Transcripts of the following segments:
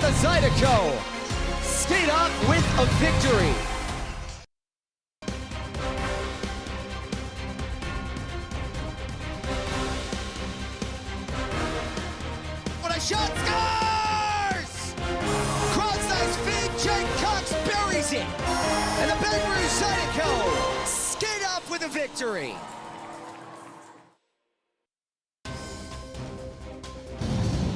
the Zydeco skate off with a victory. What a shot, scores! Cross-ice feed, Jake Cox buries it. And the Baton Rouge Zydeco skate off with a victory.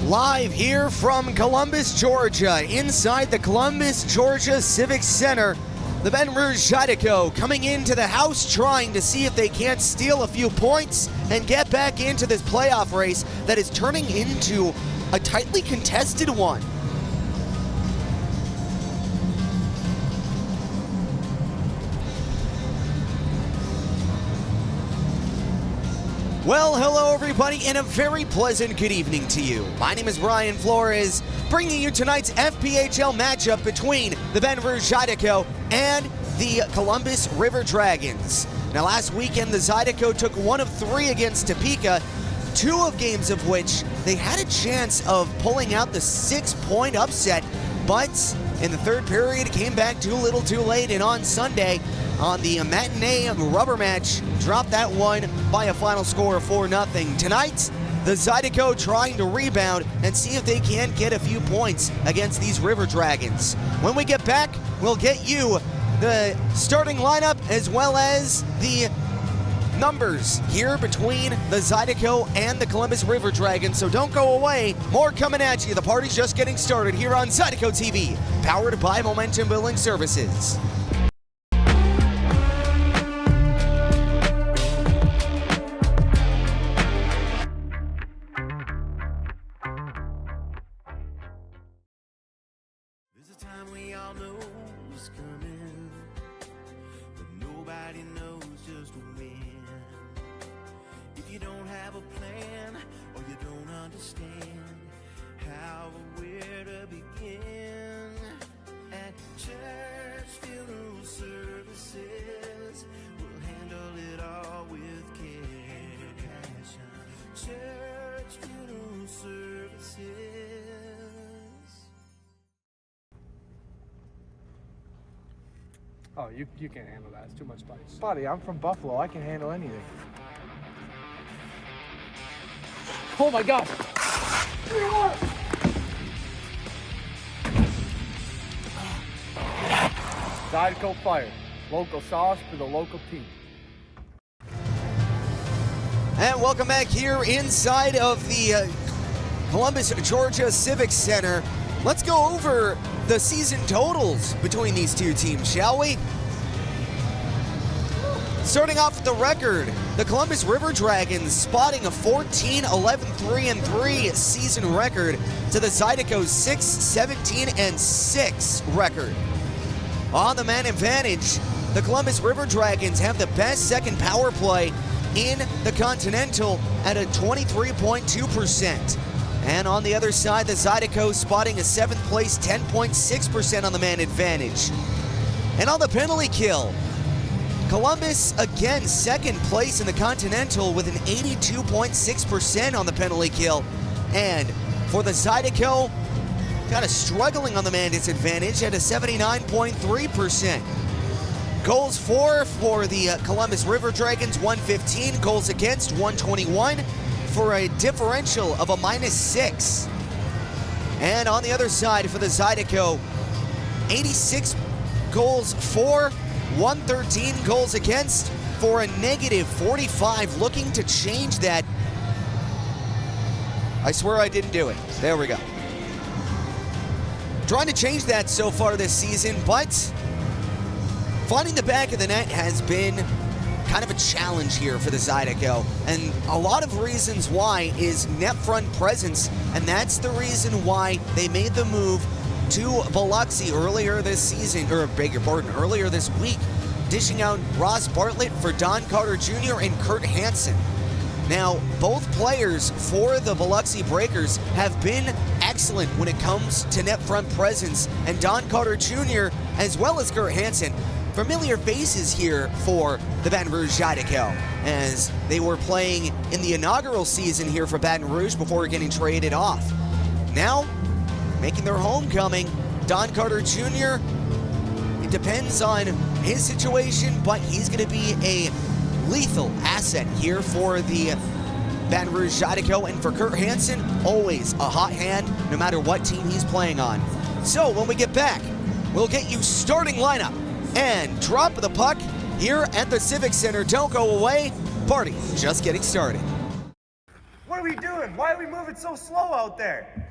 Live here from Columbus, Georgia, inside the Columbus, Georgia Civic Center, the Baton Rouge Zydeco coming into the house trying to see if they can't steal a few points and get back into this playoff race that is turning into a tightly contested one. Well, hello everybody, and a very pleasant good evening to you. My name is Ryan Flores, bringing you tonight's FPHL matchup between the Baton Rouge Zydeco and the Columbus River Dragons. Now, last weekend, the Zydeco took 1 of 3 against Topeka, 2 of games of which they had a chance of pulling out the 6-point upset, but in the third period, it came back too little too late, and on Sunday, on the matinee rubber match, dropped that one by a final score of 4-0. Tonight, the Zydeco trying to rebound and see if they can get a few points against these River Dragons. When we get back, we'll get you the starting lineup as well as the numbers here between the Zydeco and the Columbus River Dragons, so don't go away. More coming at you. The party's just getting started here on Zydeco TV, powered by Momentum Building Services. There's a time we all know is coming, but nobody knows just when. If you don't have a plan or you don't understand how or where to begin, at church funeral services, we'll handle it all with care. Church funeral services. Oh, you can't handle that. It's too much spice. Buddy, I'm from Buffalo. I can handle anything. Oh my God! Zydeco fire. Local sauce for the local team. And welcome back here inside of the Columbus, Georgia Civic Center. Let's go over the season totals between these two teams, shall we? Starting off with the record, the Columbus River Dragons spotting a 14-11-3-3 season record to the Zydeco's 6-17-6 record. On the man advantage, the Columbus River Dragons have the best second power play in the Continental at a 23.2%. And on the other side, the Zydeco spotting a 7th place 10.6% on the man advantage. And on the penalty kill, Columbus again second place in the Continental with an 82.6% on the penalty kill. And for the Zydeco, kind of struggling on the man disadvantage at a 79.3%. Goals for the Columbus River Dragons, 115. Goals against, 121. For a differential of a -6. And on the other side for the Zydeco, 86 goals for, 113 goals against, for a -45. Looking to change that. I swear I didn't do it. There we go. Trying to change that so far this season, but finding the back of the net has been kind of a challenge here for the Zydeco, and a lot of reasons why is net front presence, and that's the reason why they made the move to Biloxi earlier this season, or beg your pardon, earlier this week, dishing out Ross Bartlett for Don Carter Jr. and Kurt Hansen. Now, both players for the Biloxi Breakers have been excellent when it comes to net front presence, and Don Carter Jr. as well as Kurt Hansen, familiar faces here for the Baton Rouge Zydeco, as they were playing in the inaugural season here for Baton Rouge before getting traded off. Now, making their homecoming. Don Carter Jr., it depends on his situation, but he's going to be a lethal asset here for the Baton Rouge Zydeco, and for Kurt Hansen, always a hot hand no matter what team he's playing on. So when we get back, we'll get you starting lineup and drop the puck here at the Civic Center. Don't go away. Party just getting started. What are we doing? Why are we moving so slow out there?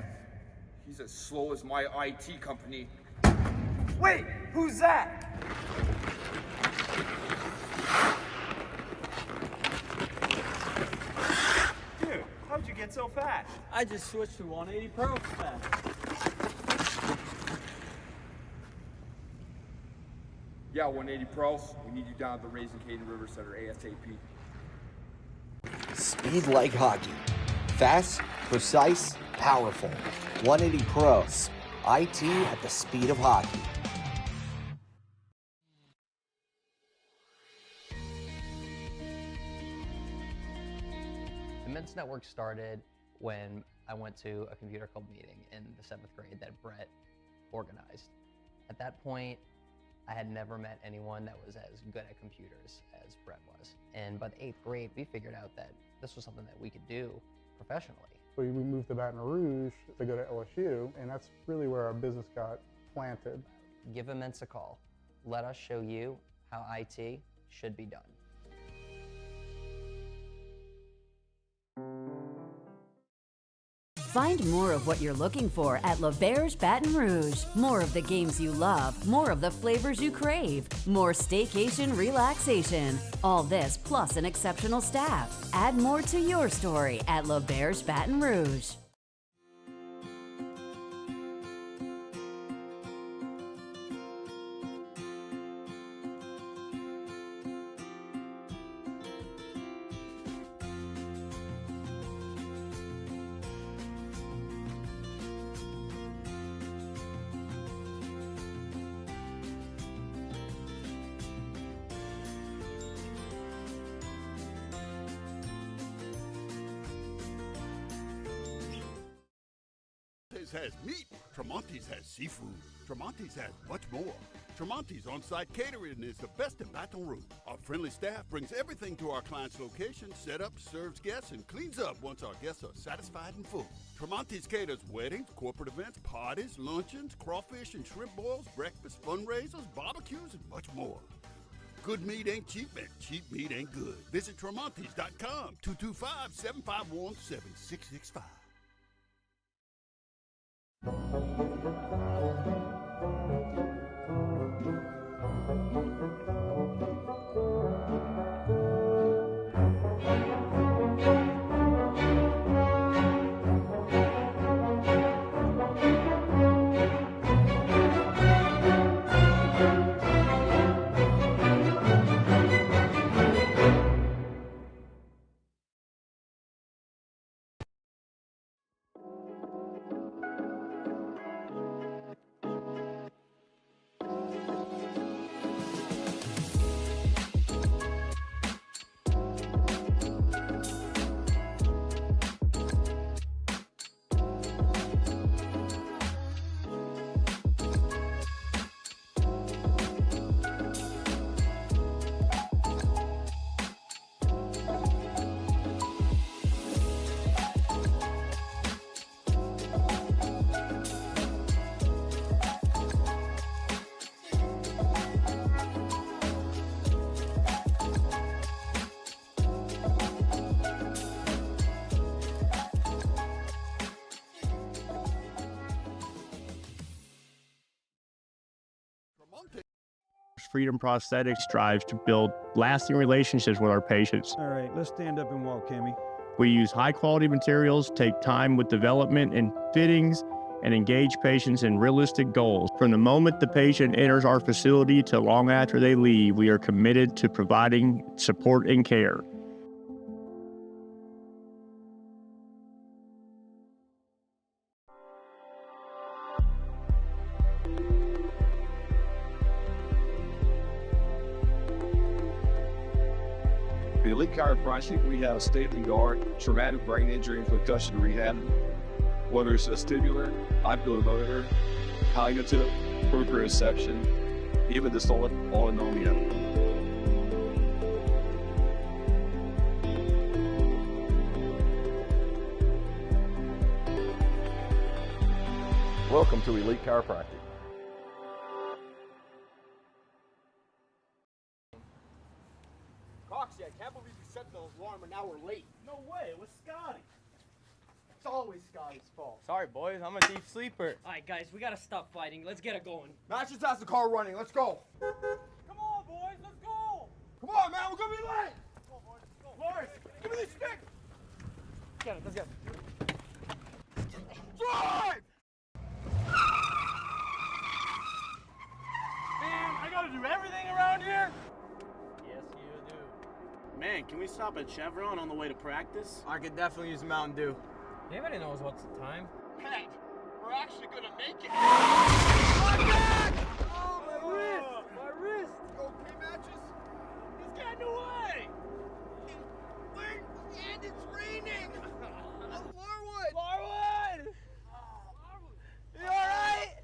He's as slow as my IT company. Wait, who's that? Dude, how'd you get so fast? I just switched to 180 Pro fast. Yeah, 180 Pros. We need you down at the Raising Cane River Center ASAP. Speed like hockey. Fast, precise, powerful. 180 Pro. IT at the speed of hockey. The Men's Network started when I went to a computer club meeting in the 7th grade that Brett organized. At that point, I had never met anyone that was as good at computers as Brett was. And by the 8th grade, we figured out that this was something that we could do professionally. We moved to Baton Rouge to go to LSU, and that's really where our business got planted. Give Immense a call. Let us show you how IT should be done. Find more of what you're looking for at L'Auberge Baton Rouge. More of the games you love, more of the flavors you crave, more staycation relaxation. All this plus an exceptional staff. Add more to your story at L'Auberge Baton Rouge. Has meat. Tremonti's has seafood. Tremonti's has much more. Tremonti's on-site catering is the best in Baton Rouge. Our friendly staff brings everything to our client's location, set up, serves guests, and cleans up once our guests are satisfied and full. Tremonti's caters weddings, corporate events, parties, luncheons, crawfish and shrimp boils, breakfast, fundraisers, barbecues, and much more. Good meat ain't cheap, and cheap meat ain't good. Visit Tremonti's.com, 225-751-7665. Freedom Prosthetics strives to build lasting relationships with our patients. All right, let's stand up and walk, Cammy. We use high-quality materials, take time with development and fittings, and engage patients in realistic goals. From the moment the patient enters our facility to long after they leave, we are committed to providing support and care. The Elite Chiropractic, we have a state-of-the-art traumatic brain injury and concussion rehab. whether it's vestibular, oculomotor, cognitive, proprioception, even dysautonomia. Welcome to Elite Chiropractic. Coxie, I can't believe you set the alarm an hour late. No way, it was Scotty. It's always Scotty's fault. Sorry, boys, I'm a deep sleeper. Alright, guys, we gotta stop fighting. Let's get it going. Matt just has the car running. Let's go. Come on, boys, let's go. Come on, man. We're going to be late. Come on, boys. Let's go. Lawrence, give me this stick. Get it. Let's get it. Drive! Man, I gotta do everything around here? Yes, you do. Man, can we stop at Chevron on the way to practice? I could definitely use a Mountain Dew. Anybody knows what's the time? Pat, we're actually going to make it. My back! Oh, my wrist! My wrist! You okay, Matches? He's getting away! Wait, and it's raining! Larwood! Larwood! You alright?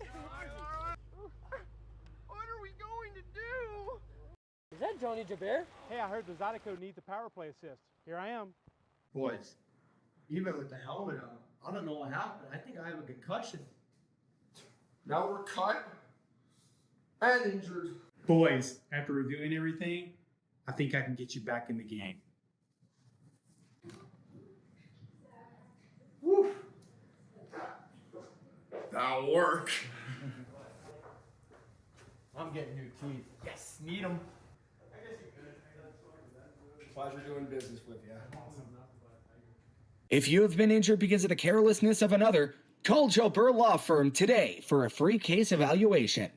What are we going to do? Is that Johnny Jabir? Hey, I heard the Zydeco needs a power play assist. Here I am. Boys, even with the helmet on, I don't know what happened. I think I have a concussion. Now we're cut and injured. Boys, after reviewing everything, I think I can get you back in the game. Woo. That'll work. I'm getting new teeth. Yes, need them. Pleasure doing business with you. If you have been injured because of the carelessness of another, call Joe Burr Law Firm today for a free case evaluation.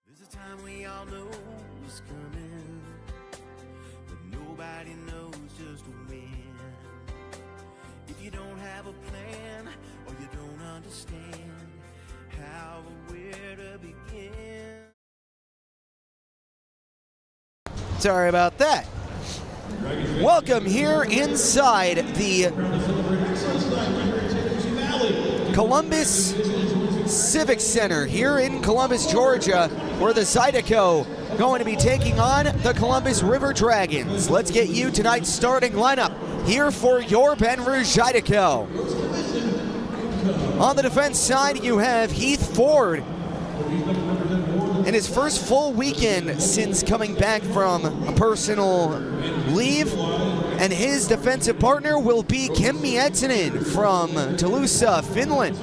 There's a time we all know is coming, but nobody knows just when. If you don't have a plan or you don't understand how or where to begin. Sorry about that. Welcome here inside the Columbus Civic Center here in Columbus, Georgia, where the Zydeco going to be taking on the Columbus River Dragons. Let's get you tonight's starting lineup here for your Baton Rouge Zydeco. On the defense side, you have Heath Ford in his first full weekend since coming back from a personal leave, and his defensive partner will be Kim Miettinen from Toulouse, Finland.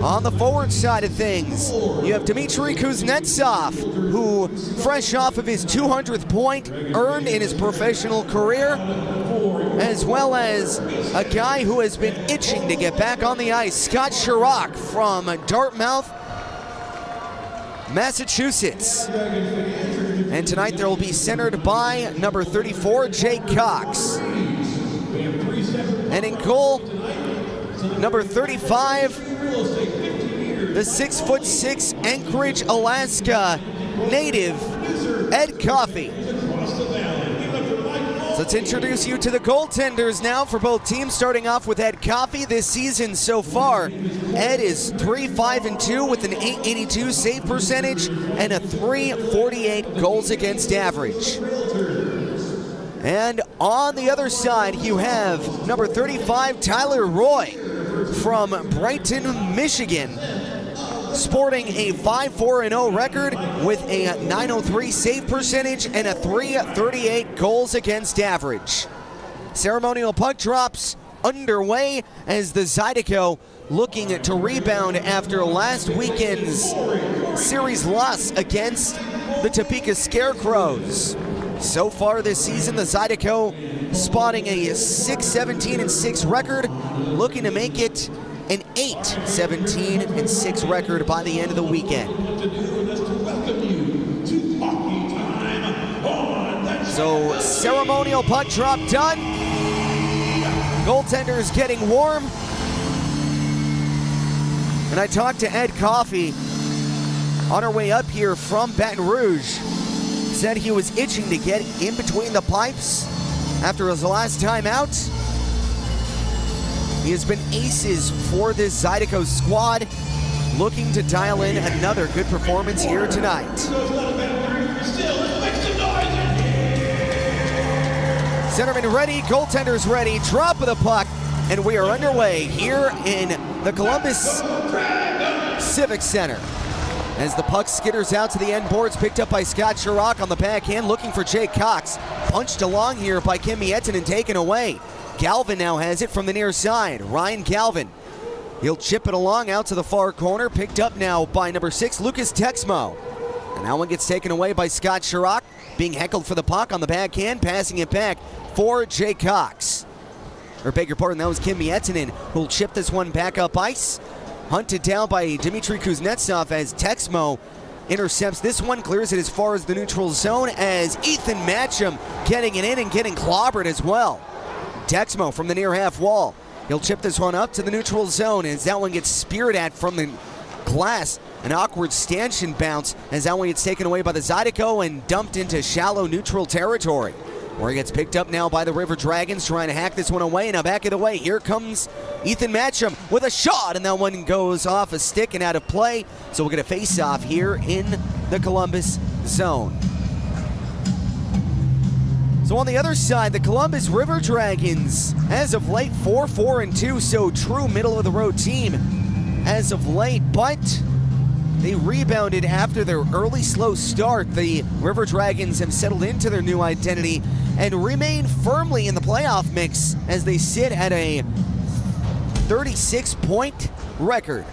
On the forward side of things, you have Dmitry Kuznetsov, who, fresh off of his 200th point earned in his professional career, as well as a guy who has been itching to get back on the ice, Scott Chirac from Dartmouth, Massachusetts. And tonight there will be centered by number 34, Jake Cox. And in goal, number 35, the 6'6" Anchorage, Alaska native, Ed Coffey. So let's introduce you to the goaltenders now for both teams, starting off with Ed Coffey. This season so far, Ed is 3-5-2 with an .882 save percentage and a .348 goals against average. And on the other side, you have number 35, Tyler Roy from Brighton, Michigan, sporting a 5-4-0 record with a .903 save percentage and a .338 goals against average. Ceremonial puck drops underway as the Zydeco looking to rebound after last weekend's series loss against the Topeka Scarecrows. So far this season, the Zydeco spotting a 6-17-6 record, looking to make it an 8-17-6 record by the end of the weekend. So ceremonial puck drop done. Goaltenders getting warm. And I talked to Ed Coffey on our way up here from Baton Rouge. Said he was itching to get in between the pipes after his last time out. He has been aces for this Zydeco squad, looking to dial in another good performance here tonight. Centerman ready, goaltenders ready, drop of the puck, and we are underway here in the Columbus Civic Center. As the puck skitters out to the end boards, picked up by Scott Chirac on the backhand, looking for Jake Cox. Punched along here by Kim Miettinen and taken away. Galvin now has it from the near side. Ryan Galvin. He'll chip it along out to the far corner, picked up now by number 6, Lucas Texmo. And that one gets taken away by Scott Chirac, being heckled for the puck on the backhand, passing it back for Jake Cox. Or beg your pardon, that was Kim Miettinen, who'll chip this one back up ice. Hunted down by Dmitry Kuznetsov as Texmo intercepts this one, clears it as far as the neutral zone as Ethan Matcham getting it in and getting clobbered as well. Texmo from the near half wall. He'll chip this one up to the neutral zone as that one gets speared at from the glass. An awkward stanchion bounce as that one gets taken away by the Zydeco and dumped into shallow neutral territory, where he gets picked up now by the River Dragons, trying to hack this one away. Now back of the way, here comes Ethan Matcham with a shot, and that one goes off a stick and out of play. So we'll get a face-off here in the Columbus zone. So on the other side, the Columbus River Dragons, as of late, 4-4-2, so true middle-of-the-road team as of late, but they rebounded after their early slow start. The River Dragons have settled into their new identity and remain firmly in the playoff mix as they sit at a 36-point record.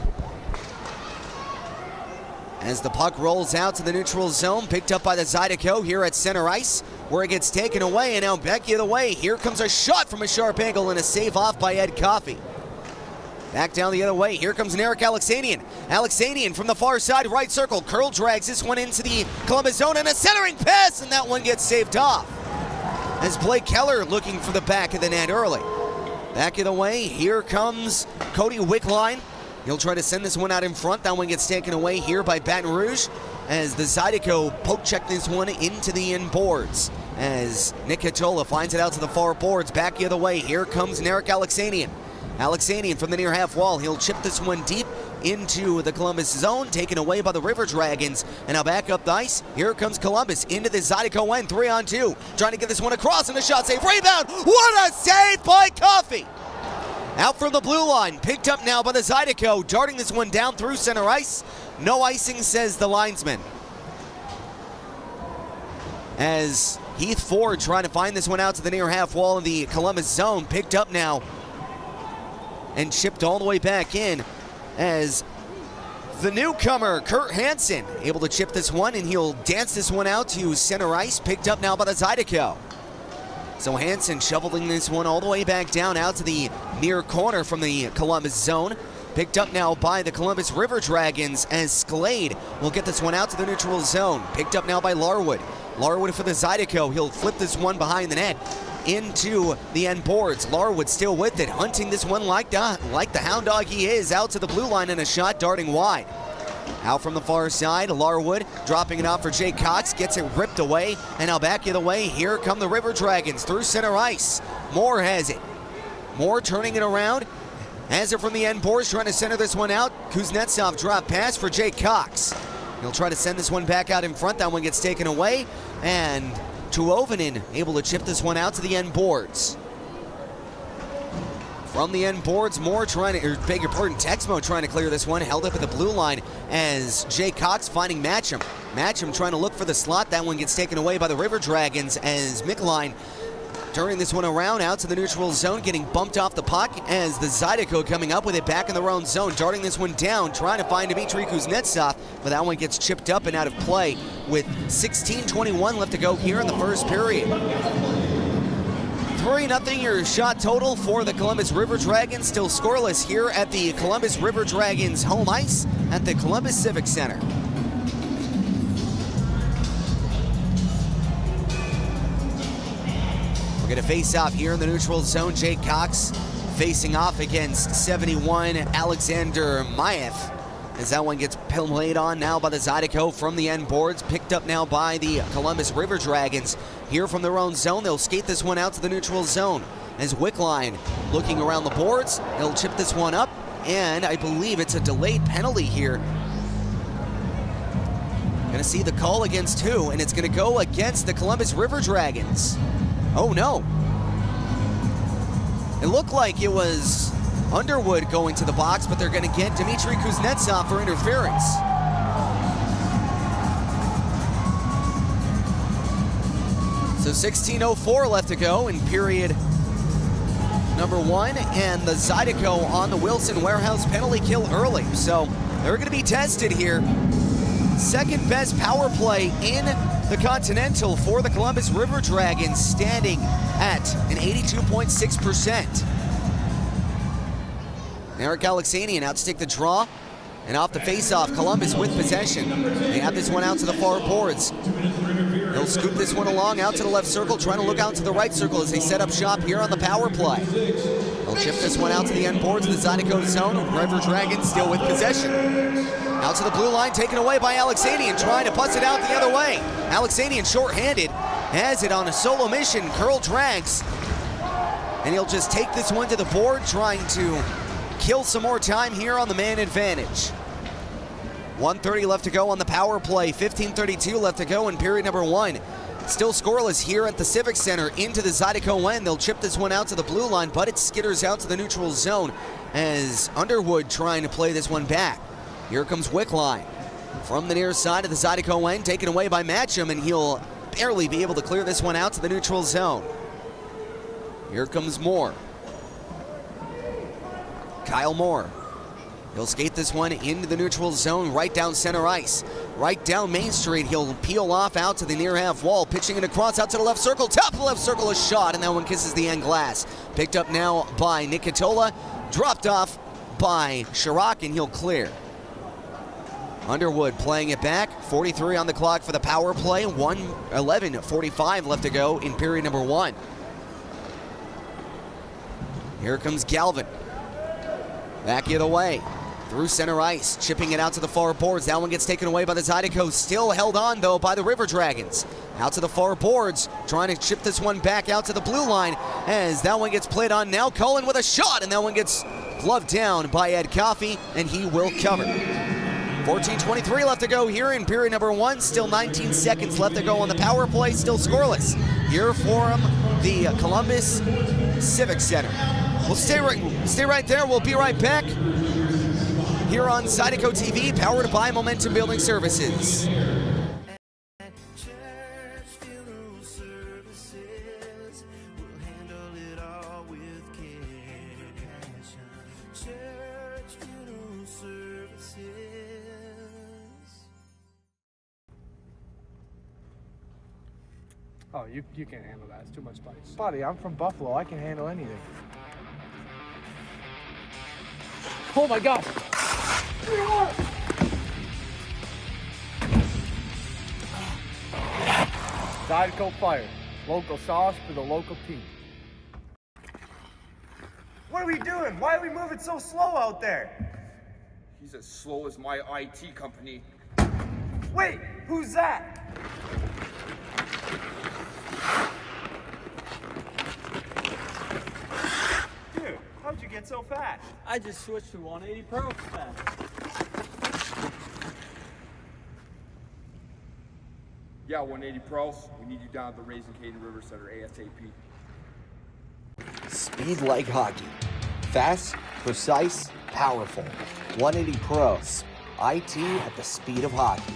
As the puck rolls out to the neutral zone, picked up by the Zydeco here at center ice, where it gets taken away, and now back the other way. Here comes a shot from a sharp angle and a save off by Ed Coffey. Back down the other way, here comes Narek Alexanian. Alexanian from the far side, right circle, curl drags this one into the Columbus zone, and a centering pass, and that one gets saved off. As Blake Keller looking for the back of the net early. Back of the way, here comes Cody Wickline. He'll try to send this one out in front. That one gets taken away here by Baton Rouge as the Zydeco poke check this one into the end boards. As Nick Hatola finds it out to the far boards. Back the other way, here comes Narek Alexanian. Alexanian from the near half wall. He'll chip this one deep into the Columbus zone, taken away by the River Dragons. And now back up the ice. Here comes Columbus into the Zydeco end, 3-on-2. Trying to get this one across, and a shot save. Rebound! What a save by Coffey! Out from the blue line, picked up now by the Zydeco, darting this one down through center ice. No icing, says the linesman. As Heath Ford trying to find this one out to the near half wall of the Columbus zone, picked up now and chipped all the way back in as the newcomer, Kurt Hansen, able to chip this one, and he'll dance this one out to center ice, picked up now by the Zydeco. So Hansen shoveling this one all the way back down out to the near corner from the Columbus zone. Picked up now by the Columbus River Dragons as Sklade will get this one out to the neutral zone. Picked up now by Larwood. Larwood for the Zydeco. He'll flip this one behind the net into the end boards. Larwood still with it, hunting this one like the hound dog he is, out to the blue line, and a shot darting wide. Out from the far side, Larwood dropping it off for Jake Cox, gets it ripped away, and now back the other way, here come the River Dragons through center ice. Moore has it. Moore turning it around, has it from the end boards, trying to center this one out. Kuznetsov drop pass for Jake Cox. He'll try to send this one back out in front, that one gets taken away, and Tuovinen able to chip this one out to the end boards. From the end boards, Moore trying to, beg your pardon, Texmo trying to clear this one, held up at the blue line as Jay Cox finding Matcham. Matcham trying to look for the slot. That one gets taken away by the River Dragons as Mickline turning this one around out to the neutral zone, getting bumped off the puck as the Zydeco coming up with it back in their own zone, darting this one down, trying to find Dmitry Kuznetsov, but that one gets chipped up and out of play with 16:21 left to go here in the first period. 3-0 your shot total for the Columbus River Dragons, still scoreless here at the Columbus River Dragons home ice at the Columbus Civic Center. We're going to face off here in the neutral zone. Jake Cox facing off against 71 Alexander Mayev, as that one gets played on now by the Zydeco from the end boards, picked up now by the Columbus River Dragons. Here from their own zone, they'll skate this one out to the neutral zone. As Wickline looking around the boards, they'll chip this one up, and I believe it's a delayed penalty here. Gonna see the call against who, and it's gonna go against the Columbus River Dragons. Oh no. It looked like it was Underwood going to the box, but they're going to get Dmitry Kuznetsov for interference. So 16:04 left to go in period number 1, and the Zydeco on the Wilson Warehouse penalty kill early. So they're going to be tested here. Second best power play in the Continental for the Columbus River Dragons, standing at an 82.6%. Eric Alexanian out to take the draw, and off the face-off, Columbus with possession. They have this one out to the far boards. They'll scoop this one along out to the left circle, trying to look out to the right circle as they set up shop here on the power play. They'll chip this one out to the end boards of the Zydeco zone. River Dragons still with possession. Out to the blue line, taken away by Alexanian, trying to puss it out the other way. Alexanian short-handed, has it on a solo mission, curl drags, and he'll just take this one to the board, trying to kill some more time here on the man advantage. 1:30 left to go on the power play, 15:32 left to go in period number 1. Still scoreless here at the Civic Center into the Zydeco end. They'll chip this one out to the blue line, but it skitters out to the neutral zone as Underwood trying to play this one back. Here comes Wickline from the near side of the Zydeco end, taken away by Matcham, and he'll barely be able to clear this one out to the neutral zone. Here comes Moore. Kyle Moore. He'll skate this one into the neutral zone, right down center ice. Right down Main Street, he'll peel off out to the near half wall, pitching it across out to the left circle. Top of the left circle, a shot, and that one kisses the end glass. Picked up now by Nicotola, dropped off by Chirac, and he'll clear. Underwood playing it back, 43 on the clock for the power play, 11:45 left to go in period number 1. Here comes Galvin. Back the other way, through center ice, chipping it out to the far boards. That one gets taken away by the Zydeco, still held on though by the River Dragons. Out to the far boards, trying to chip this one back out to the blue line as that one gets played on now. Cullen with a shot, and that one gets gloved down by Ed Coffey, and he will cover. 14:23 left to go here in period number 1. Still 19 seconds left to go on the power play. Still scoreless here for the Columbus Civic Center. We'll stay right there. We'll be right back here on Zydeco TV, powered by Momentum Building Services. Oh, you can't handle that. It's too much spice. Buddy, I'm from Buffalo. I can handle anything. Oh my gosh! Zydeco Fire. Local sauce for the local team. What are we doing? Why are we moving so slow out there? He's as slow as my IT company. Wait, who's that? Dude, how'd you get so fast? I just switched to 180 Pro fast. Yeah, 180 Pros. We need you down at the Raising Cane River Center ASAP. Speed like hockey. Fast, precise, powerful. 180 Pros. IT at the speed of hockey.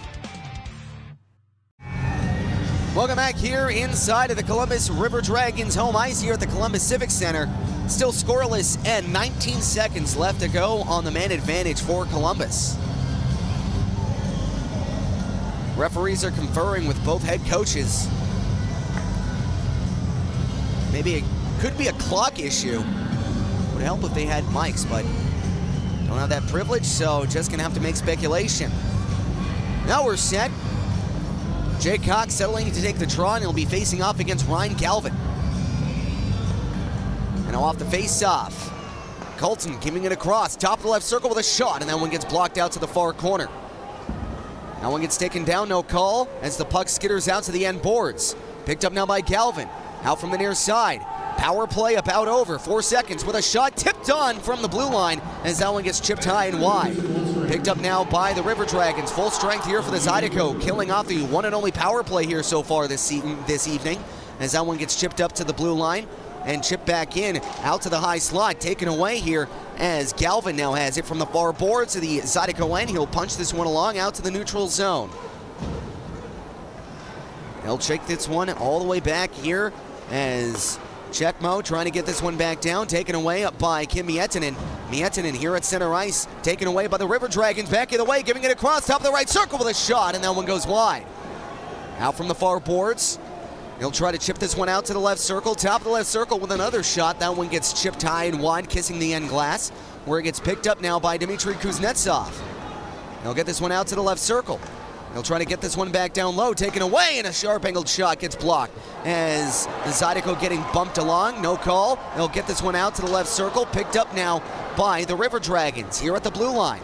Welcome back here inside of the Columbus River Dragons home ice here at the Columbus Civic Center. Still scoreless and 19 seconds left to go on the man advantage for Columbus. Referees are conferring with both head coaches. Maybe it could be a clock issue. Would help if they had mics, but don't have that privilege, so just gonna have to make speculation. Now we're set. Jake Cox settling to take the draw, and he'll be facing off against Ryan Galvin. And now off the face-off. Colton giving it across, top of the left circle with a shot, and that one gets blocked out to the far corner. That one gets taken down, no call, as the puck skitters out to the end boards. Picked up now by Galvin, out from the near side. Power play about over, 4 seconds with a shot tipped on from the blue line as that one gets chipped high and wide. Picked up now by the River Dragons. Full strength here for the Zydeco, killing off the one and only power play here so far this evening as that one gets chipped up to the blue line and chipped back in out to the high slot. Taken away here as Galvin now has it from the far boards to the Zydeco end. He'll punch this one along out to the neutral zone. He'll check this one all the way back here as Checkmo trying to get this one back down, taken away by Kim Miettinen. Miettinen here at center ice, taken away by the River Dragons, back of the way, giving it across, top of the right circle with a shot, and that one goes wide. Out from the far boards, he'll try to chip this one out to the left circle, top of the left circle with another shot. That one gets chipped high and wide, kissing the end glass, where it gets picked up now by Dmitry Kuznetsov. He'll get this one out to the left circle. He'll try to get this one back down low, taken away, and a sharp angled shot gets blocked as the Zydeco getting bumped along, no call. He'll get this one out to the left circle, picked up now by the River Dragons here at the blue line.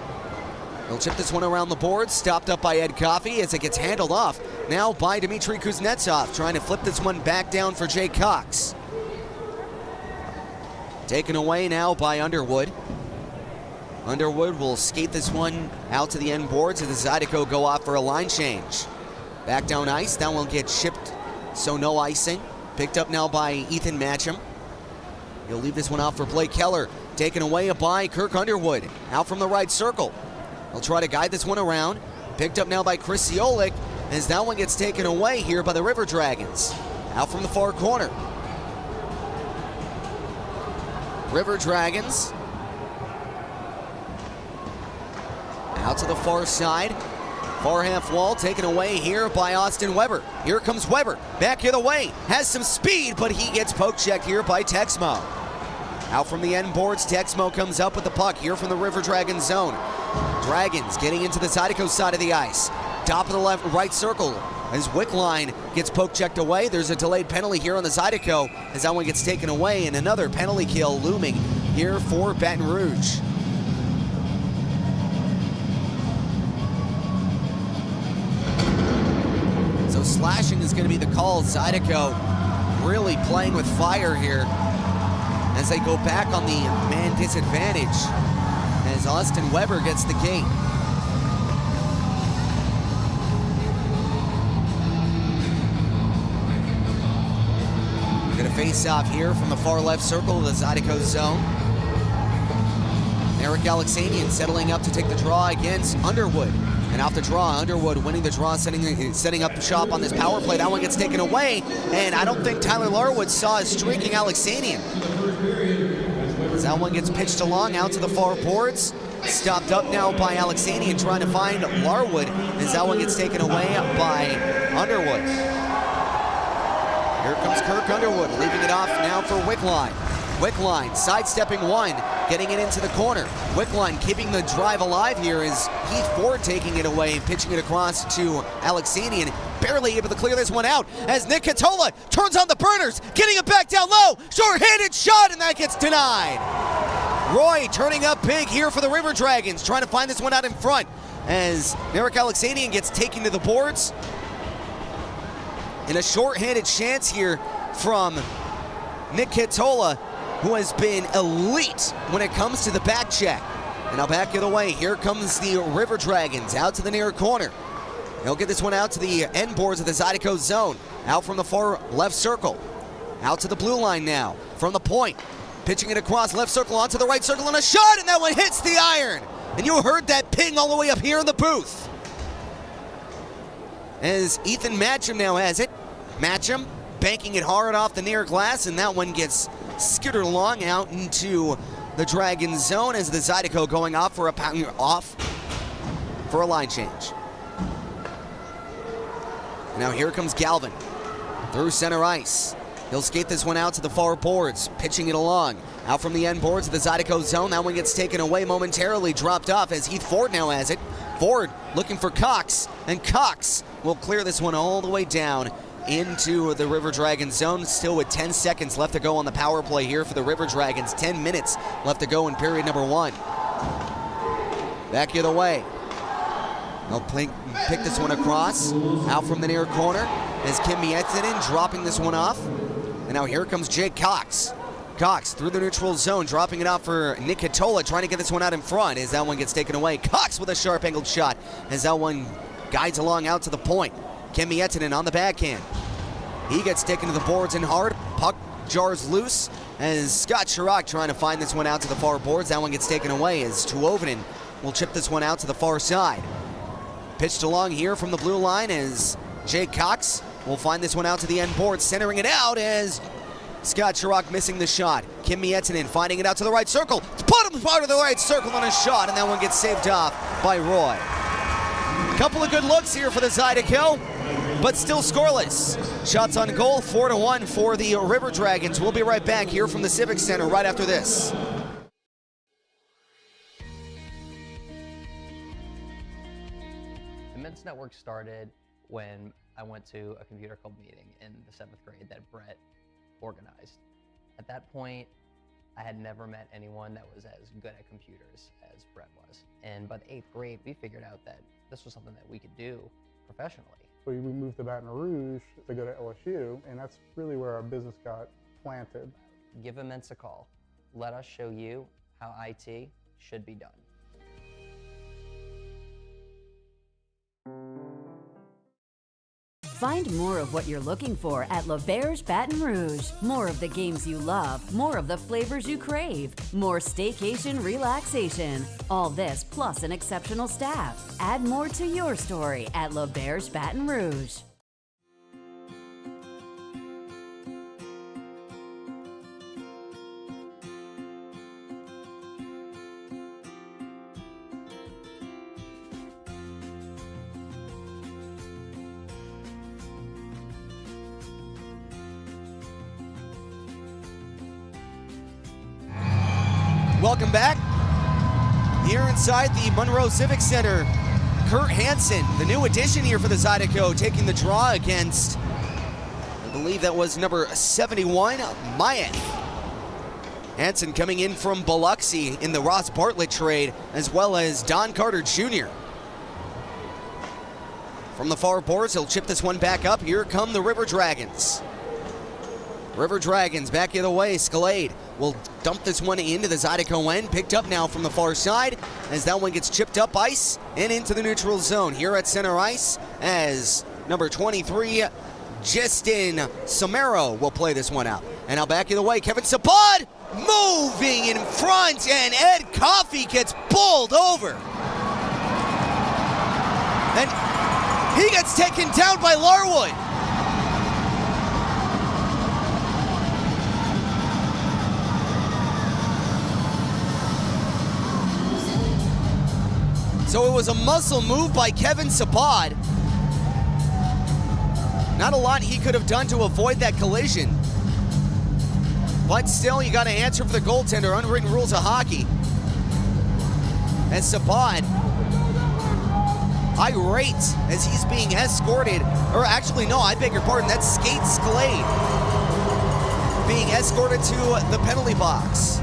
He'll chip this one around the board, stopped up by Ed Coffey as it gets handled off now by Dmitry Kuznetsov, trying to flip this one back down for Jake Cox. Taken away now by Underwood. Underwood will skate this one out to the end boards as the Zydeco go off for a line change. Back down ice, that one gets chipped, so no icing. Picked up now by Ethan Matcham. He'll leave this one off for Blake Keller. Taken away by Kirk Underwood, out from the right circle. He'll try to guide this one around. Picked up now by Chris Ciolik as that one gets taken away here by the River Dragons. Out from the far corner. River Dragons out to the far side. Far half wall taken away here by Austin Weber. Here comes Weber, back the other way. Has some speed, but he gets poke checked here by Texmo. Out from the end boards, Texmo comes up with the puck here from the River Dragons zone. Dragons getting into the Zydeco side of the ice. Top of the left, right circle as Wickline gets poke checked away. There's a delayed penalty here on the Zydeco as that one gets taken away, and another penalty kill looming here for Baton Rouge. So slashing is going to be the call. Zydeco really playing with fire here as they go back on the man disadvantage as Austin Weber gets the gate. We're going to face off here from the far left circle of the Zydeco zone. Eric Alexanian settling up to take the draw against Underwood. And off the draw, Underwood winning the draw, setting up the shop on this power play. That one gets taken away, and I don't think Tyler Larwood saw a streaking Alexanian. As that one gets pitched along out to the far boards. Stopped up now by Alexanian, trying to find Larwood, as that one gets taken away by Underwood. Here comes Kirk Underwood, leaving it off now for Wickline. Wickline sidestepping one, getting it into the corner. Wickline keeping the drive alive here is Heath Ford taking it away and pitching it across to Alexanian. Barely able to clear this one out as Nick Catola turns on the burners, getting it back down low. Short-handed shot, and that gets denied. Roy turning up big here for the River Dragons, trying to find this one out in front as Eric Alexanian gets taken to the boards. And a short-handed chance here from Nick Catola, who has been elite when it comes to the back check. And now back the other way, here comes the River Dragons out to the near corner. They'll get this one out to the end boards of the Zydeco zone. Out from the far left circle. Out to the blue line now from the point. Pitching it across left circle onto the right circle and a shot, and that one hits the iron. And you heard that ping all the way up here in the booth. As Ethan Matcham now has it. match him, banking it hard off the near glass, and that one gets skittered along out into the Dragon zone as the Zydeco going off for a line change. Now here comes Galvin through center ice. He'll skate this one out to the far boards, pitching it along. Out from the end boards of the Zydeco zone. That one gets taken away momentarily, dropped off as Heath Ford now has it. Ford looking for Cox, and Cox will clear this one all the way down into the River Dragons zone. Still with 10 seconds left to go on the power play here for the River Dragons. 10 minutes left to go in period number 1. Back the other way. They'll pick this one across. Out from the near corner as Kim Miettinen dropping this one off. And now here comes Jake Cox. Cox through the neutral zone, dropping it out for Nick Katola, trying to get this one out in front as that one gets taken away. Cox with a sharp angled shot as that one guides along out to the point. Kim Miettinen on the backhand. He gets taken to the boards and hard. Puck jars loose as Scott Chirac trying to find this one out to the far boards. That one gets taken away as Tuovinen will chip this one out to the far side. Pitched along here from the blue line as Jake Cox will find this one out to the end board, centering it out as Scott Chirac missing the shot. Kim Miettinen finding it out to the right circle. It's bottom part of the right circle on a shot, and that one gets saved off by Roy. Couple of good looks here for the Zydeco, but still scoreless. Shots on goal, 4-1 for the River Dragons. We'll be right back here from the Civic Center right after this. The Men's Network started when I went to a computer club meeting in the 7th grade that Brett organized. At that point, I had never met anyone that was as good at computers as Brett was. And by the 8th grade, we figured out that this was something that we could do professionally. So we moved to Baton Rouge to go to LSU, and that's really where our business got planted. Give Immense a call. Let us show you how IT should be done. Find more of what you're looking for at L'Auberge Baton Rouge. More of the games you love, more of the flavors you crave, more staycation relaxation. All this plus an exceptional staff. Add more to your story at L'Auberge Baton Rouge. Welcome back. Here inside the Monroe Civic Center, Kurt Hansen, the new addition here for the Zydeco, taking the draw against, I believe that was number 71, Mayan. Hansen coming in from Biloxi in the Ross Bartlett trade, as well as Don Carter Jr. From the far boards, he'll chip this one back up. Here come the River Dragons. River Dragons back the other way. Scalade will dump this one into the Zydeco end. Picked up now from the far side as that one gets chipped up ice and into the neutral zone. Here at center ice as number 23, Justin Samaro will play this one out. And now back the other way, Kevin Sabad moving in front, and Ed Coffey gets bowled over. And he gets taken down by Larwood. So it was a muscle move by Kevin Sabad. Not a lot he could have done to avoid that collision. But still, you got to answer for the goaltender. Unwritten rules of hockey. And Sabad, irate as he's being escorted. Or actually, no, I beg your pardon. That's Skate Scalade being escorted to the penalty box.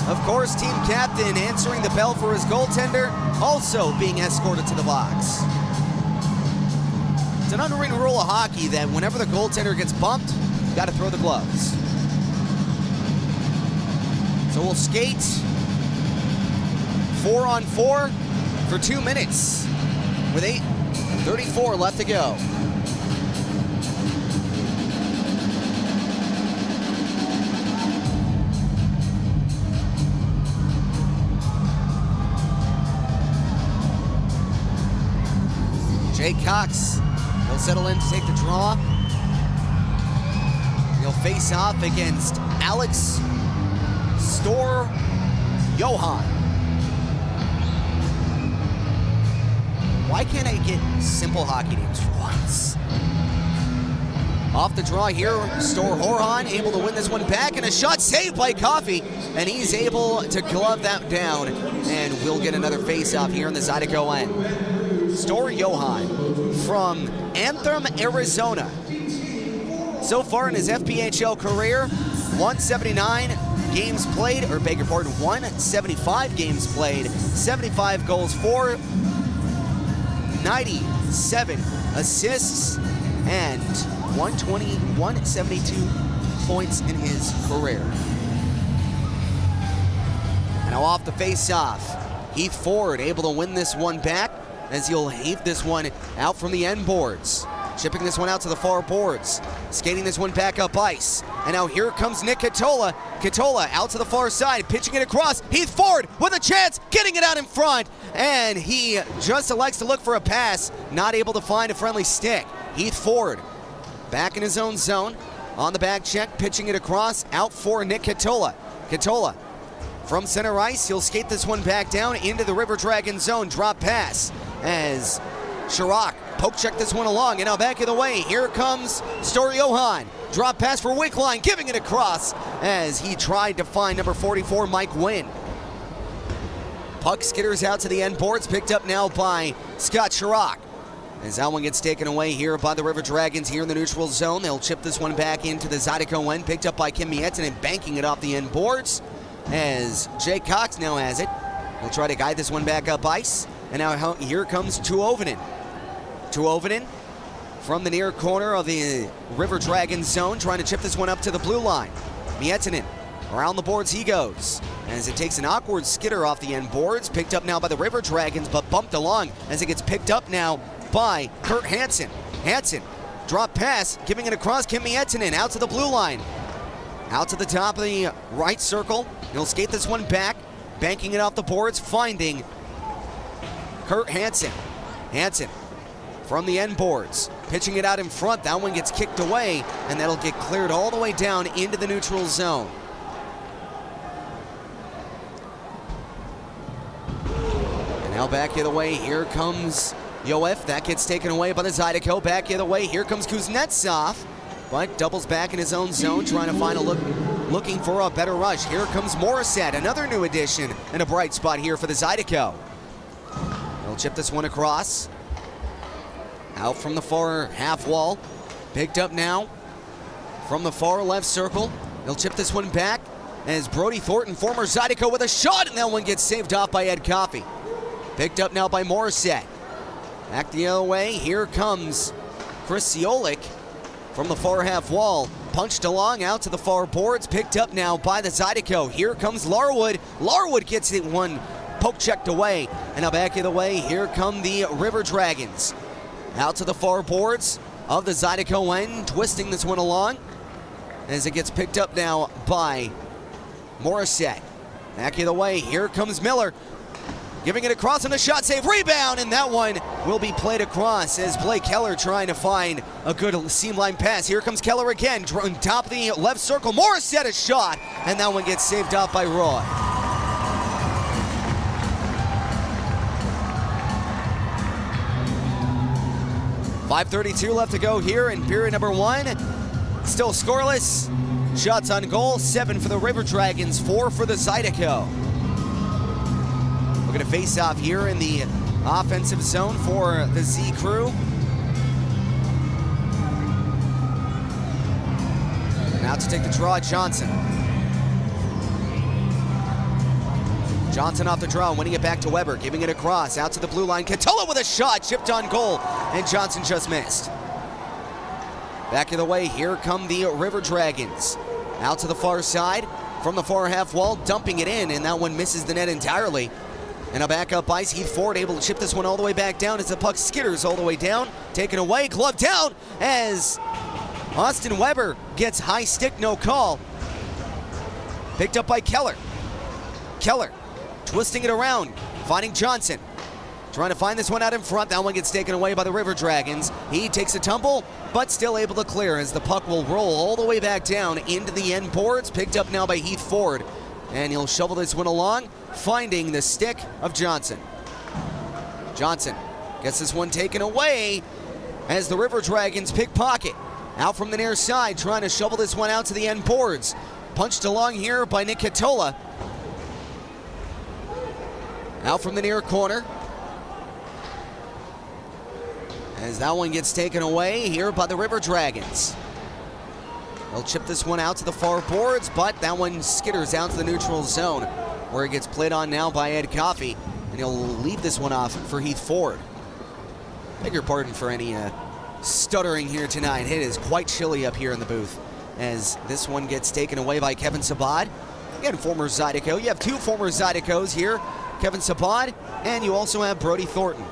Of course, team captain answering the bell for his goaltender, also being escorted to the box. It's an unwritten rule of hockey that whenever the goaltender gets bumped, you got to throw the gloves. So we'll skate 4-on-4 for 2 minutes with 8:34 left to go. Jake Cox, he'll settle in to take the draw. He'll face off against Alex Johan. Why can't I get simple hockey names for once? Off the draw here, Johan able to win this one back, and a shot saved by Coffey, and he's able to glove that down, and we'll get another face-off here in the Zydeco end. Johan from Anthem, Arizona. So far in his FPHL career, 179 games played, or beg your pardon, 175 games played, 75 goals for, 97 assists, and 172 points in his career. And now off the face-off, Heath Ford able to win this one back as he'll heave this one out from the end boards. Chipping this one out to the far boards. Skating this one back up ice. And now here comes Nick Katola. Katola out to the far side, pitching it across. Heath Ford with a chance, getting it out in front. And he just elects to look for a pass, not able to find a friendly stick. Heath Ford back in his own zone. On the back check, pitching it across, out for Nick Katola. Katola from center ice, he'll skate this one back down into the River Dragon zone. Drop pass as Chirac poke check this one along, and now back of the way, here comes Johan. Drop pass for Wickline, giving it across as he tried to find number 44, Mike Wynn. Puck skitters out to the end boards, picked up now by Scott Chirac. As that one gets taken away here by the River Dragons here in the neutral zone. They'll chip this one back into the Zydeco end, picked up by Kim Mietzen and banking it off the end boards as Jake Cox now has it. He'll try to guide this one back up ice, and now here comes Tuovinen. Tuovinen from the near corner of the River Dragons zone, trying to chip this one up to the blue line. Miettinen, around the boards he goes, as it takes an awkward skitter off the end boards, picked up now by the River Dragons, but bumped along as it gets picked up now by Kurt Hansen. Hansen, drop pass, giving it across Kim Miettinen, out to the blue line. Out to the top of the right circle, he'll skate this one back, banking it off the boards, finding Kurt Hansen. Hansen from the end boards, pitching it out in front. That one gets kicked away, and that'll get cleared all the way down into the neutral zone. And now back the other way, here comes Yoef. That gets taken away by the Zydeco. Back the other way, here comes Kuznetsov, but doubles back in his own zone, trying to find a looking for a better rush. Here comes Morissette, another new addition, and a bright spot here for the Zydeco. They'll chip this one across. Out from the far half wall. Picked up now from the far left circle. He'll chip this one back as Brody Thornton, former Zydeco, with a shot, and that one gets saved off by Ed Coffey. Picked up now by Morissette. Back the other way, here comes Chris Siolik from the far half wall. Punched along out to the far boards, picked up now by the Zydeco. Here comes Larwood. Larwood gets it one poke checked away. And now back of the way, here come the River Dragons. Out to the far boards of the Zydeco end, twisting this one along as it gets picked up now by Morissette. Back of the way, here comes Miller, giving it across on a shot save, rebound, and that one will be played across as Blake Keller trying to find a good seam line pass. Here comes Keller again, on top of the left circle. Morissette a shot, and that one gets saved off by Roy. .532 left to go here in period number one. Still scoreless. Shots on goal, 7 for the River Dragons, 4 for the Zydeco. We're going to face off here in the offensive zone for the Z crew. Now to take the draw, Johnson. Johnson off the draw, winning it back to Weber, giving it across, out to the blue line. Katola with a shot, chipped on goal, and Johnson just missed. Back of the way, here come the River Dragons. Out to the far side, from the far half wall, dumping it in, and that one misses the net entirely. And a back up ice, Heath Ford able to chip this one all the way back down as the puck skitters all the way down. Taken away, glove down, as Austin Weber gets high stick, no call. Picked up by Keller. Keller twisting it around, finding Johnson. trying to find this one out in front. That one gets taken away by the River Dragons. He takes a tumble, but still able to clear as the puck will roll all the way back down into the end boards. Picked up now by Heath Ford. And he'll shovel this one along, finding the stick of Johnson. Johnson gets this one taken away as the River Dragons pickpocket. Out from the near side, trying to shovel this one out to the end boards. Punched along here by Nick Catola. Out from the near corner. As that one gets taken away here by the River Dragons. They'll chip this one out to the far boards, but that one skitters out to the neutral zone, where it gets played on now by Ed Coffey, and he'll leave this one off for Heath Ford. Beg your pardon for any stuttering here tonight. It is quite chilly up here in the booth as this one gets taken away by Kevin Sabad. Again, former Zydeco. You have two former Zydecos here, Kevin Sabad, and you also have Brody Thornton.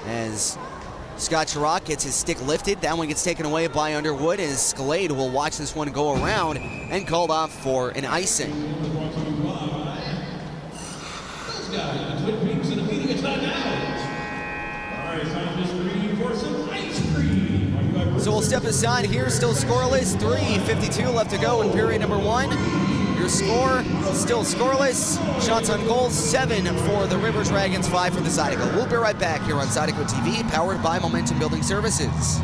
As Scott Chirac gets his stick lifted, that one gets taken away by Underwood as Scalade will watch this one go around and called off for an icing. So we'll step aside here, still scoreless, 3:52 left to go in period number 1. Your score, still scoreless. Shots on goal, 7 for the River Dragons, 5 for the Zydeco. We'll be right back here on Zydeco TV, powered by Momentum Building Services.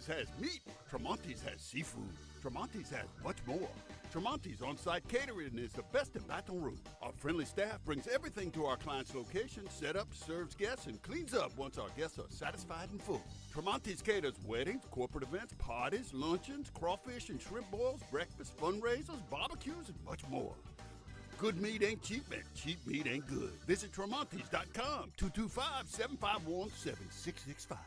Has meat. Tremonti's has seafood. Tremonti's has much more. Tremonti's on-site catering is the best in Baton Rouge. Our friendly staff brings everything to our client's location, set up, serves guests, and cleans up once our guests are satisfied and full. Tremonti's caters weddings, corporate events, parties, luncheons, crawfish and shrimp boils, breakfast, fundraisers, barbecues, and much more. Good meat ain't cheap, and cheap meat ain't good. Visit Tremonti's.com, 225-751-7665.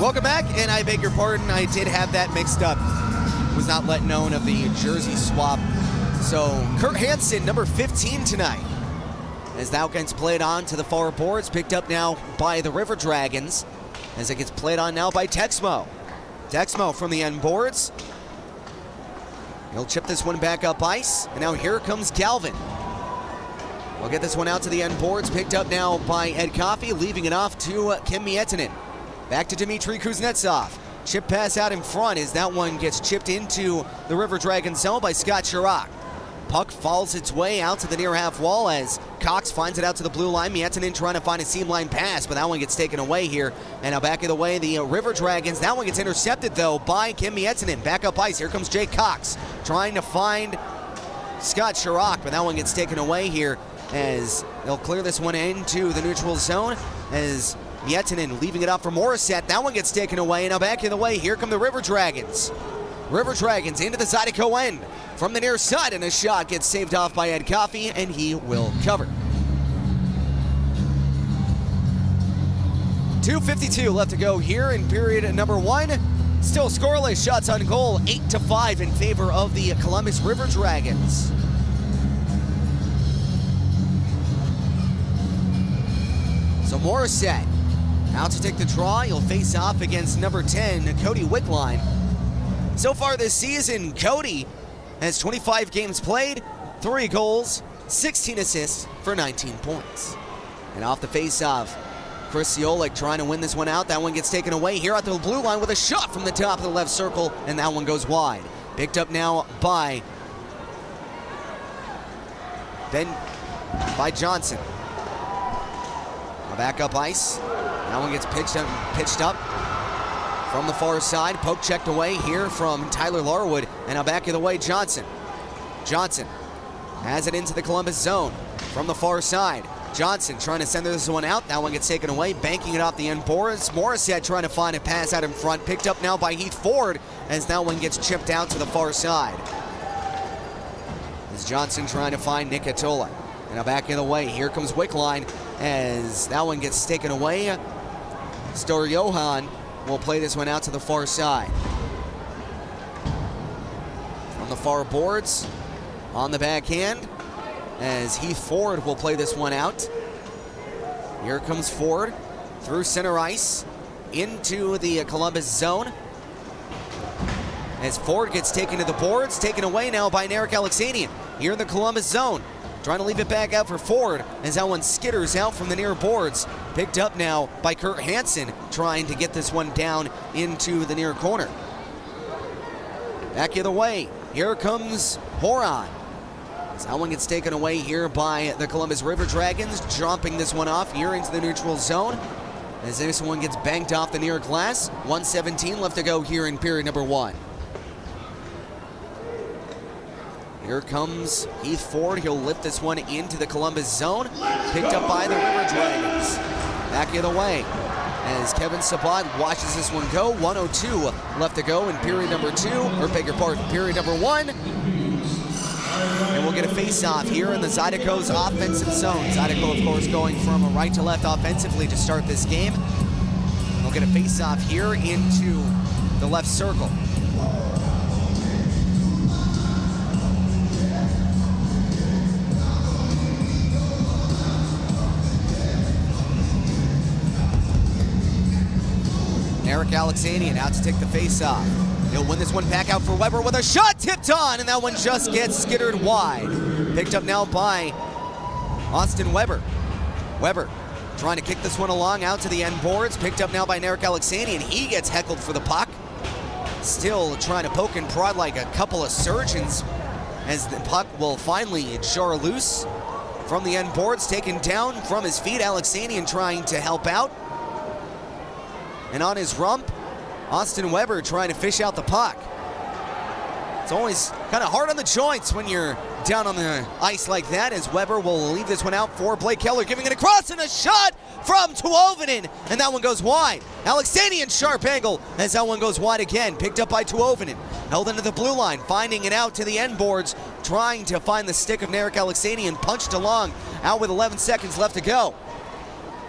Welcome back, and I beg your pardon, I did have that mixed up. Was not let known of the jersey swap. So, Kurt Hansen, number 15 tonight. As that gets played on to the far boards, picked up now by the River Dragons. As it gets played on now by Texmo. Texmo from the end boards. He'll chip this one back up ice, and now here comes Calvin. We'll get this one out to the end boards, picked up now by Ed Coffey, leaving it off to Kim Mietinen. Back to Dmitry Kuznetsov. Chip pass out in front as that one gets chipped into the River Dragon zone by Scott Chirac. Puck falls its way out to the near half wall as Cox finds it out to the blue line. Mietinen trying to find a seam line pass, but that one gets taken away here. And now back of the way, the River Dragons. That one gets intercepted, though, by Kim Mietinen. Back up ice. Here comes Jake Cox trying to find Scott Chirac, but that one gets taken away here as they'll clear this one into the neutral zone as Mietinen leaving it up for Morissette. That one gets taken away. And now back in the way, here come the River Dragons. River Dragons into the Zydeco end from the near side, and a shot gets saved off by Ed Coffey, and he will cover. 2:52 left to go here in period number 1. Still scoreless, shots on goal, 8-5 in favor of the Columbus River Dragons. So Morissette out to take the draw. He'll face off against number 10, Cody Wickline. So far this season, Cody has 25 games played, 3 goals, 16 assists for 19 points. And off the face-off, Chris Ciolik trying to win this one out. That one gets taken away here at the blue line with a shot from the top of the left circle, and that one goes wide. Picked up now by Johnson. Back up ice. That one gets pitched up from the far side. Poke checked away here from Tyler Larwood. And now back of the way, Johnson. Johnson has it into the Columbus zone from the far side. Johnson trying to send this one out. That one gets taken away, banking it off the end boards. Morissette trying to find a pass out in front. Picked up now by Heath Ford as that one gets chipped out to the far side. As Johnson trying to find Nick Atola. And now back in the way. Here comes Wickline as that one gets taken away. Stor Johan will play this one out to the far side. From the far boards on the backhand, as Heath Ford will play this one out. Here comes Ford through center ice into the Columbus zone. As Ford gets taken to the boards, taken away now by Narek Alexanian here in the Columbus zone. Trying to leave it back out for Ford as that one skitters out from the near boards. Picked up now by Kurt Hansen, trying to get this one down into the near corner. Back the other way. Here comes Horan. That one gets taken away here by the Columbus River Dragons, dropping this one off here into the neutral zone. As this one gets banked off the near glass. 1:17 left to go here in period number 1. Here comes Heath Ford. He'll lift this one into the Columbus zone. Picked up by the River Dragons. Back the other way as Kevin Sabat watches this one go. 1:02 left to go in period number 2, or beg your pardon, period number 1. And we'll get a face-off here in the Zydeco's offensive zone. Zydeco, of course, going from right to left offensively to start this game. We'll get a face-off here into the left circle. Narek Alexanian out to take the face-off. He'll win this one back out for Weber with a shot tipped on, and that one just gets skittered wide. Picked up now by Austin Weber. Weber trying to kick this one along out to the end boards. Picked up now by Narek Alexanian. He gets heckled for the puck. Still trying to poke and prod like a couple of surgeons as the puck will finally jar loose from the end boards. Taken down from his feet. Alexanian trying to help out. And on his rump, Austin Weber trying to fish out the puck. It's always kind of hard on the joints when you're down on the ice like that, as Weber will leave this one out for Blake Keller, giving it across, and a shot from Tuovinen, and that one goes wide. Alexanian sharp angle as that one goes wide again. Picked up by Tuovinen, held into the blue line, finding it out to the end boards, trying to find the stick of Narek Alexanian, punched along, out with 11 seconds left to go.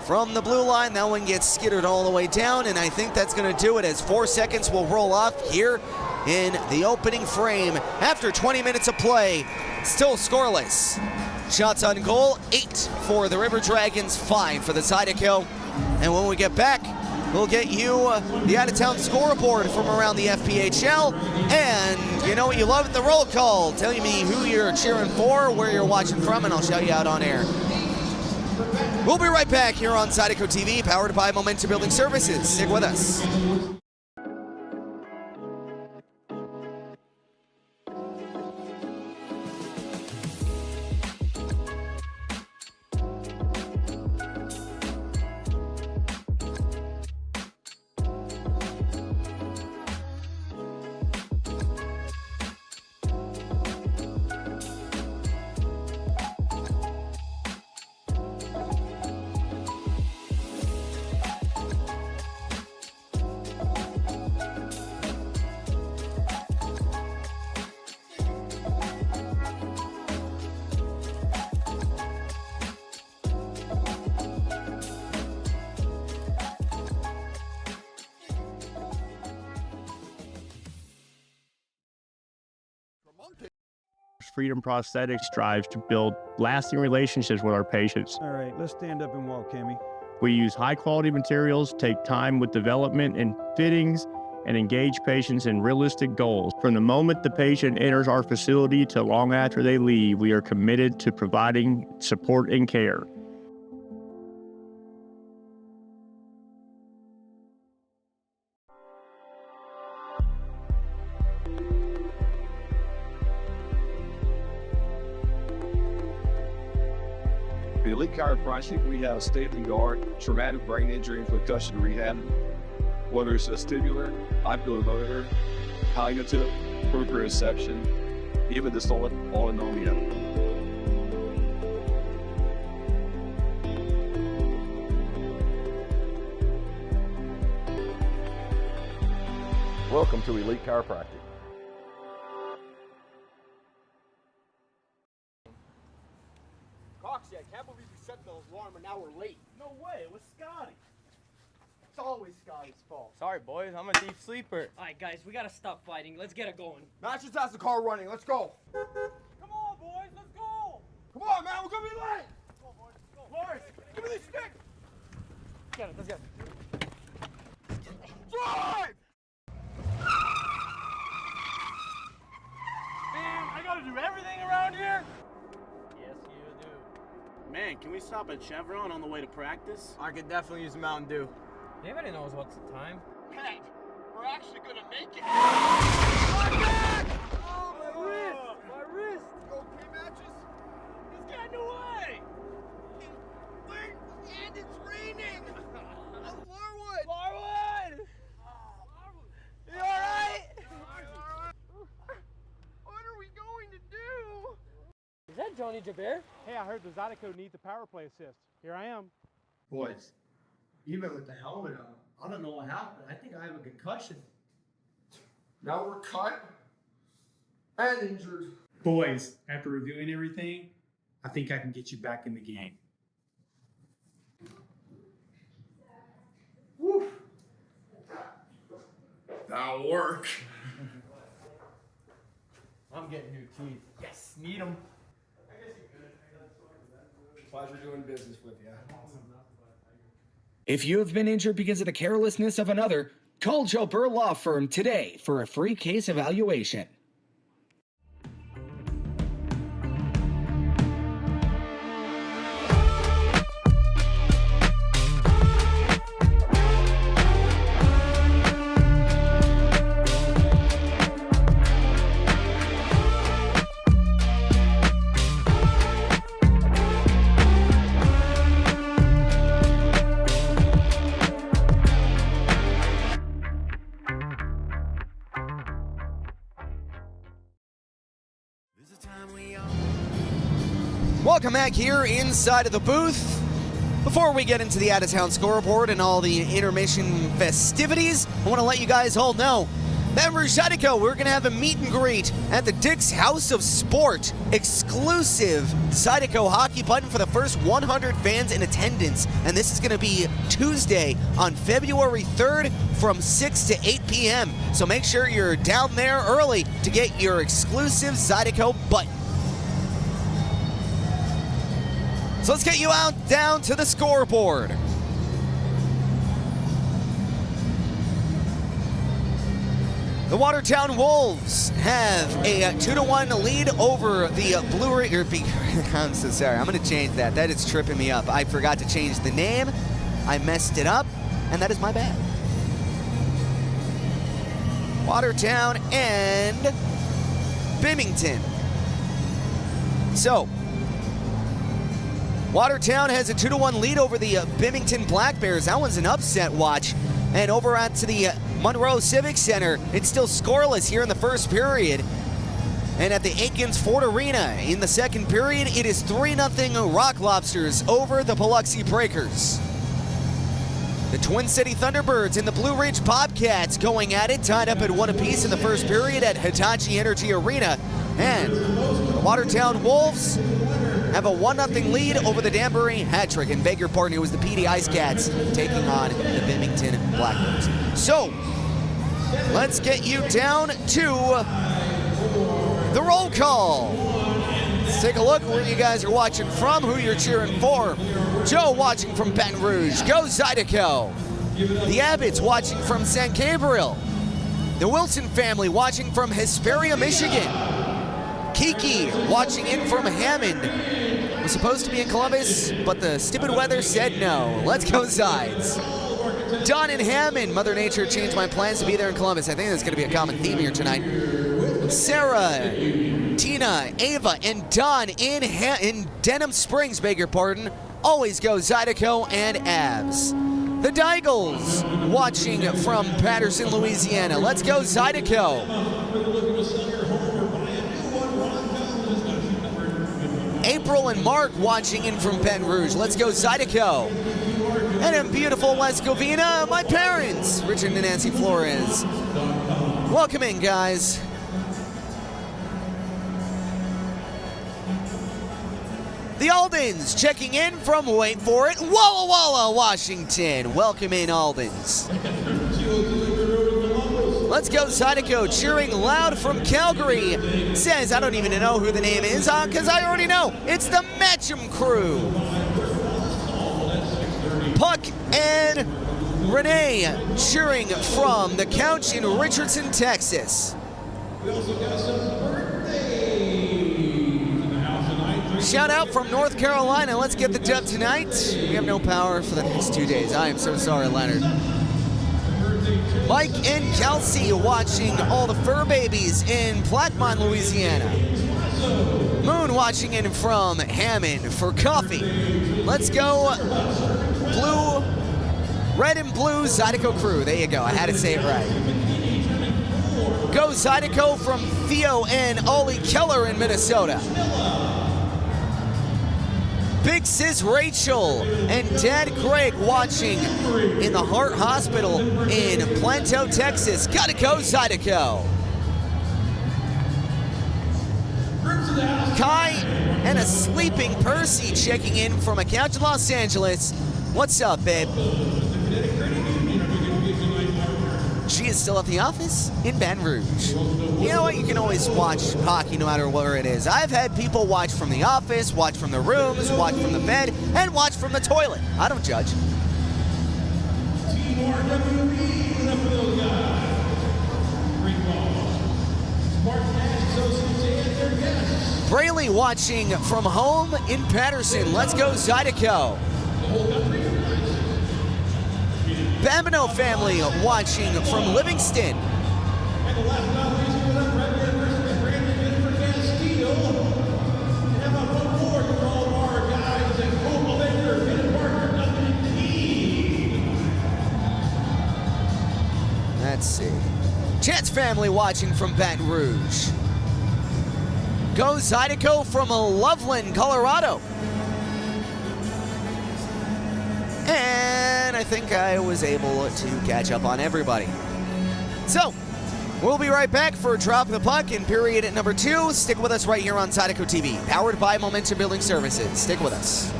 From the blue line, that one gets skittered all the way down, and I think that's going to do it as 4 seconds will roll off here in the opening frame after 20 minutes of play. Still scoreless. Shots on goal, 8 for the River Dragons, 5 for the Zydeco. And when we get back, we'll get you the out-of-town scoreboard from around the FPHL. And you know what you love at the roll call. Tell me who you're cheering for, where you're watching from, and I'll shout you out on air. We'll be right back here on Zydeco TV, powered by Momentum Building Services. Stick with us. Freedom Prosthetics strives to build lasting relationships with our patients. All right, let's stand up and walk, Kimmy. We use high-quality materials, take time with development and fittings, and engage patients in realistic goals. From the moment the patient enters our facility to long after they leave, we are committed to providing support and care. For Elite Chiropractic, we have state-of-the-art traumatic brain injury and concussion rehab. Whether it's vestibular, oculomotor, cognitive, proprioception, even the solid autonomia. Welcome to Elite Chiropractic. Coxie, I can't believe we set the alarm and now we're late. No way, it was Scotty. It's always Scotty's fault. Sorry, boys. I'm a deep sleeper. All right, guys, we gotta stop fighting. Let's get it going. Matt just has the car running. Let's go. Come on, boys, let's go. Come on, man, we're gonna be late. Come on, boys, let's go. Lawrence, give me these sticks. Get it, let's get it. Drive! Man, I gotta do everything around here? Yes, you do. Man, can we stop at Chevron on the way to practice? I could definitely use a Mountain Dew. Anybody knows what's the time? Pat, we're actually gonna make it. My back! Oh, my wrist! My wrist! You okay, Matches? It's getting away! Wait, and it's raining! Larwood! Larwood! You alright? What are we going to do? Is that Johnny Jabir? Hey, I heard the Zydeco needs a power play assist. Here I am. Boys, even with the helmet on, I don't know what happened. I think I have a concussion. Now we're cut and injured. Boys, after reviewing everything, I think I can get you back in the game. Woo. That'll work. I'm getting new teeth. Yes, need them. Pleasure doing business with you. If you have been injured because of the carelessness of another, call Joe Burr Law Firm today for a free case evaluation. Welcome back here inside of the booth. Before we get into the out-of-town scoreboard and all the intermission festivities, I want to let you guys all know, Baton Rouge Zydeco, we're going to have a meet and greet at the Dick's House of Sport. Exclusive Zydeco hockey button for the first 100 fans in attendance. And this is going to be Tuesday on February 3rd from 6 to 8 p.m. So make sure you're down there early to get your exclusive Zydeco button. So let's get you out down to the scoreboard. The Watertown Wolves have a 2-1 lead over the Blue Ridge. I'm so sorry. I'm going to change that. That is tripping me up. I forgot to change the name. I messed it up, and that is my bad. Watertown and Bimington. So, Watertown has a 2-1 lead over the Bimington Black Bears. That one's an upset watch. And over at the Monroe Civic Center, it's still scoreless here in the first period. And at the Aikens Ford Arena in the second period, it is 3-0 Rock Lobsters over the Biloxi Breakers. The Twin City Thunderbirds and the Blue Ridge Bobcats going at it, tied up at 1 apiece in the first period at Hitachi Energy Arena. And the Watertown Wolves have a 1-0 lead over the Danbury Hat-Trick. And beg your pardon, it was the PD Ice Cats taking on the Bimington Blackbirds. So, let's get you down to the roll call. Let's take a look where you guys are watching from, who you're cheering for. Joe watching from Baton Rouge. Go Zydeco. The Abbotts watching from San Gabriel. The Wilson family watching from Hesperia, Michigan. Kiki watching in from Hammond. Was supposed to be in Columbus, but the stupid weather said no. Let's go Zydes. Don in Hammond. Mother Nature changed my plans to be there in Columbus. I think that's going to be a common theme here tonight. Sarah, Tina, Ava, and Don in Denham Springs, beg your pardon. Always go Zydeco and Abs. The Deigels watching from Patterson, Louisiana. Let's go Zydeco. April and Mark watching in from Baton Rouge. Let's go Zydeco. And in beautiful West Covina, my parents, Richard and Nancy Flores. Welcome in, guys. The Aldens checking in from, wait for it, Walla Walla, Washington. Welcome in, Aldens. Let's go, Zydeco, cheering loud from Calgary. Says, I don't even know who the name is, because I already know. It's the Matcham crew. Puck and Renee cheering from the couch in Richardson, Texas. Shout out from North Carolina. Let's get the dub tonight. We have no power for the next 2 days. I am so sorry, Leonard. Mike and Kelsey watching all the fur babies in Plaquemine, Louisiana. Moon watching in from Hammond for coffee. Let's go blue, red and blue Zydeco crew. There you go. I had to say it right. Go Zydeco from Theo and Ollie Keller in Minnesota. Big sis Rachel and Dad Greg watching in the Heart Hospital in Plano, Texas. Gotta go, Zydeco. Kai and a sleeping Percy checking in from a couch in Los Angeles. What's up, babe? She is still at the office in Baton Rouge. You know what? You can always watch hockey no matter where it is. I've had people watch from the office, watch from the rooms, watch from the bed, and watch from the toilet. I don't judge. Braley watching from home in Patterson. Let's go, Zydeco. Bambino family watching from Livingston. Let's see. Jets family watching from Baton Rouge. Go Zydeco from Loveland, Colorado. And I think I was able to catch up on everybody. So, we'll be right back for Drop the Puck in period at number 2. Stick with us right here on Zydeco TV, powered by Momentum Building Services. Stick with us.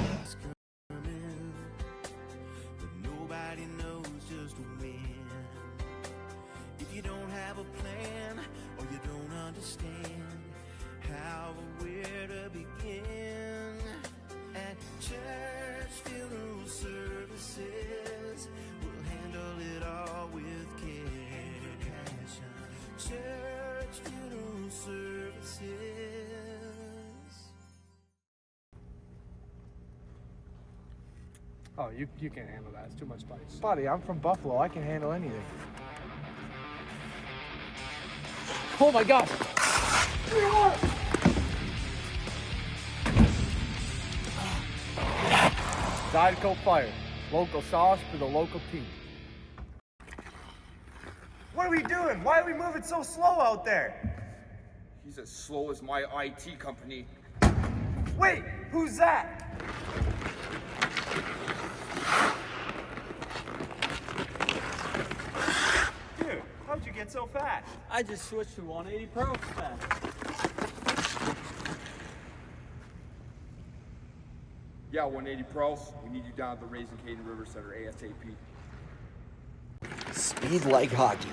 Nobody knows just when. If you don't have a plan or you don't understand how or where to begin at church funeral services, we'll handle it all with care. Church funeral services. Oh, you can't handle that. It's too much spice. Buddy, I'm from Buffalo. I can handle anything. Oh my gosh! Zydeco Fire. Local sauce for the local team. What are we doing? Why are we moving so slow out there? He's as slow as my IT company. Wait, who's that? Dude, how'd you get so fast? I just switched to 180 Pro fast. Yeah, 180 Pros. We need you down at the Raising Cane River Center ASAP. Speed like hockey.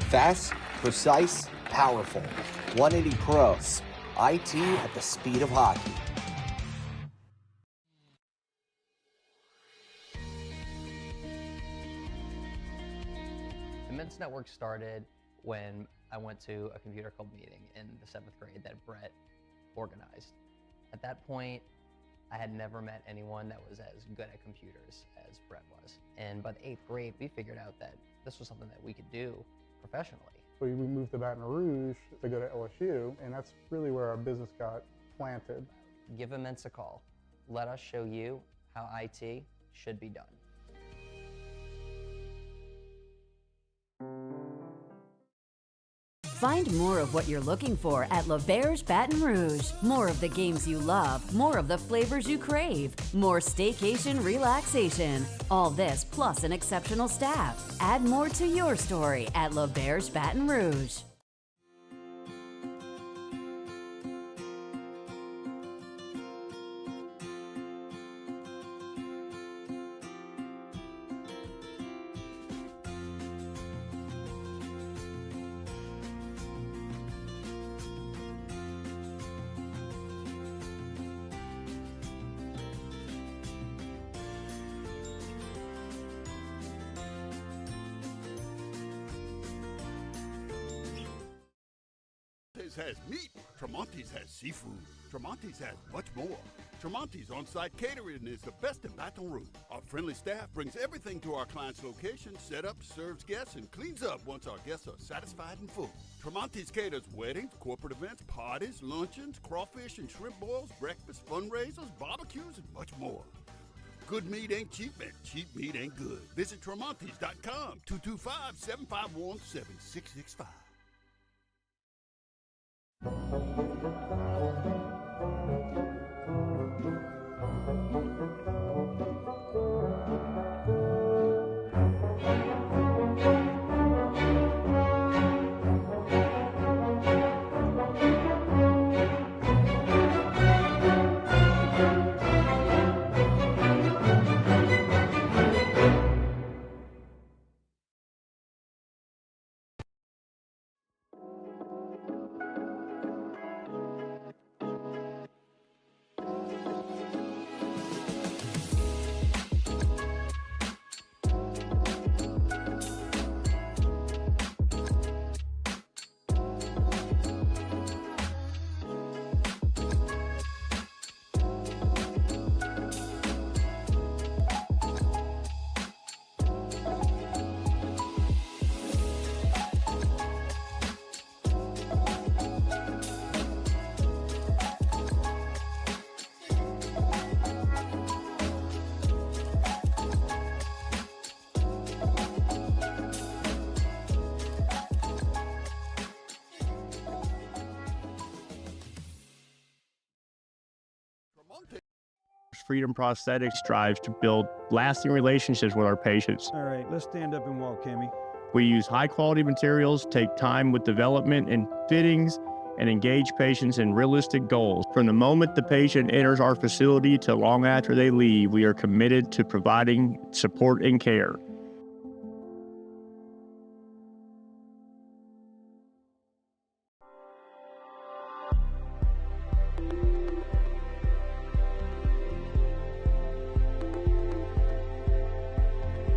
Fast, precise, powerful. 180 Pro. IT at the speed of hockey. The Men's Network started when I went to a computer club meeting in the 7th grade that Brett organized. At that point, I had never met anyone that was as good at computers as Brett was. And by the 8th grade, we figured out that this was something that we could do professionally. So we moved to Baton Rouge to go to LSU, and that's really where our business got planted. Give Immense a call. Let us show you how IT should be done. Find more of what you're looking for at L'Auberge Baton Rouge. More of the games you love, more of the flavors you crave, more staycation relaxation. All this plus an exceptional staff. Add more to your story at L'Auberge Baton Rouge. Tremonti's has meat. Tremonti's has seafood. Tremonti's has much more. Tremonti's on-site catering is the best in Baton Rouge. Our friendly staff brings everything to our client's location, set up, serves guests, and cleans up once our guests are satisfied and full. Tremonti's caters weddings, corporate events, parties, luncheons, crawfish and shrimp boils, breakfast, fundraisers, barbecues, and much more. Good meat ain't cheap, and cheap meat ain't good. Visit Tremonti's.com, 225-751-7665. Freedom Prosthetics strives to build lasting relationships with our patients. All right, let's stand up and walk, Kimmy. We use high-quality materials, take time with development and fittings, and engage patients in realistic goals. From the moment the patient enters our facility to long after they leave, we are committed to providing support and care.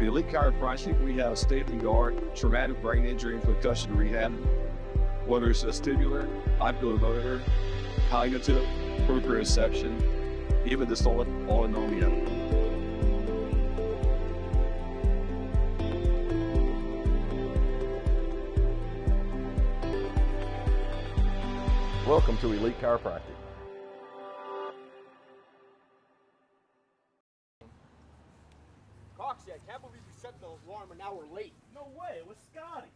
The Elite Chiropractic, we have state-of-the-art traumatic brain injury and concussion rehab. Whether it's vestibular, oculomotor, cognitive, proprioception, even dysautonomia. Welcome to Elite Chiropractic. Coxie, I can't believe you set the alarm an hour late. No way, it was Scotty.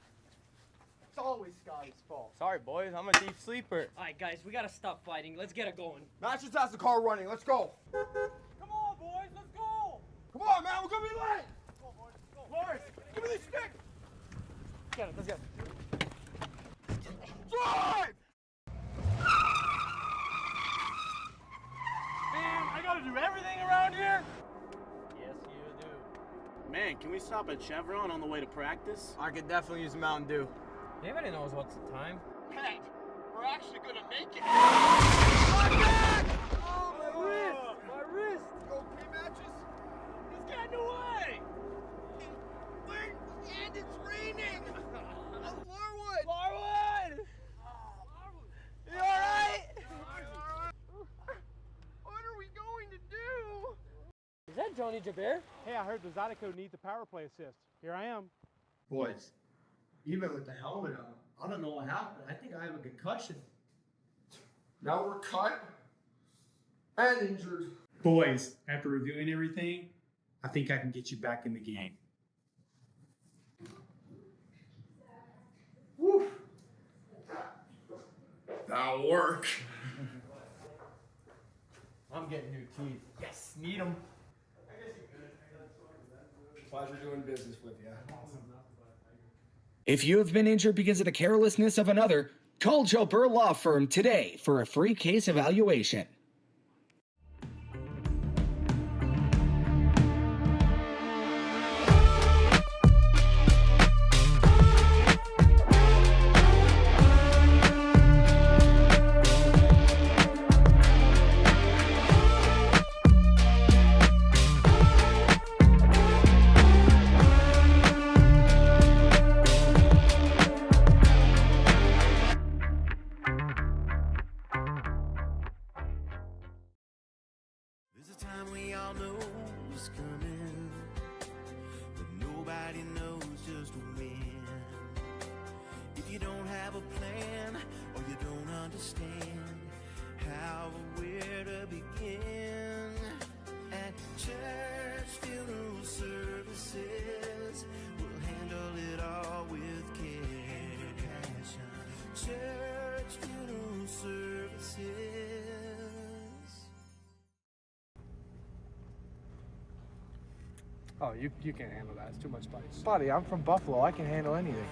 It's always Scotty's fault. Sorry, boys. I'm a deep sleeper. All right, guys, we gotta stop fighting. Let's get it going. Matt just has the car running. Let's go. Come on, boys, let's go! Come on, man, we're gonna be late. Come on, boys, let's go. Lawrence, give me this stick. Get it, let's get it. Drive! Man, I gotta do everything around here? Yes, you do. Man, can we stop at Chevron on the way to practice? I could definitely use a Mountain Dew. Anybody knows what's the time? Pat, we're actually gonna make it. My back! Oh, my wrist! My wrist! You okay, Matches? He's getting away! Wait, and it's raining! Larwood! Larwood! You alright? What are we going to do? Is that Johnny Jabir? Hey, I heard the Zydeco needs a power play assist. Here I am. Boys, even with the helmet on, I don't know what happened. I think I have a concussion. Now we're cut and injured. Boys, after reviewing everything, I think I can get you back in the game. Woo! That'll work. I'm getting new teeth. Yes, need them. Pleasure doing business with you. If you have been injured because of the carelessness of another, call Joe Burr Law Firm today for a free case evaluation. There's a time we all know is coming, but nobody knows just when. If you don't have a plan or you don't understand how or where to begin, at church funeral services, we'll handle it all with care. Church funeral services. Oh, you can't handle that. It's too much spice. Buddy, I'm from Buffalo. I can handle anything.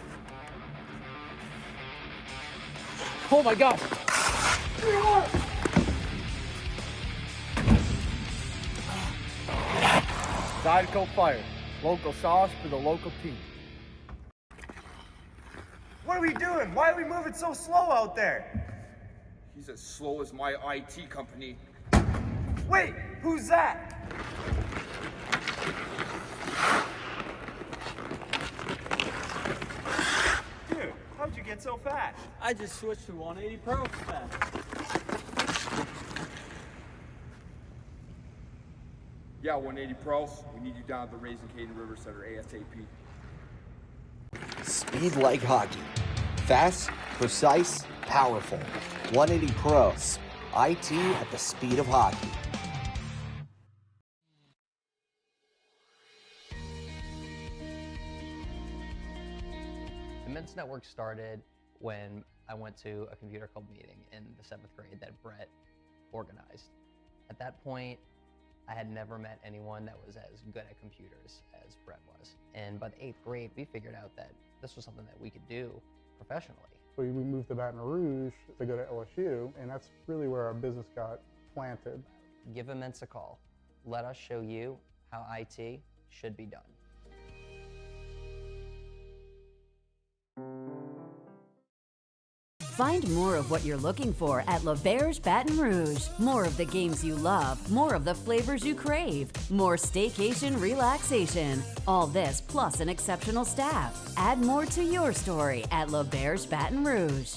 Oh my gosh! Zydeco fire. Local sauce for the local team. What are we doing? Why are we moving so slow out there? He's as slow as my IT company. Wait, who's that? Dude, how'd you get so fast? I just switched to 180 Pro fast. Yeah, 180 Pros. We need you down at the Raising Cane River Center ASAP. Speed like hockey. Fast, precise, powerful. 180 Pro. IT at the speed of hockey. The Men's Network started when I went to a computer club meeting in the 7th grade that Brett organized. At that point, I had never met anyone that was as good at computers as Brett was. And by the 8th grade, we figured out that this was something that we could do professionally. We moved to Baton Rouge to go to LSU, and that's really where our business got planted. Give Immense a call. Let us show you how IT should be done. Find more of what you're looking for at L'Auberge Baton Rouge. More of the games you love, more of the flavors you crave, more staycation relaxation. All this plus an exceptional staff. Add more to your story at L'Auberge Baton Rouge.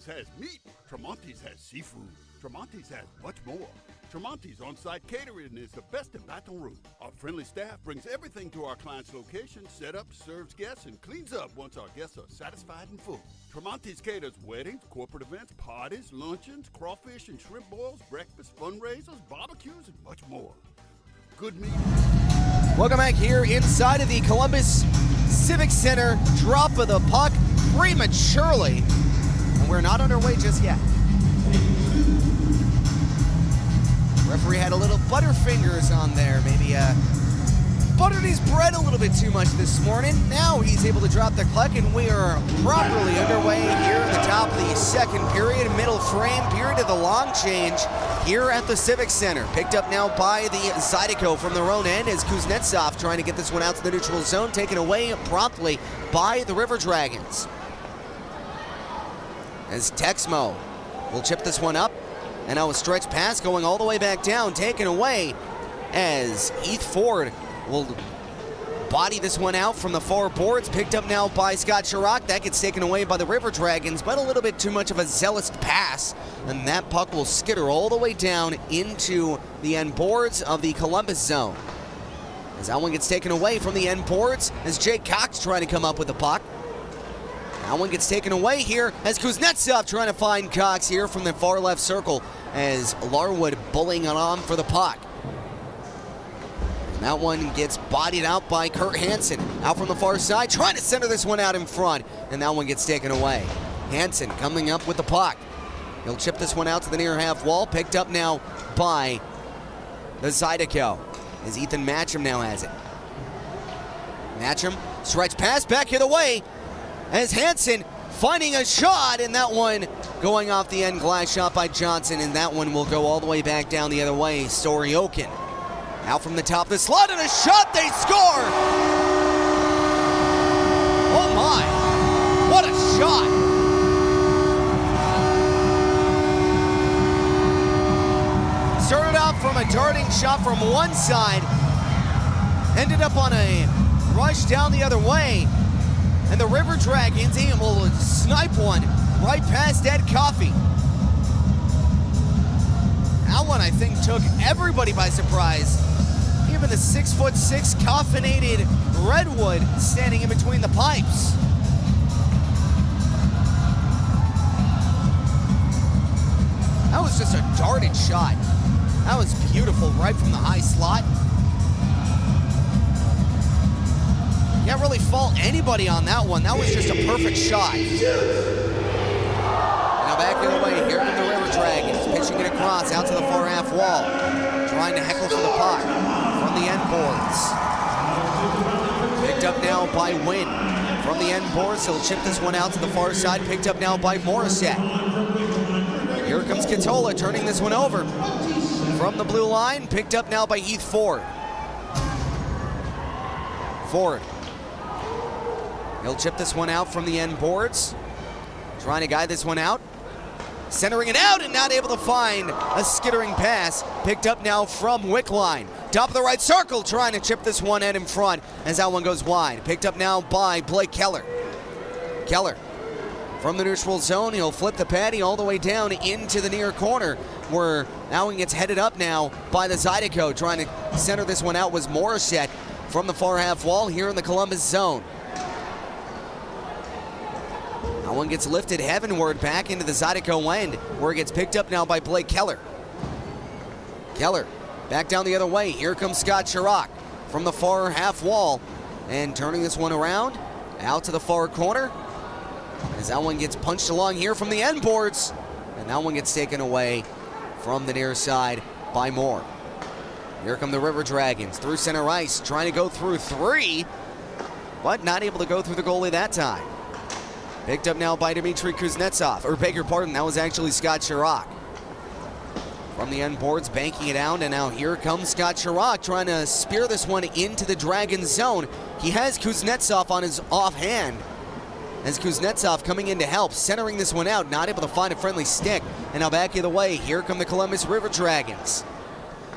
Has meat. Tremonti's has seafood. Tremonti's has much more. Tremonti's on-site catering is the best in Baton Rouge. Our friendly staff brings everything to our client's location, set up, serves guests, and cleans up once our guests are satisfied and full. Tremonti's caters weddings, corporate events, parties, luncheons, crawfish and shrimp boils, breakfast, fundraisers, barbecues, and much more. Good meat. Welcome back here inside of the Columbus Civic Center. Drop of the puck prematurely. And we're not underway just yet. Referee had a little butterfingers on there. Maybe buttered his bread a little bit too much this morning. Now he's able to drop the puck, and we are properly underway here at the top of the second period, middle frame period of the long change here at the Civic Center. Picked up now by the Zydeco from their own end as Kuznetsov trying to get this one out to the neutral zone, taken away promptly by the River Dragons. As Texmo will chip this one up, and now a stretch pass going all the way back down, taken away as Heath Ford will body this one out from the far boards. Picked up now by Scott Chirac. That gets taken away by the River Dragons, but a little bit too much of a zealous pass. And that puck will skitter all the way down into the end boards of the Columbus zone. As that one gets taken away from the end boards, as Jake Cox trying to come up with the puck. That one gets taken away here as Kuznetsov trying to find Cox here from the far left circle as Larwood bullying on for the puck. And that one gets bodied out by Kurt Hansen out from the far side, trying to center this one out in front, and that one gets taken away. Hansen coming up with the puck. He'll chip this one out to the near half wall, picked up now by the Zydeco as Ethan Matcham now has it. Matcham, stretch pass back the other way as Hansen finding a shot, and that one going off the end glass shot by Johnson, and that one will go all the way back down the other way. Storiokin out from the top of the slot, and a shot, they score! Oh my, what a shot! Started out from a darting shot from one side, ended up on a rush down the other way, and the River Dragons able to snipe one right past Ed Coffey. That one, I think, took everybody by surprise. Even the 6'6" caffeinated Redwood standing in between the pipes. That was just a darted shot. That was beautiful right from the high slot. Can't really fault anybody on that one. That was just a perfect shot. Now back the other way, here come the River Dragons, pitching it across out to the far half wall, trying to heckle for the puck from the end boards. Picked up now by Wynn from the end boards. He'll chip this one out to the far side, picked up now by Morissette. Here comes Katola turning this one over from the blue line, picked up now by Heath Ford. Ford. He'll chip this one out from the end boards. Trying to guide this one out. Centering it out and not able to find a skittering pass. Picked up now from Wickline. Top of the right circle, trying to chip this one out in front as that one goes wide. Picked up now by Blake Keller. Keller from the neutral zone. He'll flip the patty all the way down into the near corner where that one gets headed up now by the Zydeco. Trying to center this one out was Morissette from the far half wall here in the Columbus zone. That one gets lifted heavenward back into the Zydeco end, where it gets picked up now by Blake Keller. Keller back down the other way. Here comes Scott Chirac from the far half wall, and turning this one around out to the far corner as that one gets punched along here from the end boards, and that one gets taken away from the near side by Moore. Here come the River Dragons through center ice, trying to go through three, but not able to go through the goalie that time. Picked up now by Dmitry Kuznetsov, or beg your pardon, that was actually Scott Chirac. From the end boards, banking it out, and now here comes Scott Chirac trying to spear this one into the Dragon zone. He has Kuznetsov on his offhand, as Kuznetsov coming in to help, centering this one out, not able to find a friendly stick. And now back the other way, here come the Columbus River Dragons.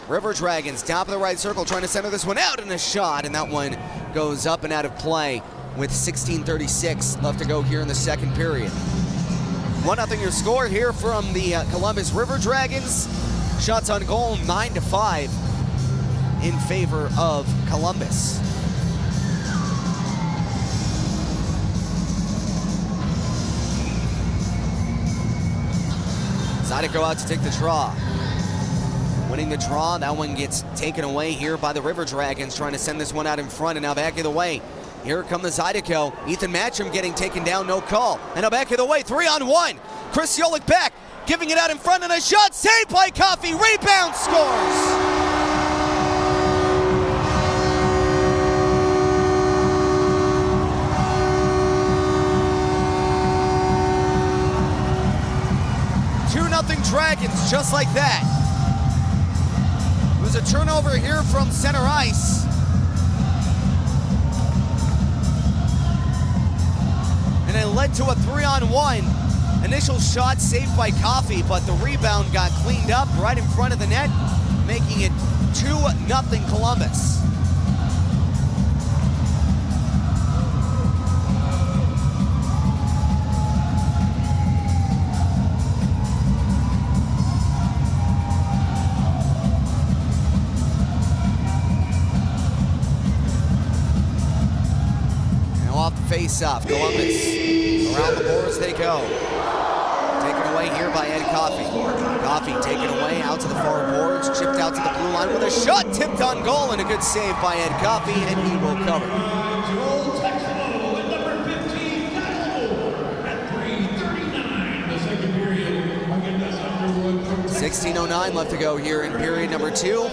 River Dragons, top of the right circle, trying to center this one out, and a shot, and that one goes up and out of play with 16:36 left to go here in the second period. 1-0 your score here from the Columbus River Dragons. Shots on goal 9-5 in favor of Columbus. Zydeco out to take the draw. Winning the draw, that one gets taken away here by the River Dragons, trying to send this one out in front, and now back of the way. Here come the Zydeco. Ethan Matcham getting taken down, no call. And now back of the way, 3-on-1. Chris Yolik back, giving it out in front, and a shot saved by Coffey. Rebound, scores! Dragons, just like that. It was a turnover here from center ice. And it led to a 3-on-1. Initial shot saved by Coffey, but the rebound got cleaned up right in front of the net, making it 2-0 Columbus. face-off. Columbus. Around the boards they go. Taken away here by Ed Coffey. Coffey taken away out to the far boards. Chipped out to the blue line with a shot. Tipped on goal and a good save by Ed Coffey, and he will cover. 16:09 left to go here in period number 2.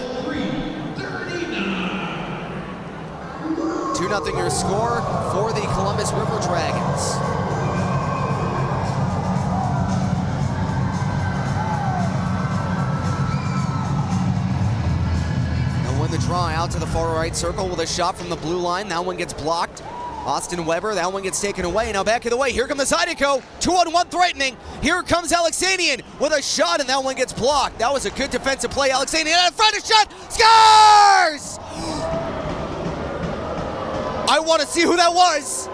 2-0 your score for the Columbus River Dragons. They'll win the draw out to the far right circle with a shot from the blue line. That one gets blocked. Austin Weber, that one gets taken away. Now back of the way, here comes the Zydeco. 2-on-1 threatening. Here comes Alexanian with a shot, and that one gets blocked. That was a good defensive play. Alexanian in front, a shot, scores! I want to see who that was.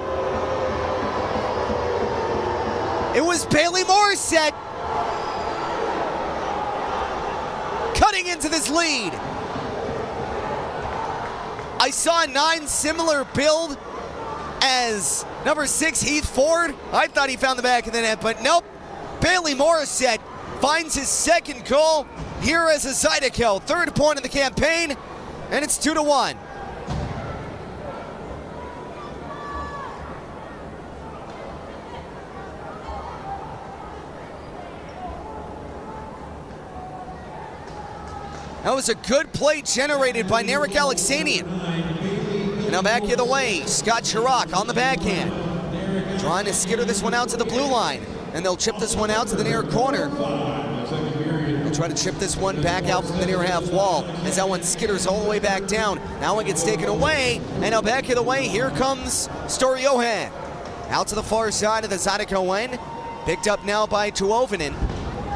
It was Bailey Morissette cutting into this lead. I saw a 9 similar build as number 6 Heath Ford. I thought he found the back of the net, but nope. Bailey Morissette finds his second goal here as a Zydeco. 3rd point of the campaign, and it's 2-1. That was a good play generated by Narek Alexanian. And now back the other way, Scott Chirac on the backhand. Trying to skitter this one out to the blue line. And they'll chip this one out to the near corner. They'll try to chip this one back out from the near half wall as that one skitters all the way back down. That one gets taken away. And now back the other way, here comes Storjohan. Out to the far side of the Zydeco end. Picked up now by Tuovinen.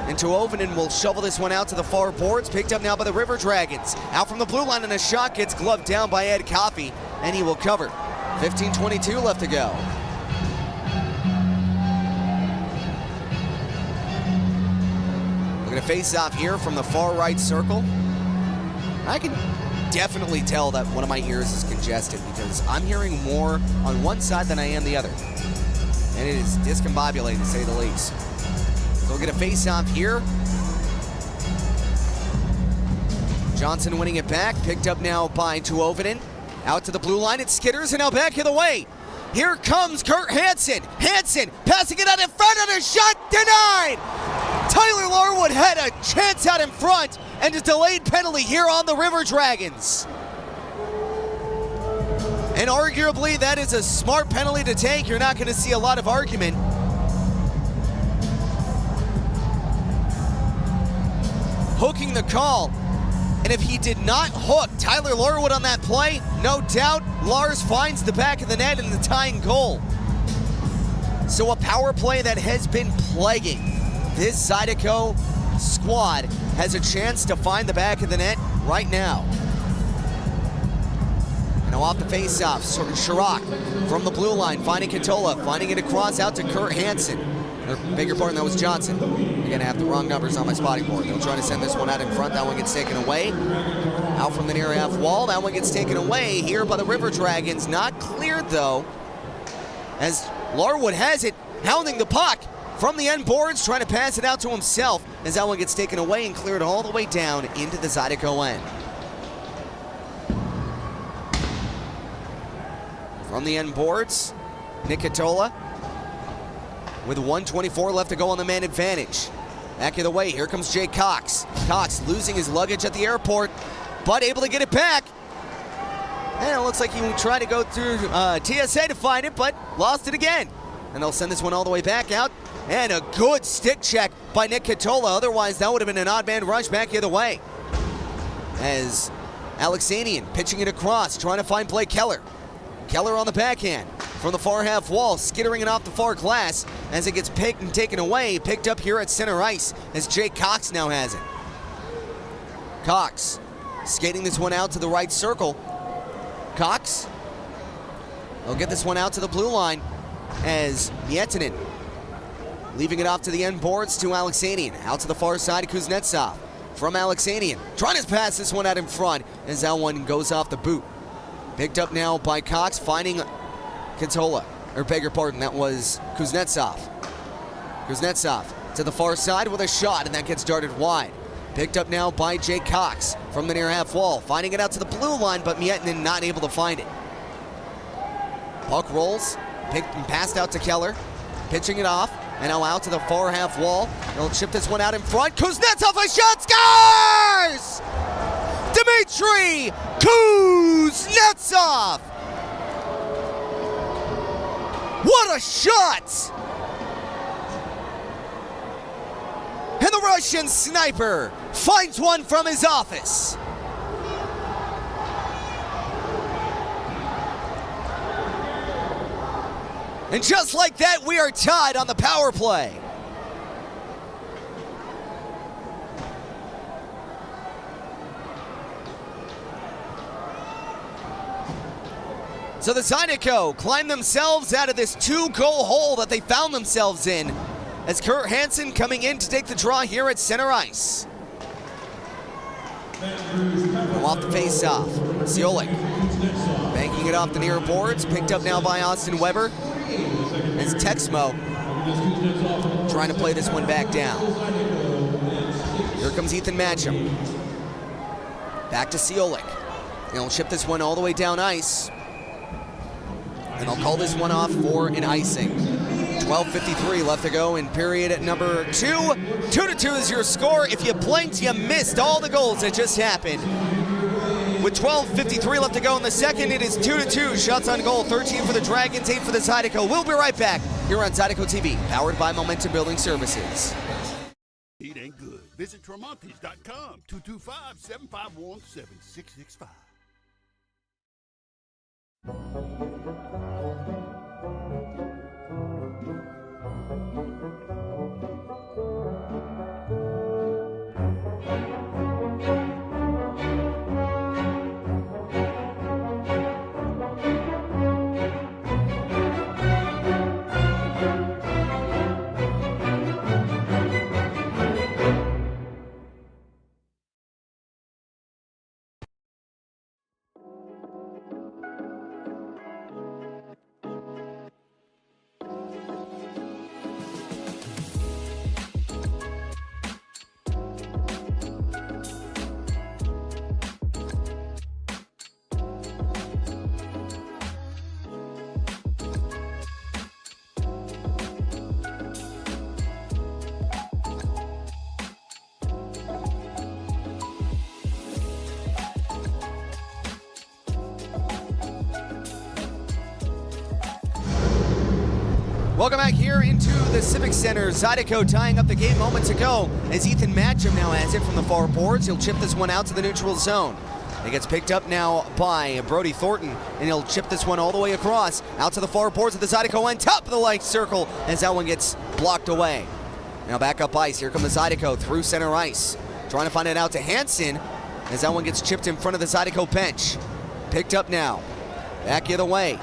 And Tuovinen will shovel this one out to the far boards. Picked up now by the River Dragons. Out from the blue line, and a shot gets gloved down by Ed Coffey, and he will cover. 15:22 left to go. We're going to face off here from the far right circle. I can definitely tell that one of my ears is congested because I'm hearing more on one side than I am the other. And it is discombobulated, to say the least. So we'll get a face-off here. Johnson winning it back. Picked up now by Tuovinen. Out to the blue line. It skitters, and now back of the way. Here comes Kurt Hansen. Hansen passing it out in front, and a shot denied! Tyler Larwood had a chance out in front, and a delayed penalty here on the River Dragons. And arguably, that is a smart penalty to take. You're not going to see a lot of argument. Hooking the call. And if he did not hook Tyler Larwood on that play, no doubt Lars finds the back of the net in the tying goal. So a power play that has been plaguing this Zydeco squad has a chance to find the back of the net right now. And now off the face-off, Chirac from the blue line, finding Katola, finding it across out to Kurt Hansen. Or beg your pardon, that was Johnson. Again, I have the wrong numbers on my spotting board. They'll try to send this one out in front. That one gets taken away. Out from the near half wall. That one gets taken away here by the River Dragons. Not cleared, though, as Larwood has it, hounding the puck from the end boards, trying to pass it out to himself as that one gets taken away and cleared all the way down into the Zydeco end. From the end boards, Nick Katola with 1:24 left to go on the man advantage. Back of the way, here comes Jay Cox. Cox losing his luggage at the airport, but able to get it back. And it looks like he tried to go through TSA to find it, but lost it again. And they'll send this one all the way back out. And a good stick check by Nick Katola. Otherwise, that would have been an odd man rush back the other way. As Alexanian pitching it across, trying to find Blake Keller. Keller on the backhand from the far half wall, skittering it off the far glass as it gets picked and taken away. Picked up here at center ice as Jake Cox now has it. Cox skating this one out to the right circle. Cox will get this one out to the blue line as Mietinen leaving it off to the end boards to Alexanian. Out to the far side, Kuznetsov from Alexanian. Trying to pass this one out in front as that one goes off the boot. Picked up now by Cox, finding Katola. or beg your pardon, that was Kuznetsov. Kuznetsov to the far side with a shot, and that gets darted wide. Picked up now by Jake Cox from the near half wall, finding it out to the blue line, but Miettinen not able to find it. Puck rolls, picked and passed out to Keller, pitching it off, and now out to the far half wall. They'll chip this one out in front. Kuznetsov, a shot, scores! Dmitry Kuznetsov! What a shot! And the Russian sniper finds one from his office. And just like that, we are tied on the power play. So the Zydeco climb themselves out of this 2-goal hole that they found themselves in, as Kurt Hansen coming in to take the draw here at center ice. Off the face-off, Ciolik banking it off the near boards, picked up now by Austin Weber, as Texmo trying to play this one back down. Here comes Ethan Matcham. Back to Ciolik. He'll chip this one all the way down ice. And I'll call this one off for an icing. 12:53 left to go in period number 2. 2-2 is your score. If you blinked, you missed all the goals that just happened. With 12:53 left to go in the second, it is 2-2. Shots on goal, 13 for the Dragons, 8 for the Zydeco. We'll be right back here on Zydeco TV, powered by Momentum Building Services. It ain't good. Visit Tremontis.com, 225-751-7665. Welcome back here into the Civic Center. Zydeco tying up the game moments ago as Ethan Matcham now has it from the far boards. He'll chip this one out to the neutral zone. It gets picked up now by Brody Thornton, and he'll chip this one all the way across, out to the far boards of the Zydeco on top of the light circle as that one gets blocked away. Now back up ice. Here come the Zydeco through center ice. Trying to find it out to Hansen as that one gets chipped in front of the Zydeco bench. Picked up now. Back the other way.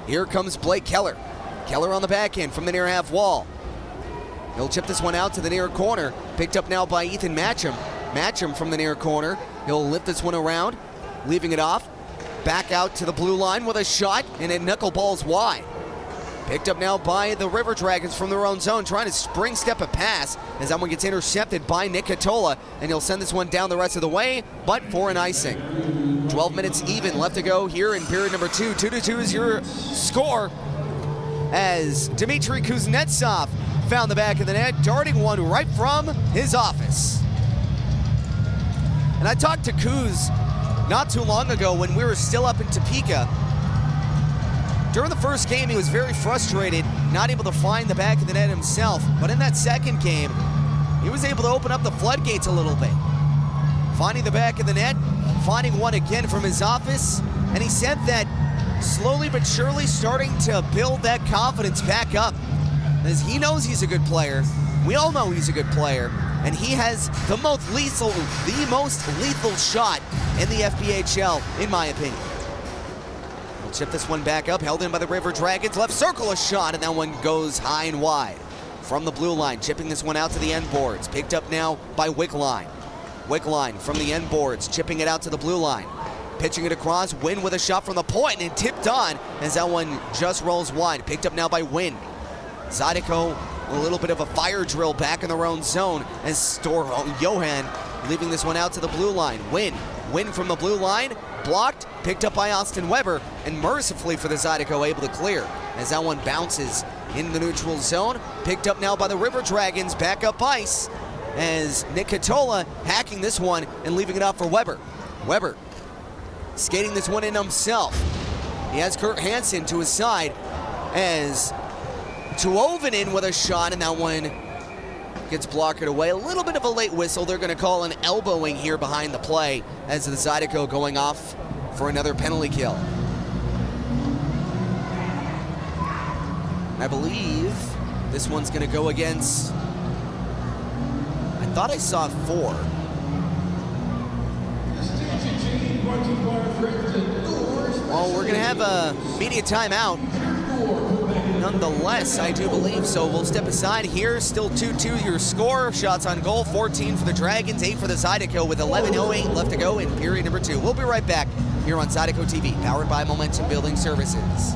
Here comes Blake Keller. Keller on the back end from the near half wall. He'll chip this one out to the near corner. Picked up now by Ethan Matcham. Matcham from the near corner. He'll lift this one around, leaving it off. Back out to the blue line with a shot, and it knuckleballs wide. Picked up now by the River Dragons from their own zone, trying to spring step a pass as that one gets intercepted by Nick Catola, and he'll send this one down the rest of the way, but for an icing. 12 minutes even left to go here in period number 2. 2-2 is your score as Dmitry Kuznetsov found the back of the net, darting one right from his office. And I talked to Kuz not too long ago when we were still up in Topeka. During the first game, he was very frustrated, not able to find the back of the net himself. But in that second game, he was able to open up the floodgates a little bit. Finding the back of the net, finding one again from his office, and he said that slowly but surely starting to build that confidence back up. As he knows he's a good player, we all know he's a good player, and he has the most lethal shot in the FPHL, in my opinion. We'll chip this one back up, held in by the River Dragons, left circle a shot, and that one goes high and wide. From the blue line, chipping this one out to the end boards, picked up now by Wickline. Wickline from the end boards, chipping it out to the blue line. pitching it across. Wynn with a shot from the point and tipped on as that one just rolls wide. Picked up now by Wynn. Zydeco, a little bit of a fire drill back in their own zone as Johan leaving this one out to the blue line. Wynn from the blue line, blocked, picked up by Austin Weber, and mercifully for the Zydeco able to clear as that one bounces in the neutral zone. Picked up now by the River Dragons, back up ice as Nick Catola hacking this one and leaving it out for Weber. Weber skating this one in himself. He has Kurt Hansen to his side as Tuovinen with a shot, and that one gets blocked away. A little bit of a late whistle. They're going to call an elbowing here behind the play as the Zydeco going off for another penalty kill. I believe this one's going to go against, I thought I saw 4. Well, we're going to have a media timeout. Nonetheless, I do believe so. We'll step aside here. Still 2-2 your score. Shots on goal, 14 for the Dragons, 8 for the Zydeco with 11:08 left to go in period number 2. We'll be right back here on Zydeco TV, powered by Momentum Building Services.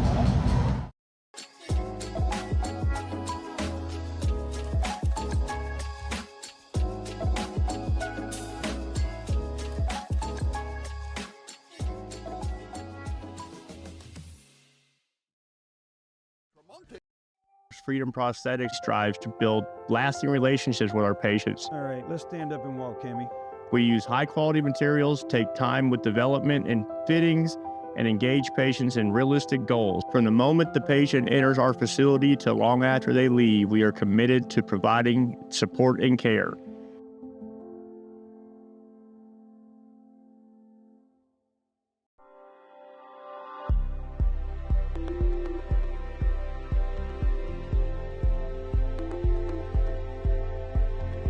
Freedom Prosthetics strives to build lasting relationships with our patients. All right, let's stand up and walk, Kimmy. We use high-quality materials, take time with development and fittings, and engage patients in realistic goals. From the moment the patient enters our facility to long after they leave, we are committed to providing support and care.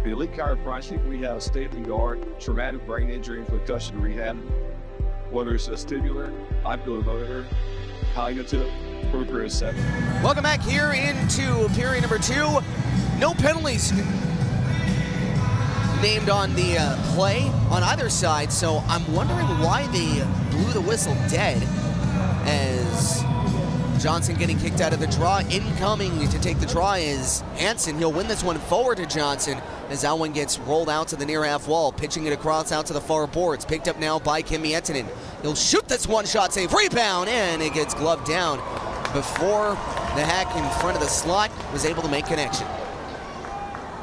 The Elite Chiropractic, we have state-of-the-art traumatic brain injury and concussion rehab, whether it's vestibular, oculomotor, cognitive, proprioception. Welcome back here into period number 2. No penalties named on the play on either side, so I'm wondering why they blew the whistle dead as Johnson getting kicked out of the draw. Incoming to take the draw is Hansen. He'll win this one forward to Johnson as that one gets rolled out to the near half wall, pitching it across out to the far boards. Picked up now by Kimi Ettinen. He'll shoot this one shot, save, rebound, and it gets gloved down before the hack in front of the slot was able to make connection.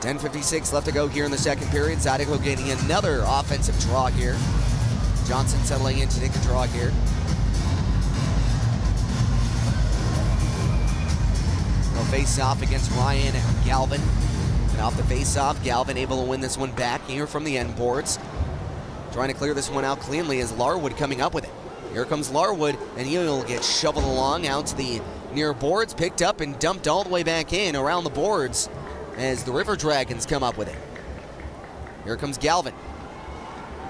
10:56 left to go here in the second period. Zydeco getting another offensive draw here. Johnson settling in to take the draw here. They'll face off against Ryan Galvin. And off the face-off, Galvin able to win this one back here from the end boards. Trying to clear this one out cleanly as Larwood coming up with it. Here comes Larwood, and he'll get shoveled along out to the near boards, picked up and dumped all the way back in around the boards as the River Dragons come up with it. Here comes Galvin.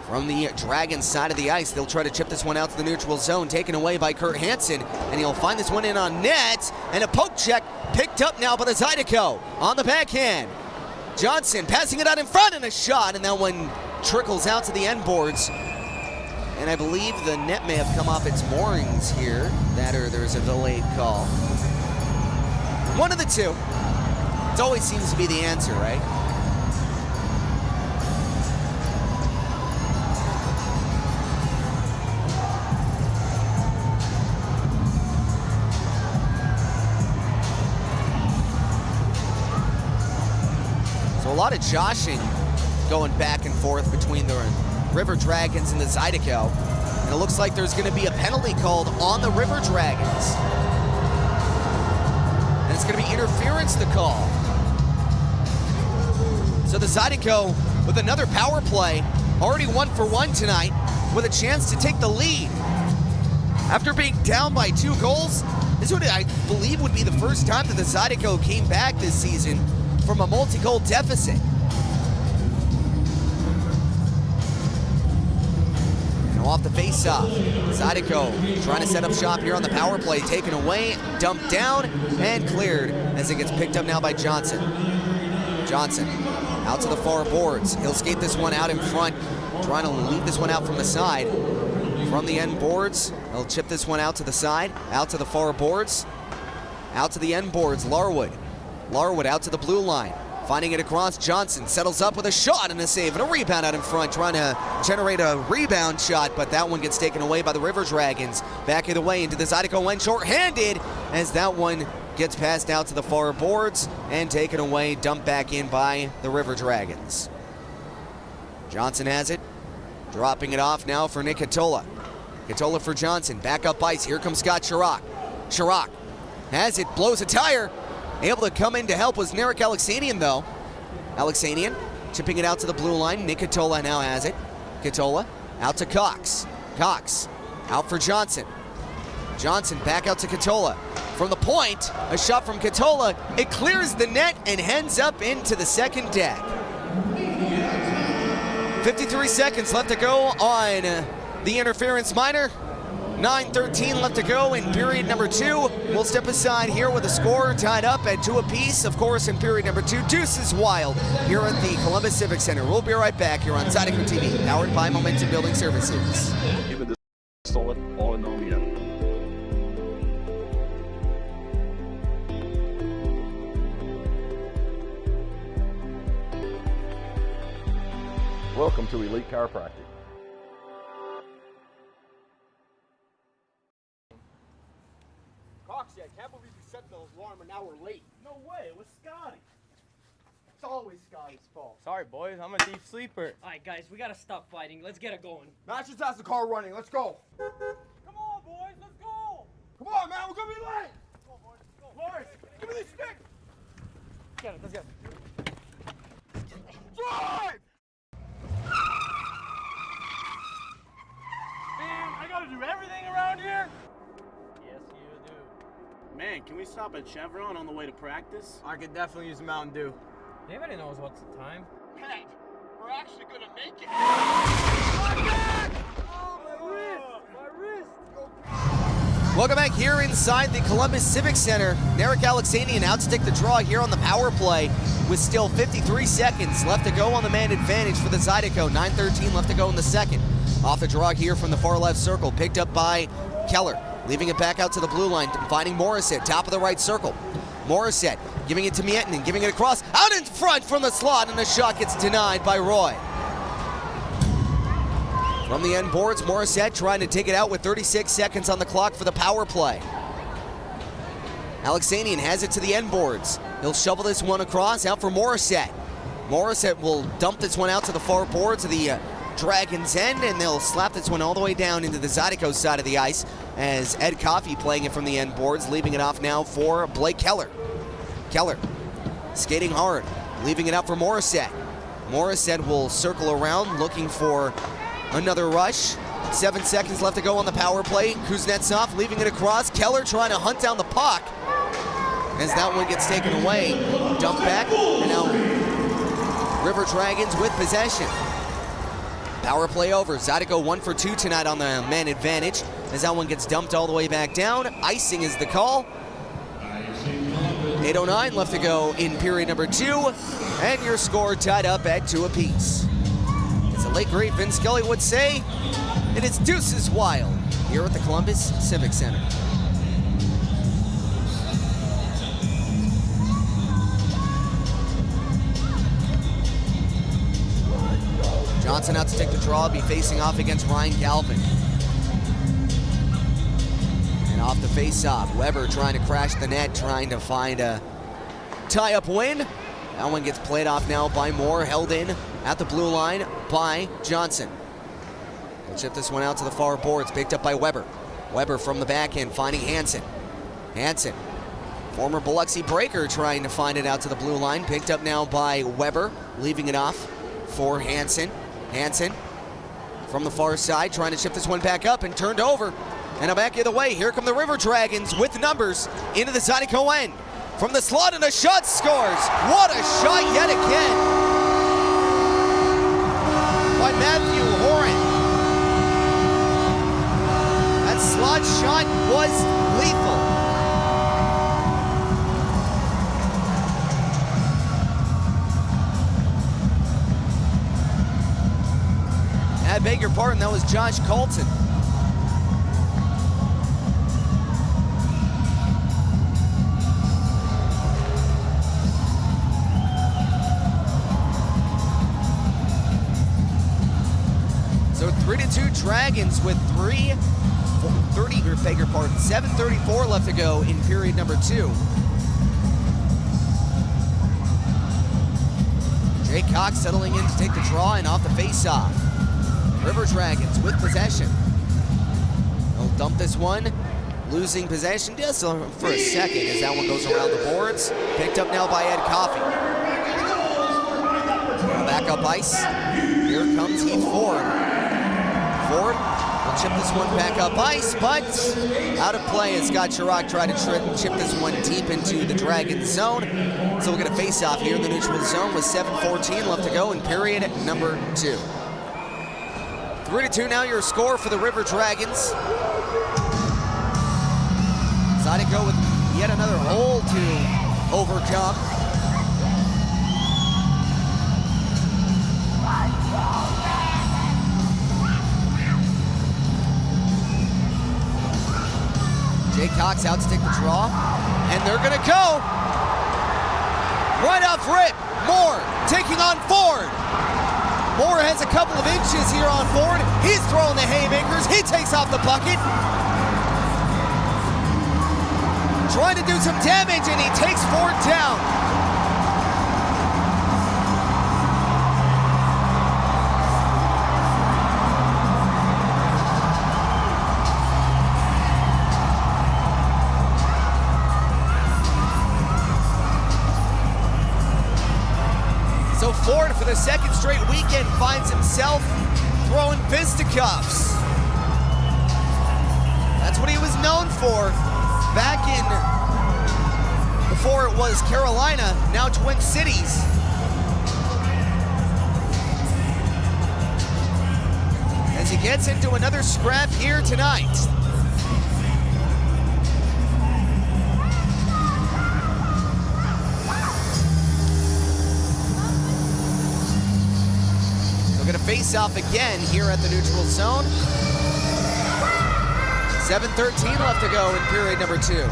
From the Dragons side of the ice, they'll try to chip this one out to the neutral zone, taken away by Kurt Hansen, and he'll find this one in on net, and a poke check picked up now by the Zydeco on the backhand. Johnson passing it out in front and a shot, and that one trickles out to the end boards. And I believe the net may have come off its moorings here. That or there's a delayed call. One of the two. It always seems to be the answer, right? So a lot of joshing going back and forth between the River Dragons and the Zydeco. And it looks like there's going to be a penalty called on the River Dragons. And it's going to be interference to call. So the Zydeco with another power play, already 1-for-1 tonight, with a chance to take the lead. After being down by 2 goals, this would, I believe, would be the first time that the Zydeco came back this season from a multi-goal deficit. Now off the face-off, Zydeco trying to set up shop here on the power play, taken away, dumped down, and cleared as it gets picked up now by Johnson. Johnson out to the far boards. He'll skate this one out in front, trying to lead this one out from the side. from the end boards. He'll chip this one out to the side, out to the far boards, out to the end boards. Larwood out to the blue line. Finding it across, Johnson settles up with a shot and a save and a rebound out in front, trying to generate a rebound shot, but that one gets taken away by the River Dragons. Back of the way into the Zydeco end, short-handed, as that one gets passed out to the far boards and taken away, dumped back in by the River Dragons. Johnson has it, dropping it off now for Nick Katola. Katola for Johnson, back up ice, here comes Scott Chirac. Chirac has it, blows a tire. Able to come in to help was Narek Alexanian, though. Alexanian chipping it out to the blue line. Nick Katola now has it. Katola out to Cox. Cox out for Johnson. Johnson back out to Katola. From the point, a shot from Katola. It clears the net and heads up into the second deck. 53 seconds left to go on the interference minor. 9:13 left to go in period number 2. We'll step aside here with the score tied up at 2 apiece. Of course, in period number 2, Deuces Wild here at the Columbus Civic Center. We'll be right back here on Zydeco TV, powered by Momentum Building Services. Even this solid all in all yet. Welcome to Elite Chiropractic. Coxie, I can't believe you set the alarm an hour late. No way, it was Scotty. It's always Scotty's fault. Sorry, boys. I'm a deep sleeper. All right, guys, we gotta stop fighting. Let's get it going. Matt just has the car running. Let's go. Come on, boys. Let's go. Come on, man. We're gonna be late. Come on, boys. Let's go. Lawrence, give me these sticks. Get it. Let's get it. Drive! Man, I gotta do everything around here. Yes, you do. Man, can we stop at Chevron on the way to practice? I could definitely use a Mountain Dew. Anybody knows what's the time? Pat, we're actually gonna make it. Oh, my wrist! My wrist! Welcome back here inside the Columbus Civic Center. Narek Alexanian out to take the draw here on the power play with still 53 seconds left to go on the man advantage for the Zydeco. 9:13 left to go in the second. Off the draw here from the far left circle, picked up by Keller. Leaving it back out to the blue line, finding Morissette, top of the right circle. Morissette giving it to Miettinen, giving it across, out in front from the slot, and the shot gets denied by Roy. From the end boards, Morissette trying to take it out with 36 seconds on the clock for the power play. Alexanian has it to the end boards. He'll shovel this one across, out for Morissette. Morissette will dump this one out to the far board, to the Dragons' end, and they'll slap this one all the way down into the Zydeco side of the ice as Ed Coffey playing it from the end boards, leaving it off now for Blake Keller. Keller skating hard, leaving it out for Morissette. Morissette will circle around, looking for another rush. 7 seconds left to go on the power play. Kuznetsov leaving it across. Keller trying to hunt down the puck as that one gets taken away. Dump back, and now River Dragons with possession. Power play over. Zydeco 1 for 2 tonight on the man advantage as that one gets dumped all the way back down. Icing is the call. 8:09 left to go in period number 2, and your score tied up at 2 apiece. As the late great Vin Scully would say, it is Deuces Wild here at the Columbus Civic Center. Johnson out to take the draw, be facing off against Ryan Galvin. And off the face-off, Weber trying to crash the net, trying to find a tie-up win. That one gets played off now by Moore, held in at the blue line by Johnson. He'll chip this one out to the far boards, picked up by Weber. Weber from the back end, finding Hansen. Hansen, former Biloxi Breaker, trying to find it out to the blue line, picked up now by Weber, leaving it off for Hansen. Hansen from the far side, trying to chip this one back up and turned over. And now back the other way, here come the River Dragons with numbers into the Zydeco end. From the slot, and a shot scores. What a shot yet again by Matthew Horan. That slot shot was lethal. I beg your pardon, that was Josh Colton. Dragons with 7:34 left to go in period number 2. Jake Cox settling in to take the draw and off the face-off. River Dragons with possession. They'll dump this one, losing possession just for a second as that one goes around the boards. Picked up now by Ed Coffey. Back up ice. Here comes Heath Ford. Ford will chip this one back up ice, but out of play as Scott Chirac tried to chip this one deep into the Dragons zone. So we'll get a face-off here in the neutral zone with 7:14 left to go in period number 2. 3-2 now your score for the River Dragons. Zydeco with yet another hole to overcome. Jake Cox out to take the draw, and they're gonna go. Right off rip, Moore taking on Ford. Moore has a couple of inches here on Ford. He's throwing the haymakers. He takes off the bucket. Trying to do some damage, and he takes Ford down. So Ford, for the second straight weekend, finds himself throwing fisticuffs. That's what he was known for back in, before it was Carolina, now Twin Cities. As he gets into another scrap here tonight. We're gonna face off again here at the neutral zone. 7:13 left to go in period number 2.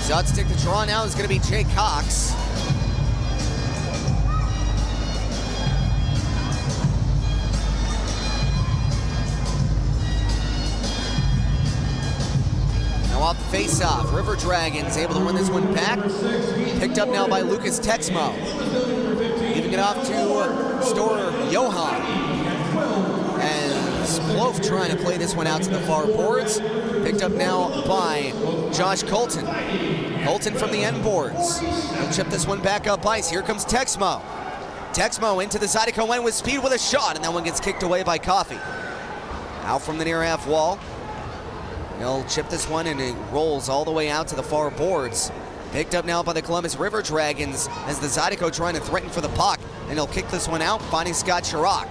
So out to take the draw now is gonna be Jake Cox. Off the face-off, River Dragons able to win this one back. Picked up now by Lucas Texmo. Giving it off to Store Johan. And Splof trying to play this one out to the far boards. Picked up now by Josh Colton. Colton from the end boards. He'll chip this one back up ice. Here comes Texmo. Texmo into the Zydeco end with speed with a shot, and that one gets kicked away by Coffey. Out from the near half wall. He'll chip this one and it rolls all the way out to the far boards. Picked up now by the Columbus River Dragons as the Zydeco trying to threaten for the puck. And he'll kick this one out, finding Scott Chirac.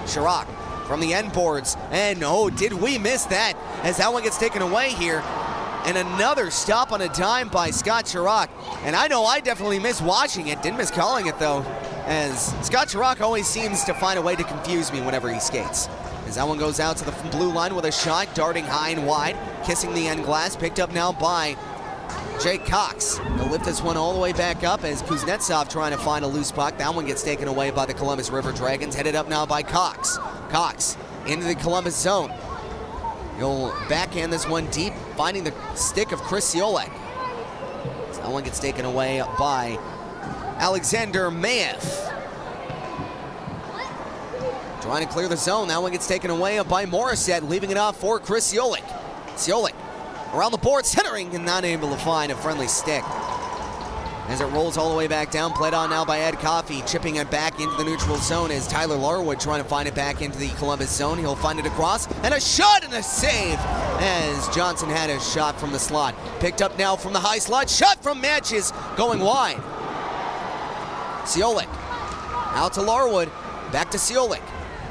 Chirac from the end boards. And oh, did we miss that as that one gets taken away here. And another stop on a dime by Scott Chirac. And I know I definitely miss watching it. Didn't miss calling it though, as Scott Chirac always seems to find a way to confuse me whenever he skates. As that one goes out to the blue line with a shot, darting high and wide, kissing the end glass, picked up now by Jake Cox. He'll lift this one all the way back up as Kuznetsov trying to find a loose puck. That one gets taken away by the Columbus River Dragons, headed up now by Cox. Cox into the Columbus zone. He'll backhand this one deep, finding the stick of Chris Ciolek. So that one gets taken away by Alexander Mayev. Trying to clear the zone. That one gets taken away by Morissette, leaving it off for Chris Ciolek. Ciolek around the board, centering, and not able to find a friendly stick. As it rolls all the way back down, played on now by Ed Coffey, chipping it back into the neutral zone as Tyler Larwood trying to find it back into the Columbus zone. He'll find it across, and a shot and a save as Johnson had a shot from the slot. Picked up now from the high slot, shot from Matches, going wide. Ciolek out to Larwood, back to Ciolek.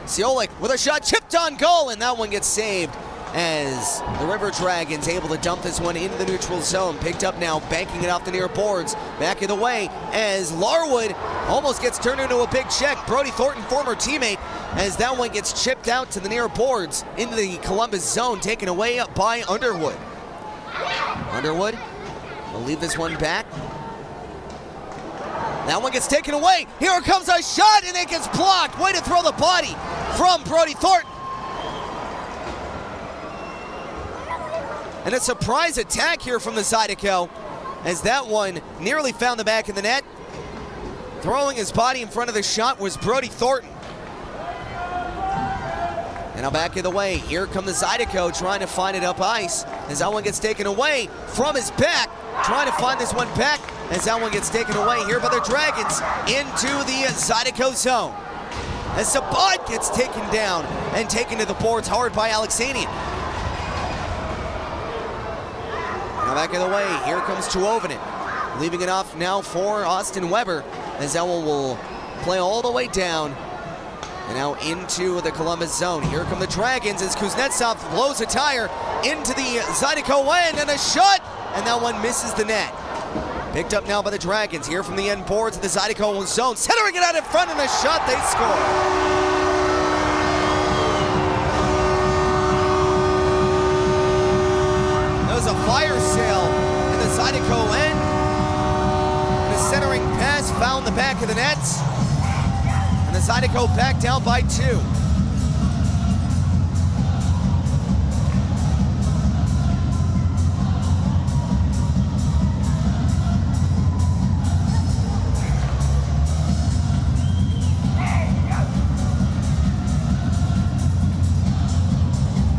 Ciolek with a shot, chipped on goal, and that one gets saved as the River Dragons able to dump this one into the neutral zone. Picked up now, banking it off the near boards. Back of the way as Larwood almost gets turned into a big check. Brody Thornton, former teammate, as that one gets chipped out to the near boards into the Columbus zone, taken away by Underwood. Underwood will leave this one back. That one gets taken away. Here comes a shot, and it gets blocked. Way to throw the body from Brody Thornton. And a surprise attack here from the Zydeco, as that one nearly found the back of the net. Throwing his body in front of the shot was Brody Thornton. And now back of the way, here come the Zydeco trying to find it up ice, as that one gets taken away from his back. Trying to find this one back, as that one gets taken away here by the Dragons into the Zydeco zone. As Sabat gets taken down and taken to the boards hard by Alexanian. Now back of the way, here comes Tuovinen. Leaving it off now for Austin Weber, as that one will play all the way down and now into the Columbus zone. Here come the Dragons as Kuznetsov blows a tire into the Zydeco end, and a shot, and that one misses the net. Picked up now by the Dragons here from the end boards of the Zydeco zone. Centering it out in front, and a shot, they score. That was a fire sale in the Zydeco end. The centering pass found the back of the nets. And the Zydeco back down by 2.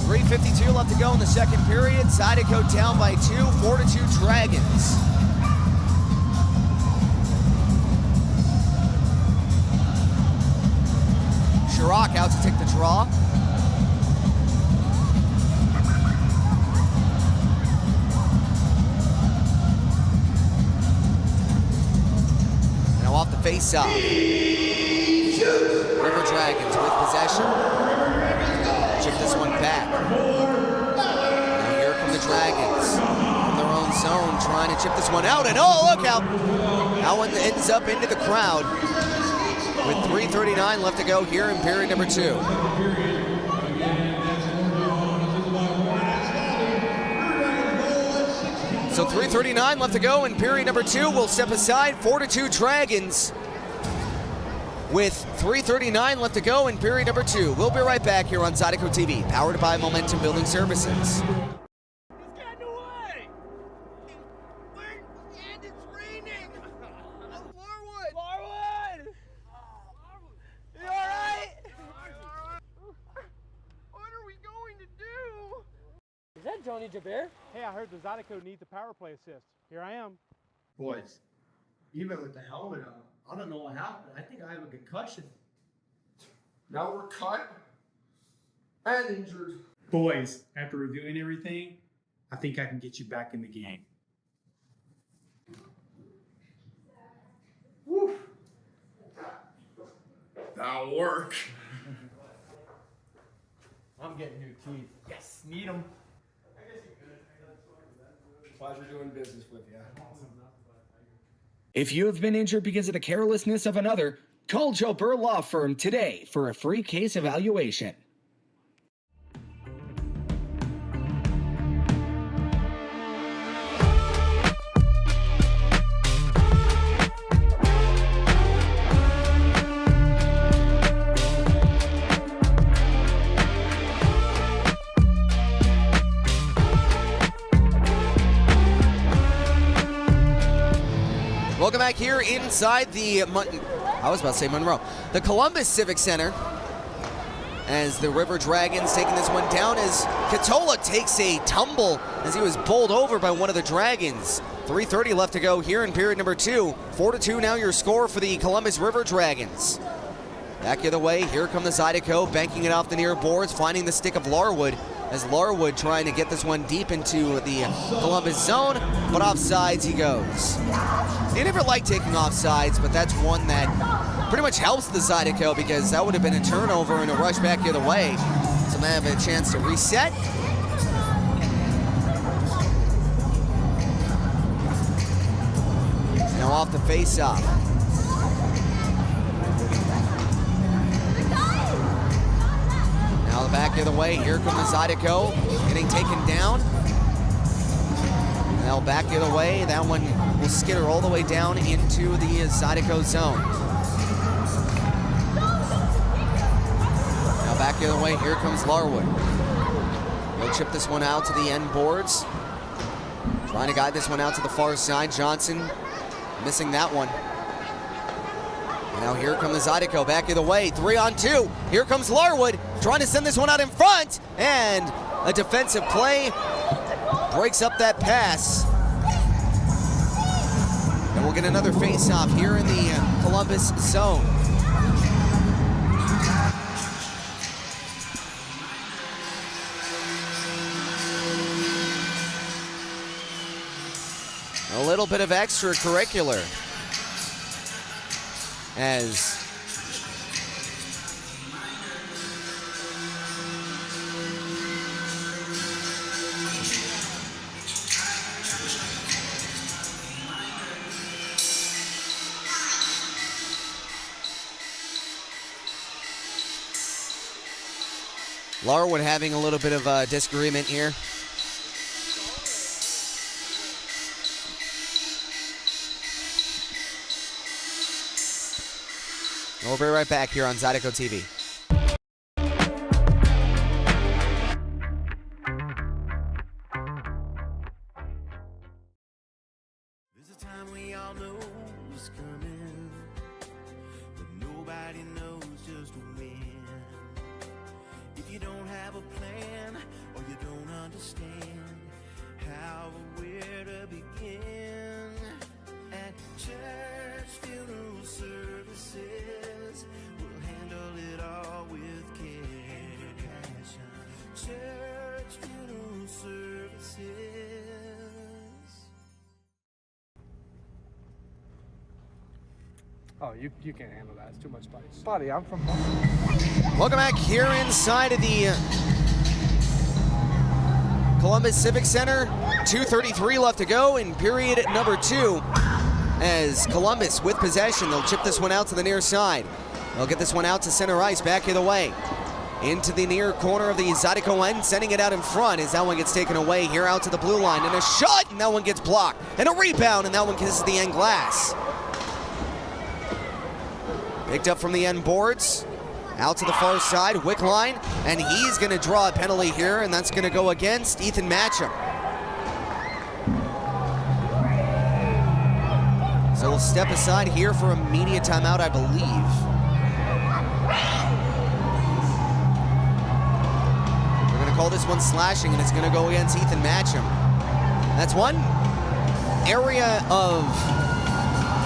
.352 left to go in the second period. Zydeco down by 2, 4-2 Dragons. Chirac out to take the draw. Now off the face-off. River Dragons with possession. Chip this one back. Now here come the Dragons from their own zone, trying to chip this one out, and oh, look out! That one ends up into the crowd with 3:39 left to go here in period number 2. So 3:39 left to go in period number 2. We'll step aside. 4-2 Dragons with 3:39 left to go in period number 2. We'll be right back here on Zydeco TV, powered by Momentum Building Services. Is that Johnny Jabir? Hey, I heard the Zydeco needs a power play assist. Here I am. Boys, even with the helmet on, I don't know what happened. I think I have a concussion. Now we're cut and injured. Boys, after reviewing everything, I think I can get you back in the game. Woo. That'll work. I'm getting new teeth. Yes, need them. Pleasure doing business with you. If you have been injured because of the carelessness of another, call Joe Burr Law Firm today for a free case evaluation. Welcome back here inside the, I was about to say Monroe, the Columbus Civic Center, as the River Dragons taking this one down as Katola takes a tumble as he was bowled over by one of the Dragons. 3:30 left to go here in period number 2. 4-2 now your score for the Columbus River Dragons. Back the other way, here come the Zydeco, banking it off the near boards, finding the stick of Larwood, as Larwood trying to get this one deep into the Columbus zone, but offsides he goes. They never like taking offsides, but that's one that pretty much helps the Zydeco, because that would have been a turnover and a rush back the other way. So they have a chance to reset. Now off the face-off. back the other way. Here comes the Zydeco, getting taken down. Now back the other way. That one will skitter all the way down into the Zydeco zone. Now back the other way. Here comes Larwood. He'll chip this one out to the end boards. Trying to guide this one out to the far side. Johnson missing that one. And now here comes the Zydeco back the other way. 3-on-2. Here comes Larwood trying to send this one out in front. And a defensive play breaks up that pass. And we'll get another face-off here in the Columbus zone. A little bit of extracurricular as Larwood having a little bit of a disagreement here. We'll be right back here on Zydeco TV. There's a time we all know is coming, but nobody knows just when. If you don't have a plan or you don't understand how or where to begin, at church funeral services, we'll handle it all with care. Church funeral services. Oh, you can't handle that. It's too much spice. Buddy, I'm from Buffalo. Welcome back here inside of the Columbus Civic Center. 2:33 left to go in period number 2. As Columbus with possession, they'll chip this one out to the near side. They'll get this one out to center ice, back the other way. Into the near corner of the Zydeco end, sending it out in front as that one gets taken away here out to the blue line. And a shot, and that one gets blocked. And a rebound, and that one kisses the end glass. Picked up from the end boards. Out to the far side, Wickline, and he's going to draw a penalty here, and that's going to go against Ethan Matcham. So we'll step aside here for a media timeout, I believe. We're going to call this one slashing, and it's going to go against Ethan Matcham. That's one area of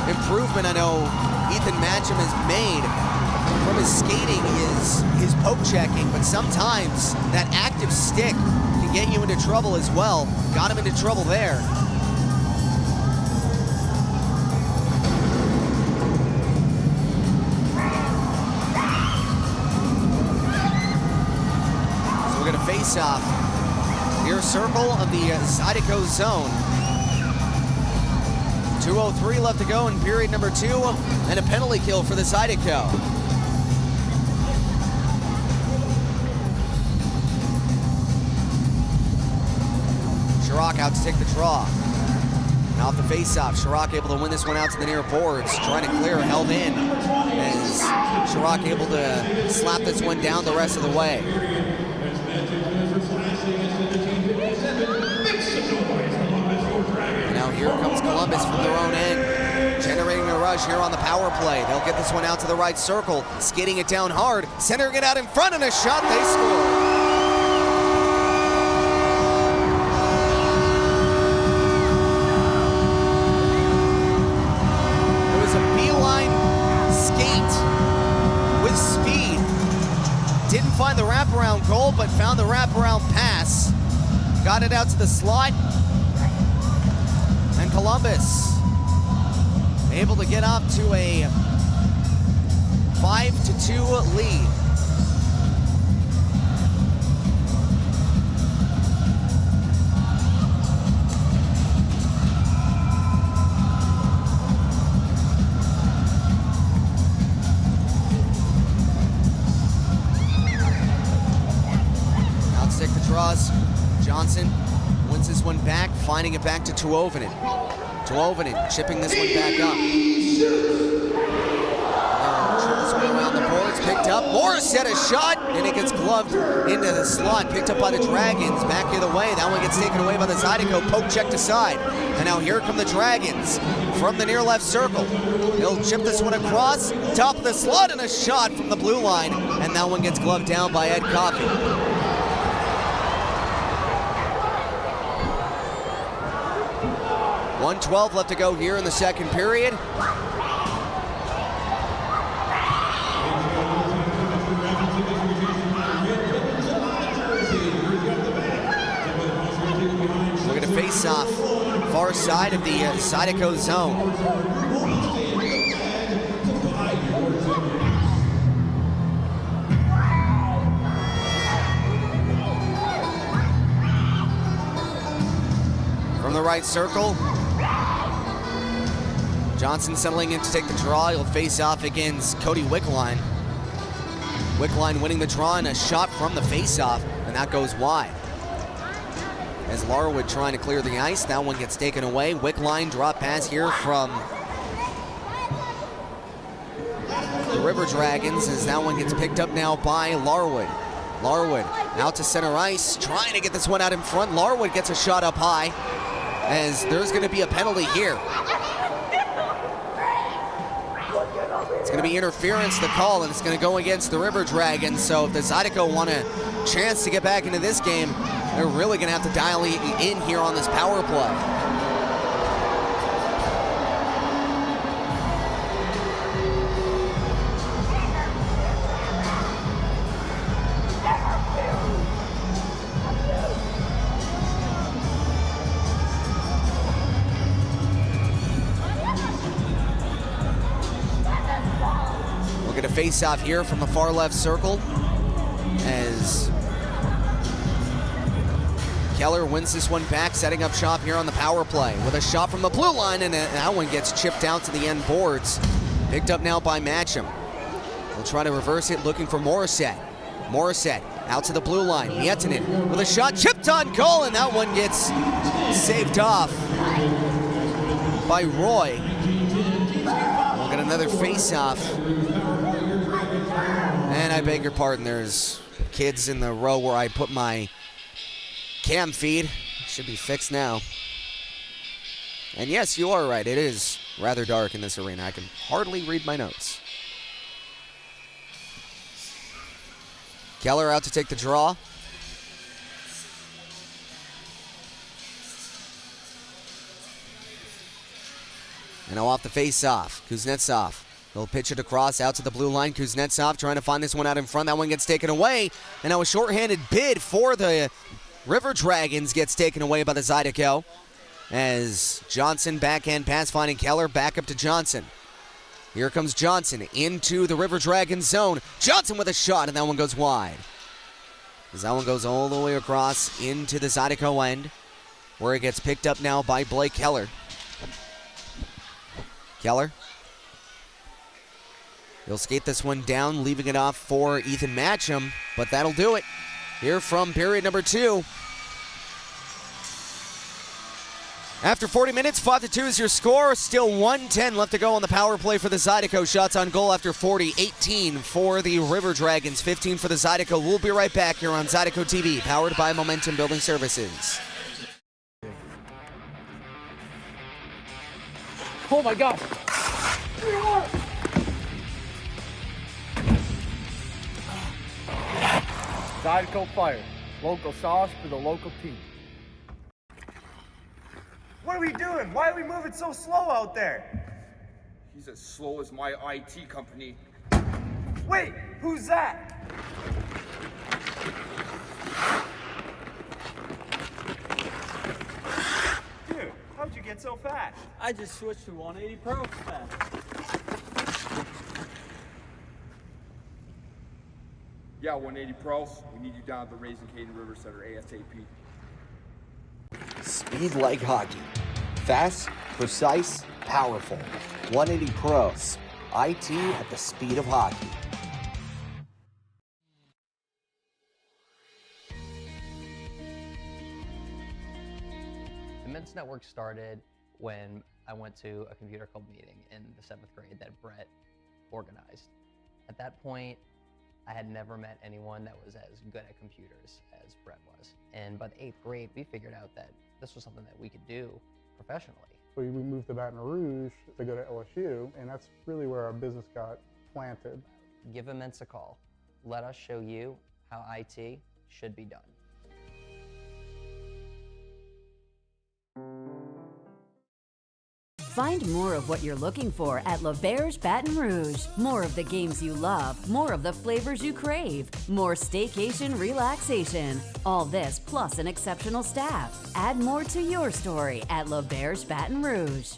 improvement I know Ethan Matcham has made from his skating is his poke checking, but sometimes that active stick can get you into trouble as well. Got him into trouble there. So we're gonna face off near circle of the Zydeco zone. 2:03 left to go in period number 2, and a penalty kill for the Zydeco. Chirac out to take the draw. Now off the face-off, Chirac able to win this one out to the near boards. Trying to clear, held in. As Chirac able to slap this one down the rest of the way. And now here comes Columbus from their own end. Generating a rush here on the power play. They'll get this one out to the right circle. Skating it down hard. Centering it out in front, and a shot, they score. Didn't find the wraparound goal, but found the wraparound pass. Got it out to the slot. And Columbus able to get up to a 5-2 lead. draws. Johnson wins this one back, finding it back to Tuovinen. Tuovinen chipping this one back up. Chip this one around the boards, picked up. Morris had a shot, and it gets gloved into the slot, picked up by the Dragons. Back the other way, that one gets taken away by the Zydeco, poke checked aside. And now here come the Dragons from the near left circle. They'll chip this one across, top of the slot, and a shot from the blue line. And that one gets gloved down by Ed Coffey. 1:12 left to go here in the second period. We're going to face off far side of the Zydeco zone. From the right circle, Johnson settling in to take the draw. He'll face off against Cody Wickline. Wickline winning the draw and a shot from the face-off, and that goes wide. As Larwood trying to clear the ice, that one gets taken away. Wickline drop pass here from the River Dragons as that one gets picked up now by Larwood. Larwood out to center ice, trying to get this one out in front. Larwood gets a shot up high as there's going to be a penalty here. It's going to be interference, the call, and it's going to go against the River Dragons. So if the Zydeco want a chance to get back into this game, they're really going to have to dial in here on this power play. We're going to face off here from the far left circle as Keller wins this one back, setting up shop here on the power play with a shot from the blue line, and that one gets chipped out to the end boards. Picked up now by Matcham. They'll try to reverse it, looking for Morissette. Morissette out to the blue line. Mietinen with a shot, chipped on goal, and that one gets saved off by Roy. We'll get another face-off. And I beg your pardon, there's kids in the row where I put my cam feed. Should be fixed now. And yes, you are right. It is rather dark in this arena. I can hardly read my notes. Keller out to take the draw. And now off the face-off, Kuznetsov. He'll pitch it across out to the blue line. Kuznetsov trying to find this one out in front. That one gets taken away. And now a shorthanded bid for the River Dragons gets taken away by the Zydeco. As Johnson backhand pass finding Keller back up to Johnson. Here comes Johnson into the River Dragons zone. Johnson with a shot, and that one goes wide. As that one goes all the way across into the Zydeco end, where it gets picked up now by Blake Keller. Keller. He'll skate this one down, leaving it off for Ethan Matcham, but that'll do it. Here from period number 2. After 40 minutes, 5-2 is your score. Still 1:10 left to go on the power play for the Zydeco. Shots on goal after 40, 18 for the River Dragons, 15 for the Zydeco. We'll be right back here on Zydeco TV, powered by Momentum Building Services. Oh my gosh. Zydeco Fire. Local sauce for the local team. What are we doing? Why are we moving so slow out there? He's as slow as my IT company. Wait, who's that? Dude, how'd you get so fast? I just switched to 180 Pro fast. Yeah, 180 Pros. We need you down at the Raising Cane River Center ASAP. Speed like hockey. Fast, precise, powerful. 180 Pros. IT at the speed of hockey. Men's Network started when I went to a computer club meeting in the 7th grade that Brett organized. At that point, I had never met anyone that was as good at computers as Brett was. And by the 8th grade, we figured out that this was something that we could do professionally. We moved to Baton Rouge to go to LSU, and that's really where our business got planted. Give Immense a call. Let us show you how IT should be done. Find more of what you're looking for at L'Auberge Baton Rouge. More of the games you love, more of the flavors you crave, more staycation relaxation. All this plus an exceptional staff. Add more to your story at L'Auberge Baton Rouge.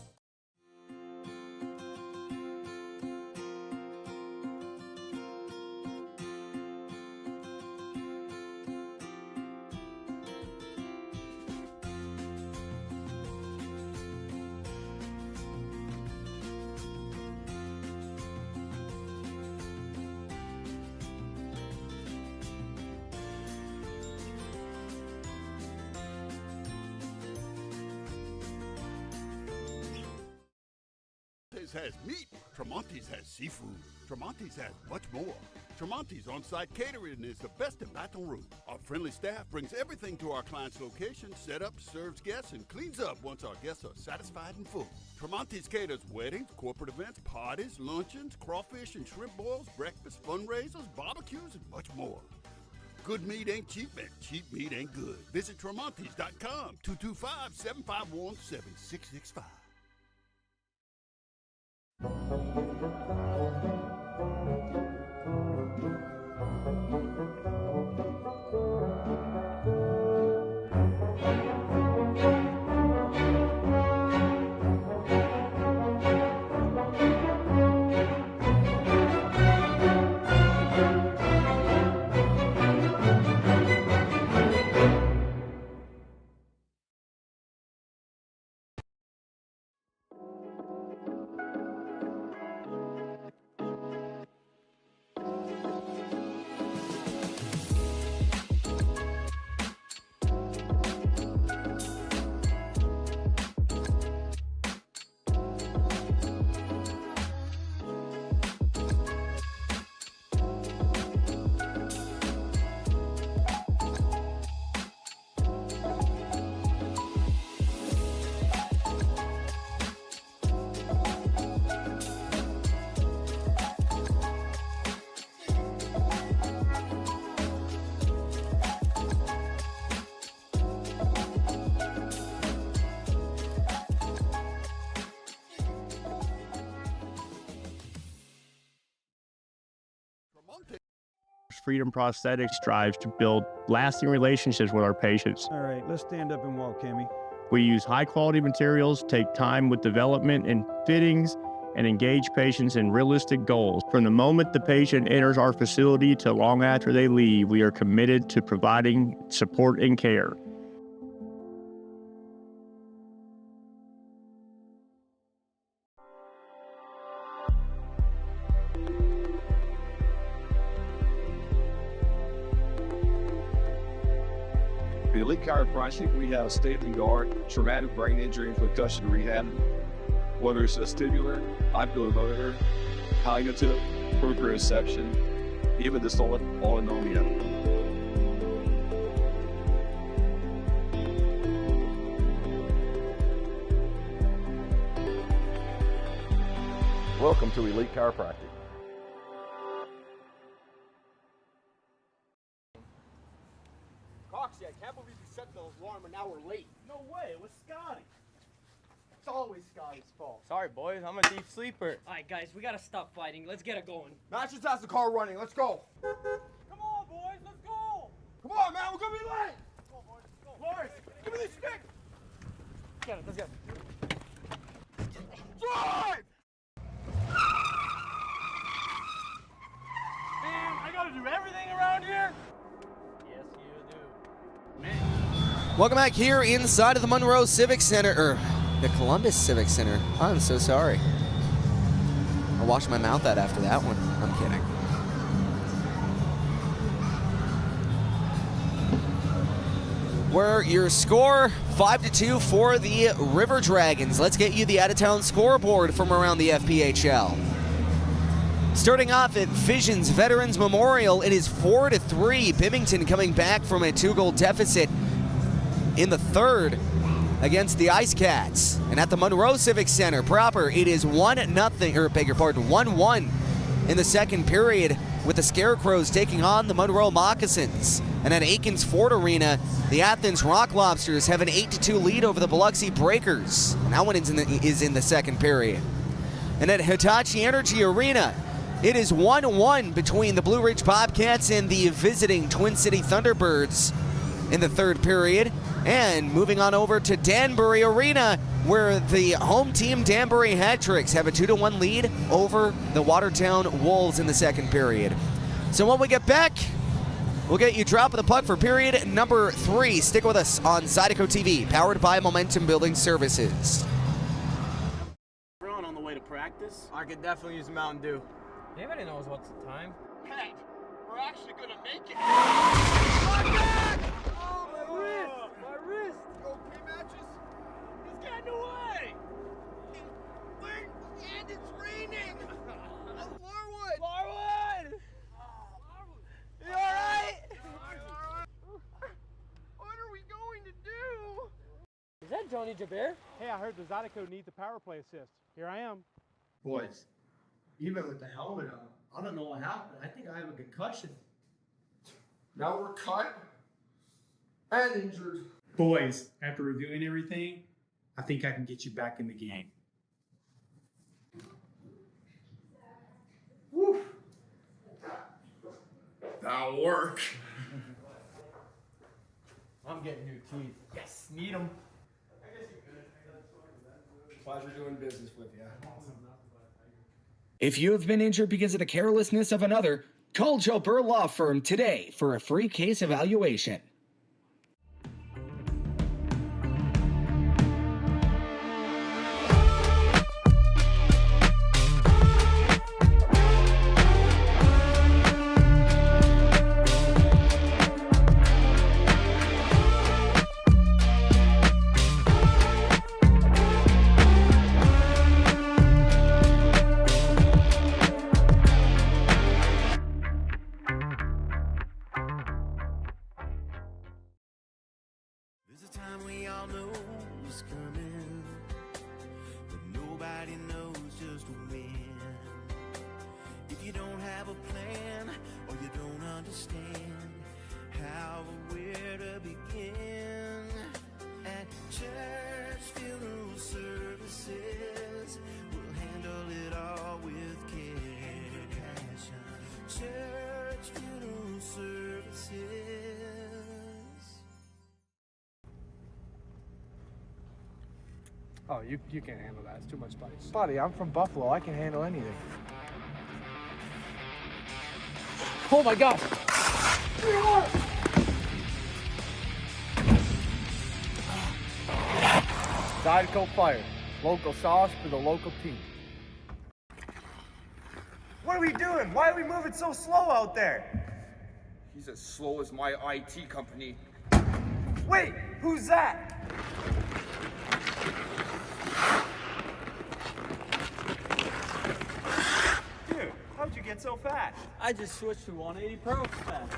Has meat. Tremonti's has seafood. Tremonti's has much more. Tremonti's on-site catering is the best in Baton Rouge. Our friendly staff brings everything to our client's location, set up, serves guests, and cleans up once our guests are satisfied and full. Tremonti's caters weddings, corporate events, parties, luncheons, crawfish and shrimp boils, breakfast, fundraisers, barbecues, and much more. Good meat ain't cheap, and cheap meat ain't good. Visit Tremonti's.com, 225-751-7665. Freedom Prosthetics strives to build lasting relationships with our patients. All right, let's stand up and walk, Kimmy. We use high-quality materials, take time with development and fittings, and engage patients in realistic goals. From the moment the patient enters our facility to long after they leave, we are committed to providing support and care. The Elite Chiropractic, we have state-of-the-art traumatic brain injury and concussion rehab. Whether it's vestibular, oculomotor, cognitive, proprioception, even dystonia, autonomia. Welcome to Elite Chiropractic. Coxie, I can't believe you set the alarm an hour late. No way, it was Scotty. It's always Scotty's fault. Sorry, boys. I'm a deep sleeper. All right, guys, we gotta stop fighting. Let's get it going. Matt just has the car running. Let's go. Come on, boys, let's go! Come on, man, we're gonna be late. Let's go, boys. Let's go. Lawrence, give me these sticks. Get it, let's get it. Drive! Man, I gotta do everything around here? Yes, you do. Welcome back here inside of the Monroe Civic Center, or the Columbus Civic Center. I'm so sorry. I'll wash my mouth out after that one. I'm kidding. where your score 5-2 for the River Dragons. Let's get you the out-of-town scoreboard from around the FPHL. Starting off at Visions Veterans Memorial, it is 4-3. Bimington coming back from a 2-goal deficit in the third against the Ice Cats. And at the Monroe Civic Center proper, it is 1-1 in the second period, with the Scarecrows taking on the Monroe Moccasins. And at Aikens Ford Arena, the Athens Rock Lobsters have an 8-2 lead over the Biloxi Breakers. And that one is in the second period. And at Hitachi Energy Arena, it is 1-1 between the Blue Ridge Bobcats and the visiting Twin City Thunderbirds in the third period. And moving on over to Danbury Arena, where the home team Danbury Hat-Tricks have a 2-1 lead over the Watertown Wolves in the second period. So when we get back, we'll get you dropping the puck for period number 3. Stick with us on Zydeco TV, powered by Momentum Building Services. Everyone on the way to practice? I could definitely use a Mountain Dew. Anybody knows what's the time? Hey, we're actually gonna make it. My back! Oh, my wrist! My wrist! Okay, matches? He's getting away! Wait, and it's raining! Larwood! Larwood! You alright? What are we going to do? Is that Johnny Jabir? Hey, I heard the Zydeco needs a power play assist. Here I am. Boys, even with the helmet on, I don't know what happened. I think I have a concussion. Now we're cut and injured. Boys, after reviewing everything, I think I can get you back in the game. Woo. That'll work. I'm getting new teeth. Yes, need them. Pleasure doing business with you. If you have been injured because of the carelessness of another, call Joe Burr Law Firm today for a free case evaluation. There's a time we all knew was coming, but nobody knows just when. If you don't have a plan or you don't understand how or where to begin, at church funeral services, we'll handle it all with care and passion. Church funeral services. Oh, you can't handle that. It's too much spice. Buddy, I'm from Buffalo. I can handle anything. Oh my gosh! Zydeco Fire. Local sauce for the local team. What are we doing? Why are we moving so slow out there? He's as slow as my IT company. Wait, who's that? Dude, how'd you get so fast? I just switched to 180 Pro fast.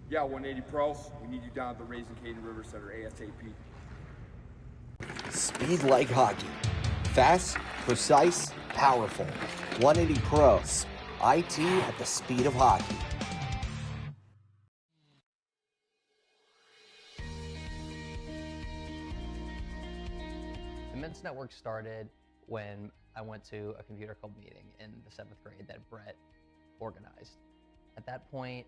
Yeah, 180 Pros. We need you down at the Raising Cane River Center ASAP. Speed like hockey. Fast, precise, powerful. 180 Pros. IT at the speed of hockey. The Men's Network started when I went to a computer club meeting in the 7th grade that Brett organized. At that point,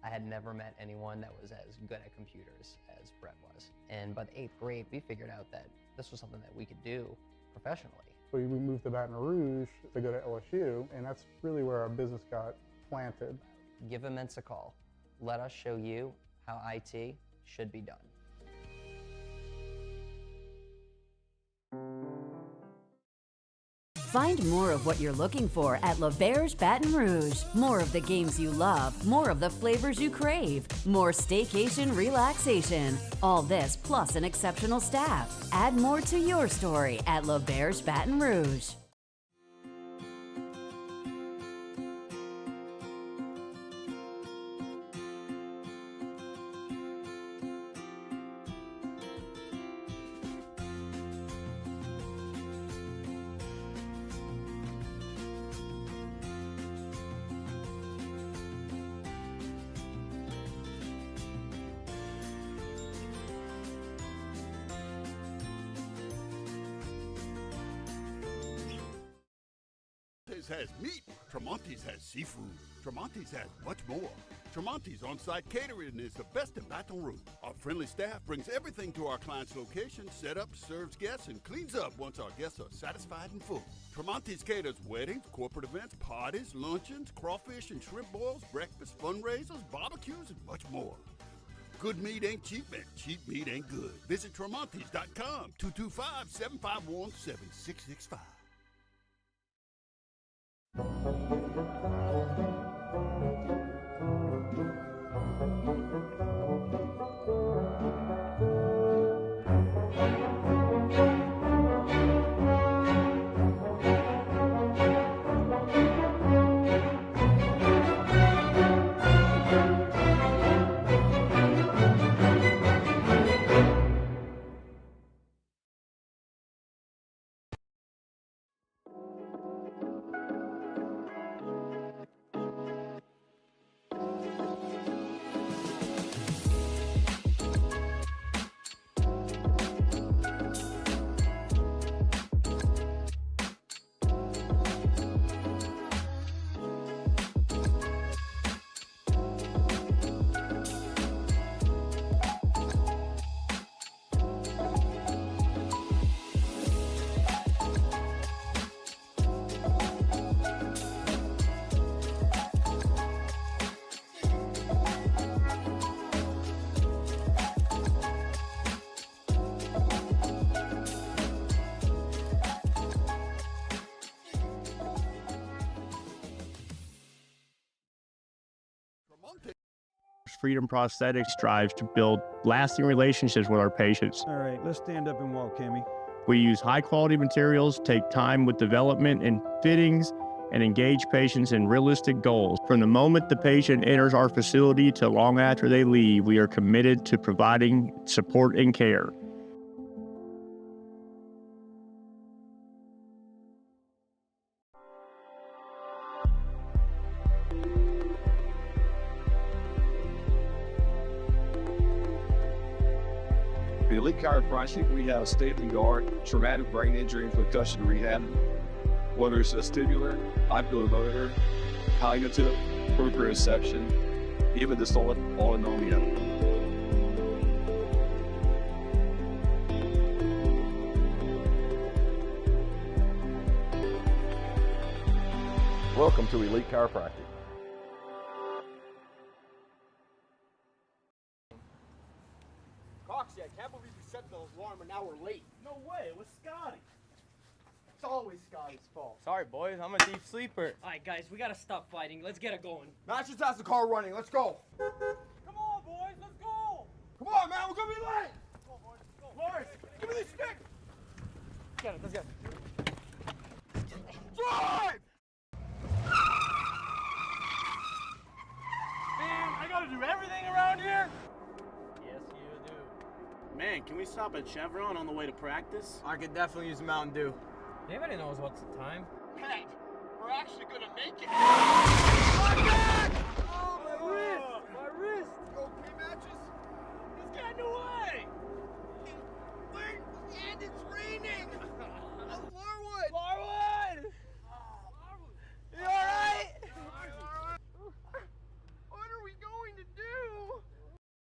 I had never met anyone that was as good at computers as Brett was. And by the 8th grade, we figured out that this was something that we could do professionally. So we moved to Baton Rouge to go to LSU, and that's really where our business got planted. Give Immense a call. Let us show you how IT should be done. Find more of what you're looking for at L'Auberge Baton Rouge. More of the games you love, more of the flavors you crave, more staycation relaxation. All this plus an exceptional staff. Add more to your story at L'Auberge Baton Rouge. Tremonti's has meat. Tremonti's has seafood. Tremonti's has much more. Tremonti's on-site catering is the best in Baton Rouge. Our friendly staff brings everything to our client's location, set up, serves guests, and cleans up once our guests are satisfied and full. Tremonti's caters weddings, corporate events, parties, luncheons, crawfish and shrimp boils, breakfast, fundraisers, barbecues, and much more. Good meat ain't cheap, and cheap meat ain't good. Visit Tremonti's.com, 225-751-7665. Freedom Prosthetics strives to build lasting relationships with our patients. All right, let's stand up and walk, Kimmy. We use high-quality materials, take time with development and fittings, and engage patients in realistic goals. From the moment the patient enters our facility to long after they leave, we are committed to providing support and care. The Elite Chiropractic, we have state-of-the-art traumatic brain injury and concussion rehab, whether it's vestibular, oculomotor, cognitive, proprioception, even dysautonomia. Welcome to Elite Chiropractic. Coxie, I can't believe you set the alarm an hour late. No way, it was Scotty. It's always Scotty's fault. Sorry, boys. I'm a deep sleeper. All right, guys, we gotta stop fighting. Let's get it going. Matt just has the car running. Let's go. Come on, boys, let's go! Come on, man, we're gonna be late. Come on, boys, let's go. Lawrence, give me these sticks. Get it, let's get it. Drive! Man, I gotta do everything around here. Yes, you do. Man, can we stop at Chevron on the way to practice? I could definitely use a Mountain Dew. Anybody knows what's the time? Pat, we're actually gonna make it. My back! Oh, my wrist! My wrist! You okay, Matches? It's getting away! Wait, and it's raining! Larwood! Larwood! You alright? What are we going to do?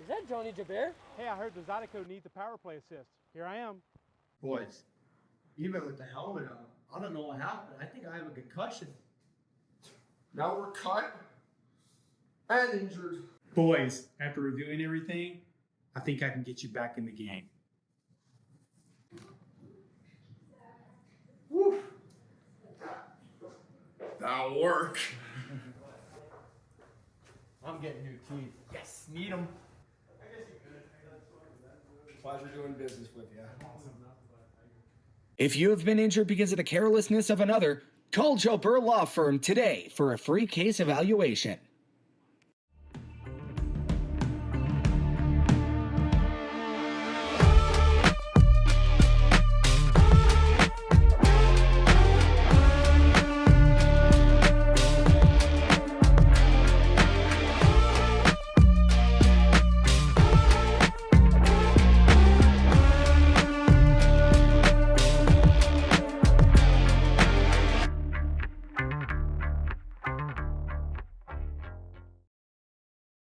Is that Johnny Jabir? Hey, I heard the Zydeco needs a power play assist. Here I am. Boys, even with the helmet on, I don't know what happened. I think I have a concussion. Now we're cut and injured. Boys, after reviewing everything, I think I can get you back in the game. That'll work. I'm getting new teeth. Yes, need them. Pleasure doing business with you. If you have been injured because of the carelessness of another, call Joe Burr Law Firm today for a free case evaluation.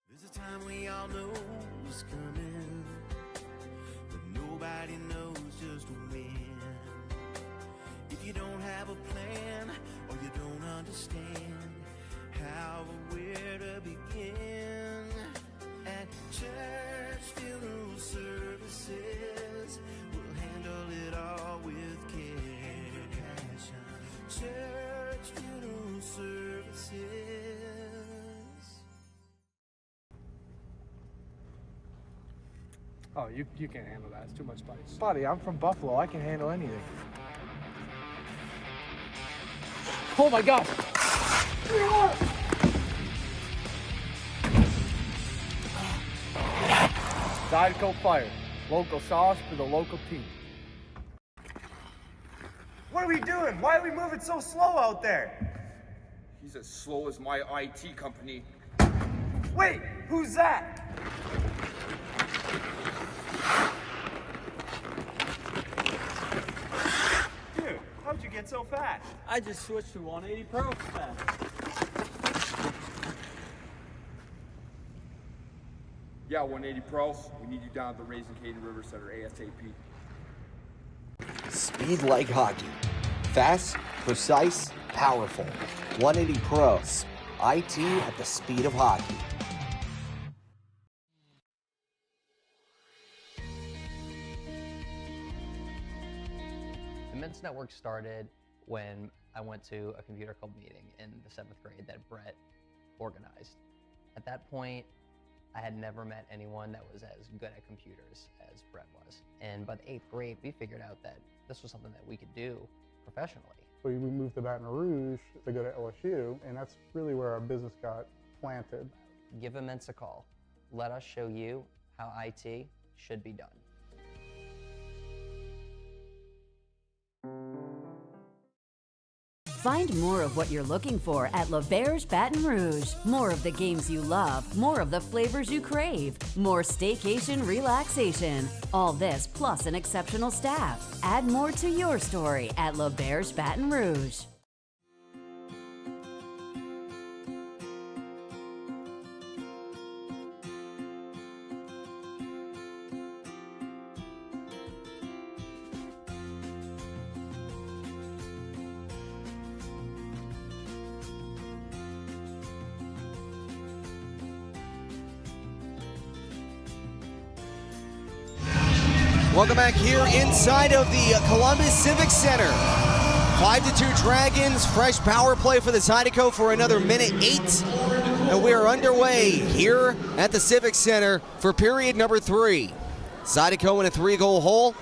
There's a time we all know is coming, but nobody knows just when. If you don't have a plan or you don't understand how or where to begin, at church funeral services, we'll handle it all with care and passion. Church funeral services. Oh, you can't handle that. It's too much spice. Buddy, I'm from Buffalo. I can handle anything. Oh my gosh! Zydeco fire. Local sauce for the local team. What are we doing? Why are we moving so slow out there? He's as slow as my IT company. Wait, who's that? Dude, how'd you get so fast? I just switched to 180 Pro fast. Yeah, 180 Pros. We need you down at the Raising Cane River Center ASAP. Speed like hockey. Fast, precise, powerful. 180 Pro. IT at the speed of hockey. The Men's Network started when I went to a computer club meeting in the 7th grade that Brett organized. At that point, I had never met anyone that was as good at computers as Brett was. And by the 8th grade, we figured out that this was something that we could do professionally. We moved to Baton Rouge to go to LSU, and that's really where our business got planted. Give Immense a call. Let us show you how IT should be done. Find more of what you're looking for at L'Auberge Baton Rouge. More of the games you love, more of the flavors you crave, more staycation relaxation. All this plus an exceptional staff. Add more to your story at L'Auberge Baton Rouge. Welcome back here inside of the Columbus Civic Center. 5-2 Dragons, fresh power play for the Zydeco for another minute 8. And we are underway here at the Civic Center for period number 3. Zydeco in a 3-goal hole.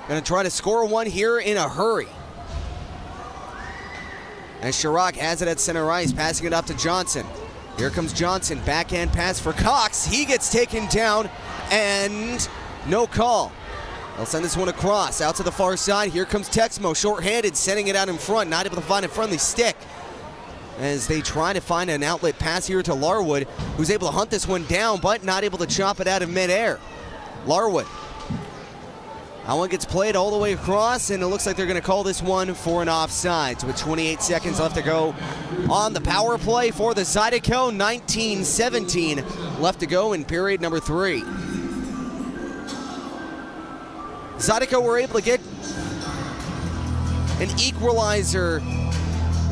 Going to try to score one here in a hurry. As Chirac has it at center ice, passing it up to Johnson. Here comes Johnson, backhand pass for Cox. He gets taken down and no call. They'll send this one across, out to the far side. Here comes Texmo, short-handed, sending it out in front, not able to find a friendly stick. As they try to find an outlet pass here to Larwood, who's able to hunt this one down, but not able to chop it out of midair. Larwood. That one gets played all the way across, and it looks like they're going to call this one for an offside. So with 28 seconds left to go on the power play for the Zydeco, 19-17 left to go in period number 3. Zydeco were able to get an equalizer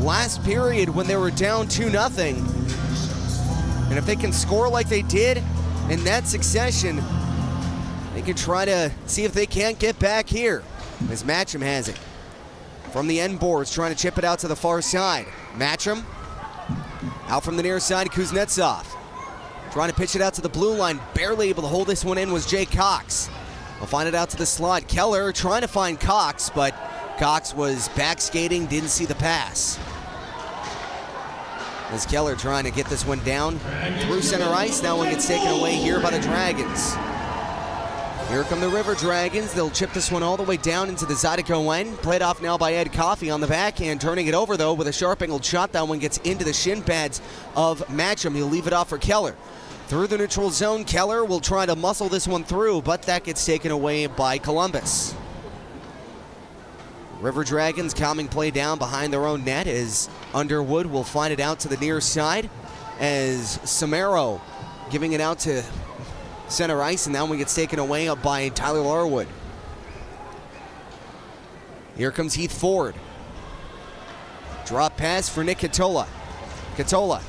last period when they were down 2-0. And if they can score like they did in that succession, they can try to see if they can't get back here, as Matcham has it. from the end boards, trying to chip it out to the far side. Matcham out from the near side, Kuznetsov trying to pitch it out to the blue line. Barely able to hold this one in was Jake Cox. We'll find it out to the slot. Keller trying to find Cox, but Cox was back skating, didn't see the pass. As Keller trying to get this one down through center ice. That one gets taken away here by the Dragons. Here come the River Dragons. They'll chip this one all the way down into the Zydeco end. Played off now by Ed Coffey on the backhand, turning it over though with a sharp angled shot. That one gets into the shin pads of Matcham. He'll leave it off for Keller. Through the neutral zone, Keller will try to muscle this one through, but that gets taken away by Columbus. River Dragons calming play down behind their own net as Underwood will find it out to the near side as Samaro giving it out to center ice, and that one gets taken away by Tyler Larwood. Here comes Heath Ford. Drop pass for Nick Katola. Katola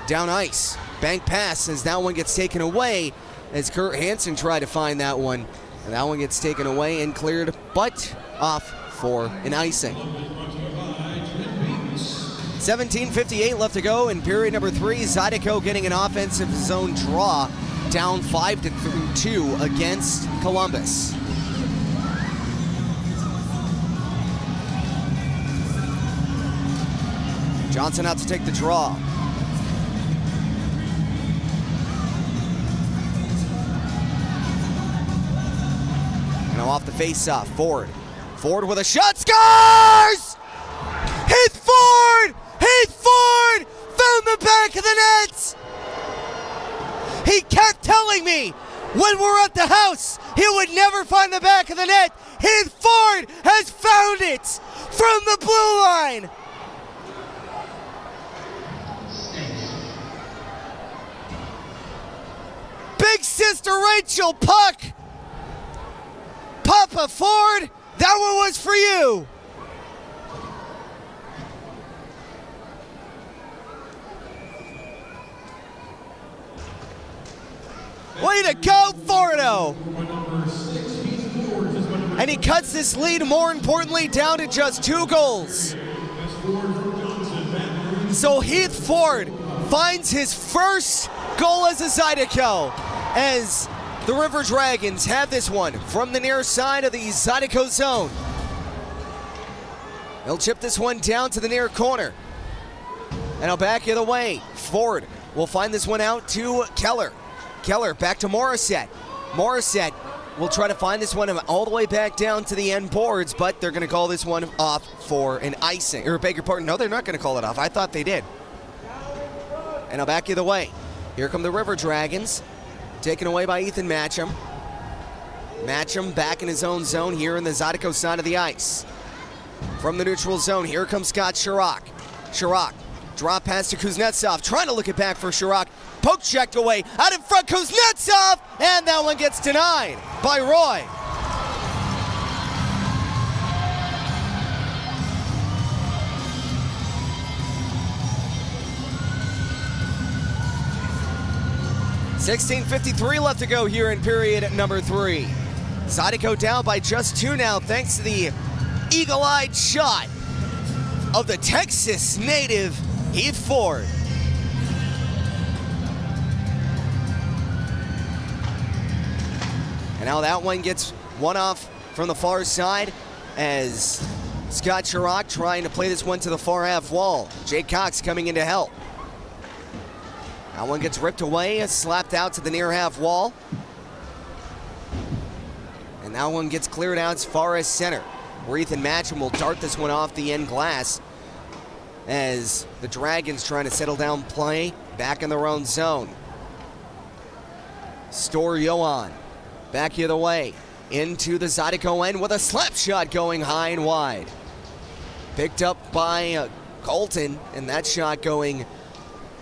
down ice. Bank pass as that one gets taken away as Kurt Hansen tried to find that one. And that one gets taken away and cleared, but off for an icing. 17:58 left to go in period number 3. Zydeco getting an offensive zone draw, down 5-2 against Columbus. Johnson out to take the draw. Now off the face-off, Ford. Ford with a shot, scores! Heath Ford! Heath Ford! Found the back of the net! He kept telling me when we're at the house, he would never find the back of the net. Heath Ford has found it from the blue line. Big sister Rachel puck. Papa Ford, that one was for you. Way to go, Fordo! And he cuts this lead, more importantly, down to just 2 goals. So Heath Ford finds his first goal as a Zydeco, as the River Dragons have this one from the near side of the Zydeco zone. They'll chip this one down to the near corner. And I'll back it away. Ford will find this one out to Keller. Keller back to Morissette. Morissette will try to find this one all the way back down to the end boards, but they're going to call this one off for an icing. Or beg your pardon, no, they're not going to call it off. I thought they did. And I'll back you the way. Here come the River Dragons, taken away by Ethan Matcham. Matcham back in his own zone here in the Zydeco side of the ice. From the neutral zone, here comes Scott Chirac. Chirac, drop pass to Kuznetsov, trying to look it back for Chirac. Poke checked away, out in front, Kuznetsov, and that one gets denied by Roy. .53 left to go here in period number 3. Zydeco down by just 2 now, thanks to the eagle-eyed shot of the Texas native Heath Ford. And now that one gets one off from the far side as Scott Chirac trying to play this one to the far half wall. Jake Cox coming in to help. That one gets ripped away, slapped out to the near half wall. And that one gets cleared out as far as center, where Ethan Matcham will dart this one off the end glass as the Dragons trying to settle down play back in their own zone. Stor Johan back the other way into the Zydeco end with a slap shot going high and wide. Picked up by Colton, and that shot going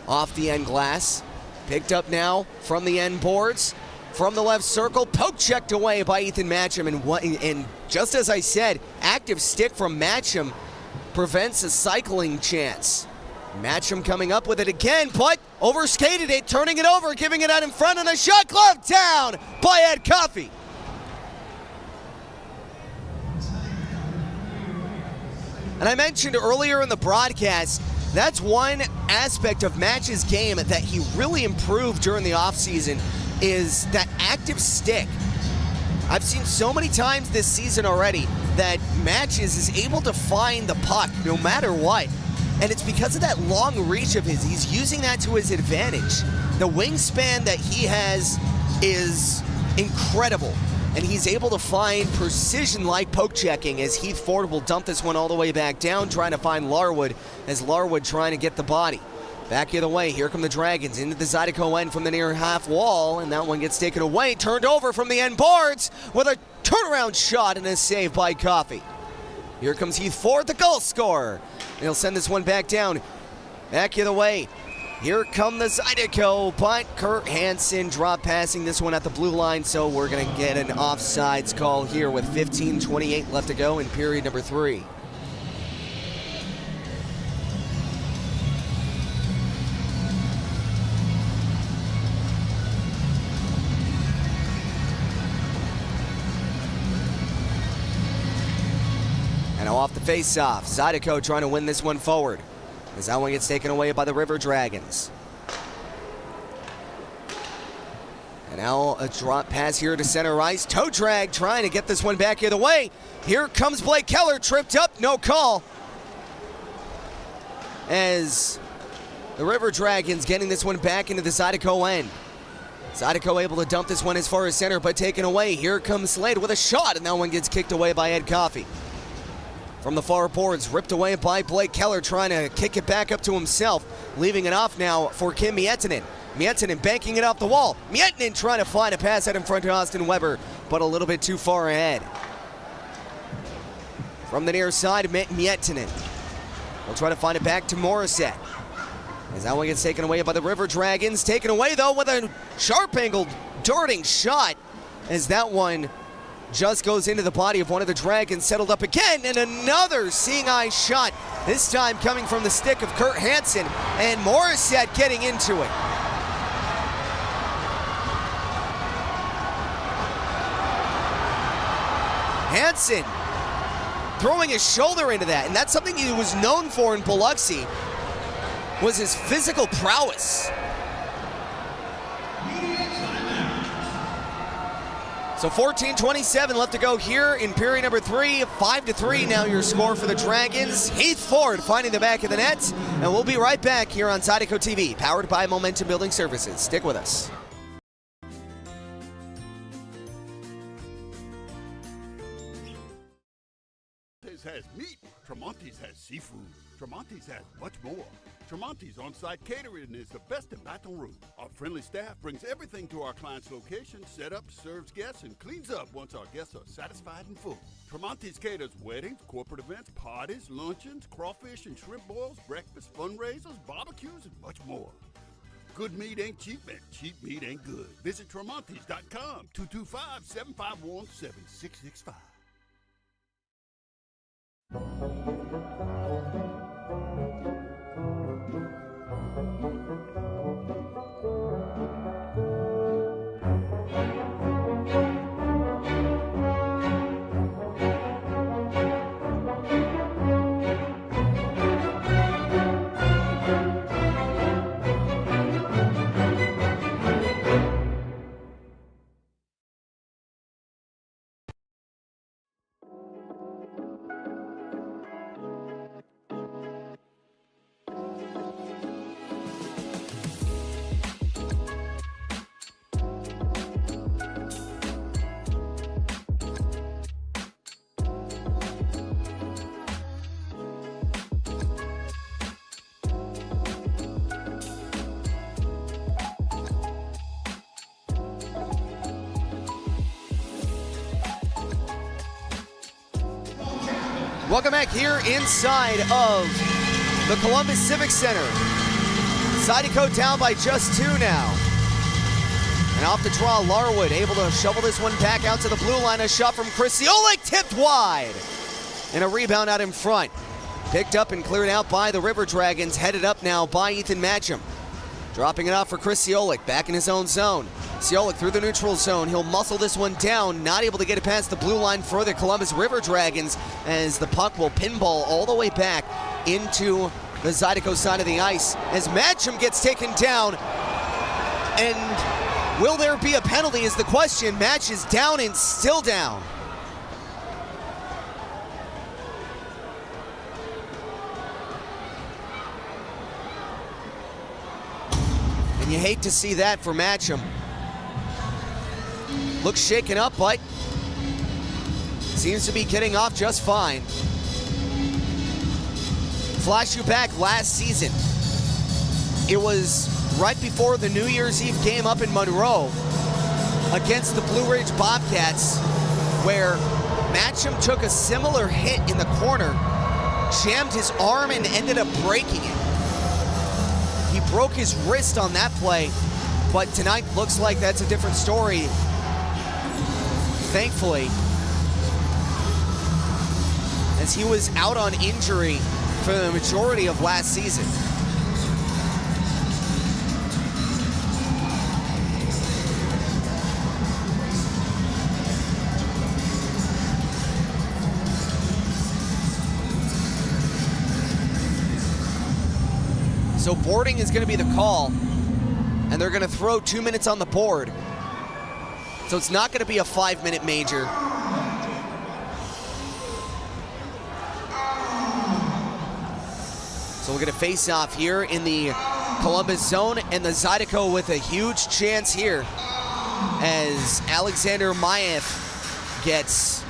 off the end glass. Picked up now from the end boards, from the left circle, poke checked away by Ethan Matcham, and just as I said, active stick from Matcham prevents a cycling chance. Matcham coming up with it again, but overskated it, turning it over, giving it out in front, and a shot glove down by Ed Coffey. And I mentioned earlier in the broadcast, that's one aspect of Match's game that he really improved during the offseason is that active stick. I've seen so many times this season already that Matches is able to find the puck no matter what. And it's because of that long reach of his. He's using that to his advantage. The wingspan that he has is incredible. And he's able to find precision-like poke checking as Heath Ford will dump this one all the way back down, trying to find Larwood as Larwood trying to get the body. Back the other way, here come the Dragons into the Zydeco end from the near half wall, and that one gets taken away, turned over from the end boards with a turnaround shot and a save by Coffey. Here comes Heath Ford, the goal scorer. And he'll send this one back down. Back the other way. Here come the Zydeco, but Kurt Hansen drop passing this one at the blue line, so we're going to get an offsides call here with 15:28 left to go in period number 3. And now off the face-off, Zydeco trying to win this one forward, as that one gets taken away by the River Dragons. And now a drop pass here to center ice. Toe drag trying to get this one back the other way. Here comes Blake Keller, tripped up, no call. As the River Dragons getting this one back into the Zydeco end. Zydeco able to dump this one as far as center, but taken away. Here comes Slade with a shot, and that one gets kicked away by Ed Coffey. From the far boards, ripped away by Blake Keller, trying to kick it back up to himself, leaving it off now for Kim Miettinen. Miettinen banking it off the wall. Miettinen trying to find a pass out in front of Austin Weber, but a little bit too far ahead. From the near side, Miettinen will try to find it back to Morissette. As that one gets taken away by the River Dragons. Taken away, though, with a sharp-angled, darting shot, as that one just goes into the body of one of the Dragons, settled up again, and another seeing eye shot, this time coming from the stick of Kurt Hansen, and Morissette getting into it. Hansen throwing his shoulder into that, and that's something he was known for in Biloxi, was his physical prowess. So 14:27 left to go here in period number 3. 5-3 now your score for the Dragons. Heath Ford finding the back of the net, and we'll be right back here on Zydeco TV, powered by Momentum Building Services. Stick with us. Has meat. Tremonti's has seafood. Tremonti's has much more. Tremonti's on-site catering is the best in Baton Rouge. Our friendly staff brings everything to our client's location, set up, serves guests, and cleans up once our guests are satisfied and full. Tremonti's caters weddings, corporate events, parties, luncheons, crawfish and shrimp boils, breakfast, fundraisers, barbecues, and much more. Good meat ain't cheap, and cheap meat ain't good. Visit Tremontis.com, 225-751-7665. Welcome back here inside of the Columbus Civic Center. Zydeco down by just 2 now. And off the draw, Larwood able to shovel this one back out to the blue line. A shot from Chris Oleg, tipped wide. And a rebound out in front. Picked up and cleared out by the River Dragons, headed up now by Ethan Matcham. Dropping it off for Chris Ciolik, back in his own zone. Ciolik through the neutral zone. He'll muscle this one down, not able to get it past the blue line for the Columbus River Dragons, as the puck will pinball all the way back into the Zydeco side of the ice as Matcham gets taken down. And will there be a penalty is the question. Match is down and still down. And you hate to see that for Matcham. Looks shaken up, but seems to be getting off just fine. Flash you back last season. It was right before the New Year's Eve game up in Monroe against the Blue Ridge Bobcats, where Matcham took a similar hit in the corner, jammed his arm and ended up breaking it. He broke his wrist on that play, but tonight looks like that's a different story. Thankfully, as he was out on injury for the majority of last season. So boarding is going to be the call, and they're going to throw 2 minutes on the board. So it's not going to be a 5-minute major. So we're going to face off here in the Columbus zone, and the Zydeco with a huge chance here as Alexander Maiev gets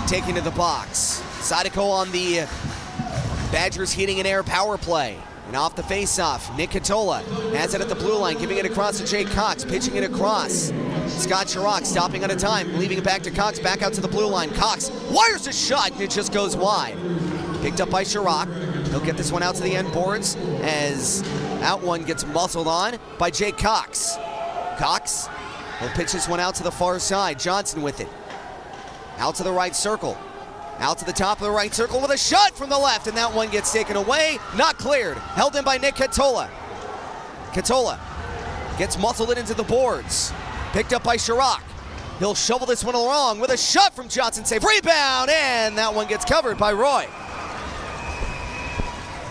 taken to the box. Zydeco on the Badgers heating and air power play. And off the face-off, Nick Catola has it at the blue line, giving it across to Jake Cox, pitching it across. Scott Chirac stopping on a time, leaving it back to Cox, back out to the blue line. Cox wires a shot, and it just goes wide. Picked up by Chirac. He'll get this one out to the end boards as that one gets muscled on by Jake Cox. Cox, he'll pitch this one out to the far side. Johnson with it. Out to the right circle. Out to the top of the right circle with a shot from the left, and that one gets taken away. Not cleared. Held in by Nick Catola. Catola gets muscled it into the boards. Picked up by Chirac. He'll shovel this one along with a shot from Johnson. Save, rebound, and that one gets covered by Roy.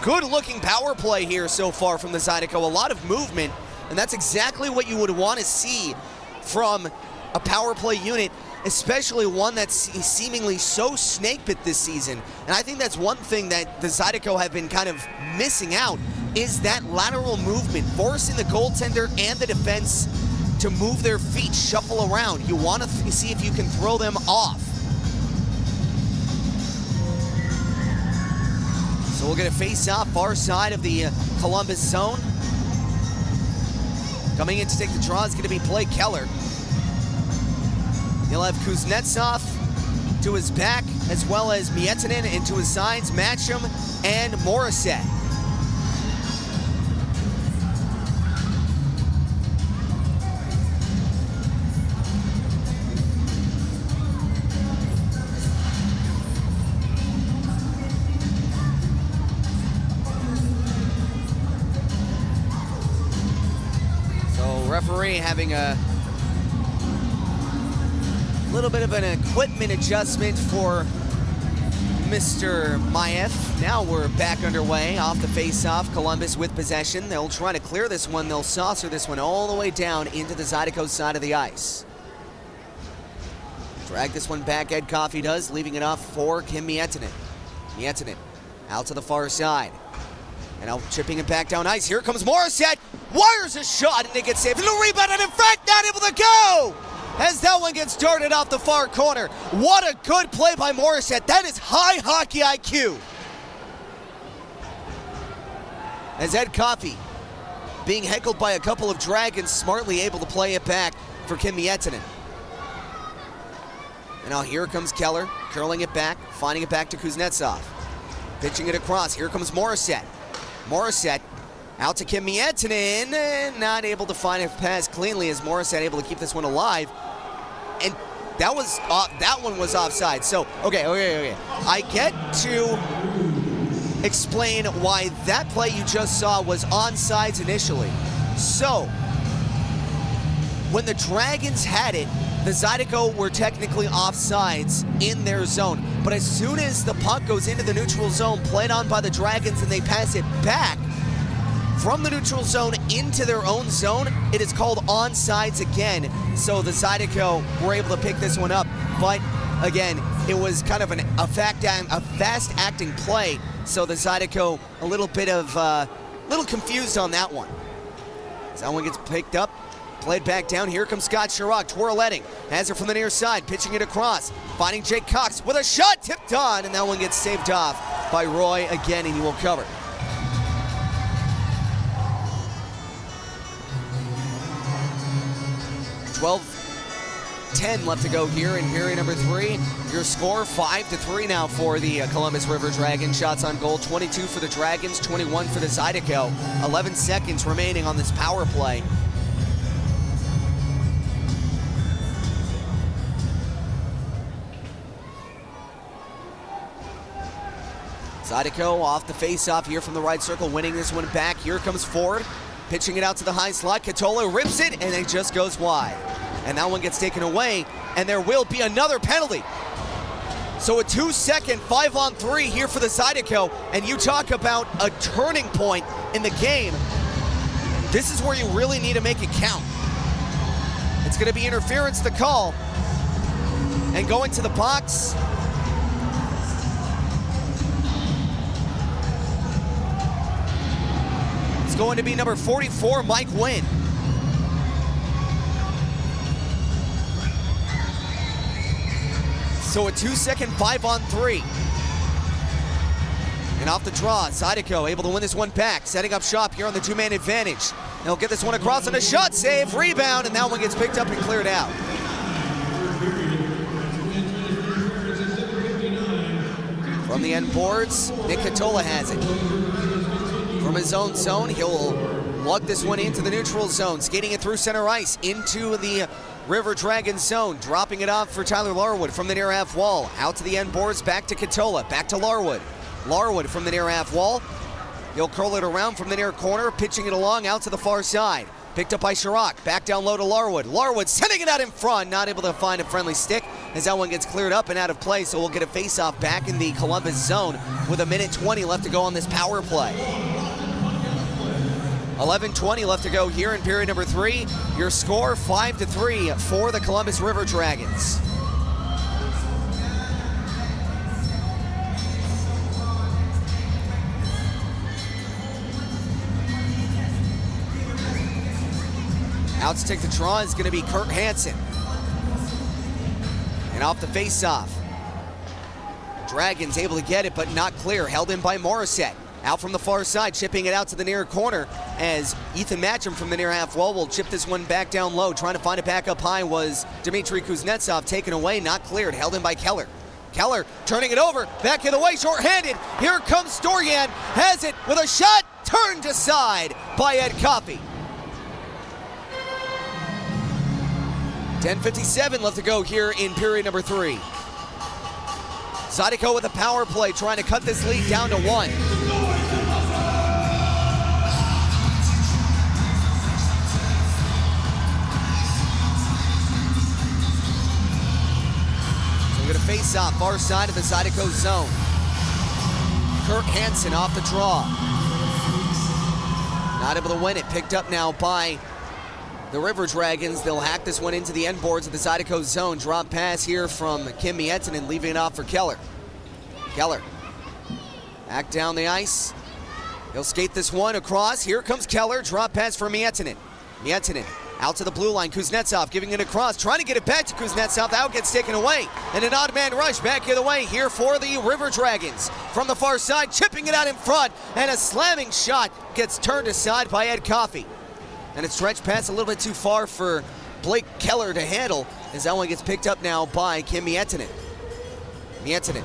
Good looking power play here so far from the Zydeco. A lot of movement, and that's exactly what you would want to see from a power play unit, especially one that's seemingly so snake bit this season. And I think that's one thing that the Zydeco have been kind of missing out, is that lateral movement, forcing the goaltender and the defense to move their feet, shuffle around. You want to see if you can throw them off. So we're going to face off far side of the Columbus zone. Coming in to take the draw is going to be Blake Keller. You'll have Kuznetsov to his back, as well as Miettinen, and to his sides, Matcham and Morissette. So referee having a little bit of an equipment adjustment for Mr. Maiev. Now we're back underway off the face-off. Columbus with possession. They'll try to clear this one. They'll saucer this one all the way down into the Zydeco side of the ice. Drag this one back, Ed Coffey does, leaving it off for Kim Miettinen. Miettinen out to the far side. And now chipping it back down ice. Here comes Morissette. Wires a shot, and it gets saved. And the rebound, and in fact, not able to go! As that one gets darted off the far corner. What a good play by Morissette. That is high hockey IQ. As Ed Coffey, being heckled by a couple of Dragons, smartly able to play it back for Kim Miettinen. And now here comes Keller, curling it back, finding it back to Kuznetsov. Pitching it across. Here comes Morissette. Morissette out to Kim Miettinen, and not able to find a pass cleanly as Morissette able to keep this one alive. And that one was offside. So, okay. I get to explain why that play you just saw was onside initially. So, when the Dragons had it, the Zydeco were technically offsides in their zone. But as soon as the puck goes into the neutral zone, played on by the Dragons, and they pass it back from the neutral zone into their own zone, it is called onsides again. So the Zydeco were able to pick this one up. But again, it was kind of a fast-acting play. So the Zydeco a little confused on that one. As that one gets picked up, played back down. Here comes Scott Chirac, twirletting. Has it from the near side, pitching it across. Finding Jake Cox with a shot, tipped on, and that one gets saved off by Roy again, and he will cover. .10 left to go here in period number 3. Your score 5-3 now for the Columbus River Dragons. Shots on goal, 22 for the Dragons, 21 for the Zydeco. 11 seconds remaining on this power play. Zydeco off the face-off here from the right circle, winning this one back. Here comes Ford, pitching it out to the high slot. Catola rips it, and it just goes wide. And that one gets taken away, and there will be another penalty. So a 2-second 5-on-3 here for the Zydeco, and you talk about a turning point in the game. This is where you really need to make it count. It's going to be interference to call, and going to the box. It's going to be number 44, Mike Wynn. So a 2-second 5-on-3. And off the draw, Zydeco able to win this one back, setting up shop here on the two-man advantage. They'll get this one across on a shot, save, rebound, and that one gets picked up and cleared out. From the end boards, Nick Catola has it. From his own zone, he'll lug this one into the neutral zone, skating it through center ice into the River Dragons zone, dropping it off for Tyler Larwood from the near half wall. Out to the end boards, back to Catola, back to Larwood. Larwood from the near half wall. He'll curl it around from the near corner, pitching it along out to the far side. Picked up by Chirac, back down low to Larwood. Larwood sending it out in front, not able to find a friendly stick as that one gets cleared up and out of play, so we'll get a face-off back in the Columbus zone with 1:20 left to go on this power play. 11:20 left to go here in period number 3. Your score 5-3 for the Columbus River Dragons. Out to take the draw is going to be Kurt Hansen. And off the face-off, Dragons able to get it, but not clear. Held in by Morissette. Out from the far side, chipping it out to the near corner as Ethan Matcham from the near half wall will chip this one back down low. Trying to find it back up high was Dmitry Kuznetsov, taken away, not cleared, held in by Keller. Keller turning it over, back of the way, shorthanded. Here comes Storyan, has it with a shot, turned aside by Ed Coffey. 10:57 left to go here in period number 3. Zydeco with a power play, trying to cut this lead down to 1. So we're going to face off far side of the Zydeco zone. Kurt Hansen off the draw. Not able to win it, picked up now by the River Dragons. They'll hack this one into the end boards of the Zydeco zone. Drop pass here from Kim Miettinen, leaving it off for Keller. Keller back down the ice. He'll skate this one across. Here comes Keller. Drop pass for Miettinen. Miettinen out to the blue line. Kuznetsov giving it across, trying to get it back to Kuznetsov. That gets taken away. And an odd man rush back the other way here for the River Dragons. From the far side, chipping it out in front. And a slamming shot gets turned aside by Ed Coffey. And it stretched past a little bit too far for Blake Keller to handle as that one gets picked up now by Kim Miettinen. Miettinen.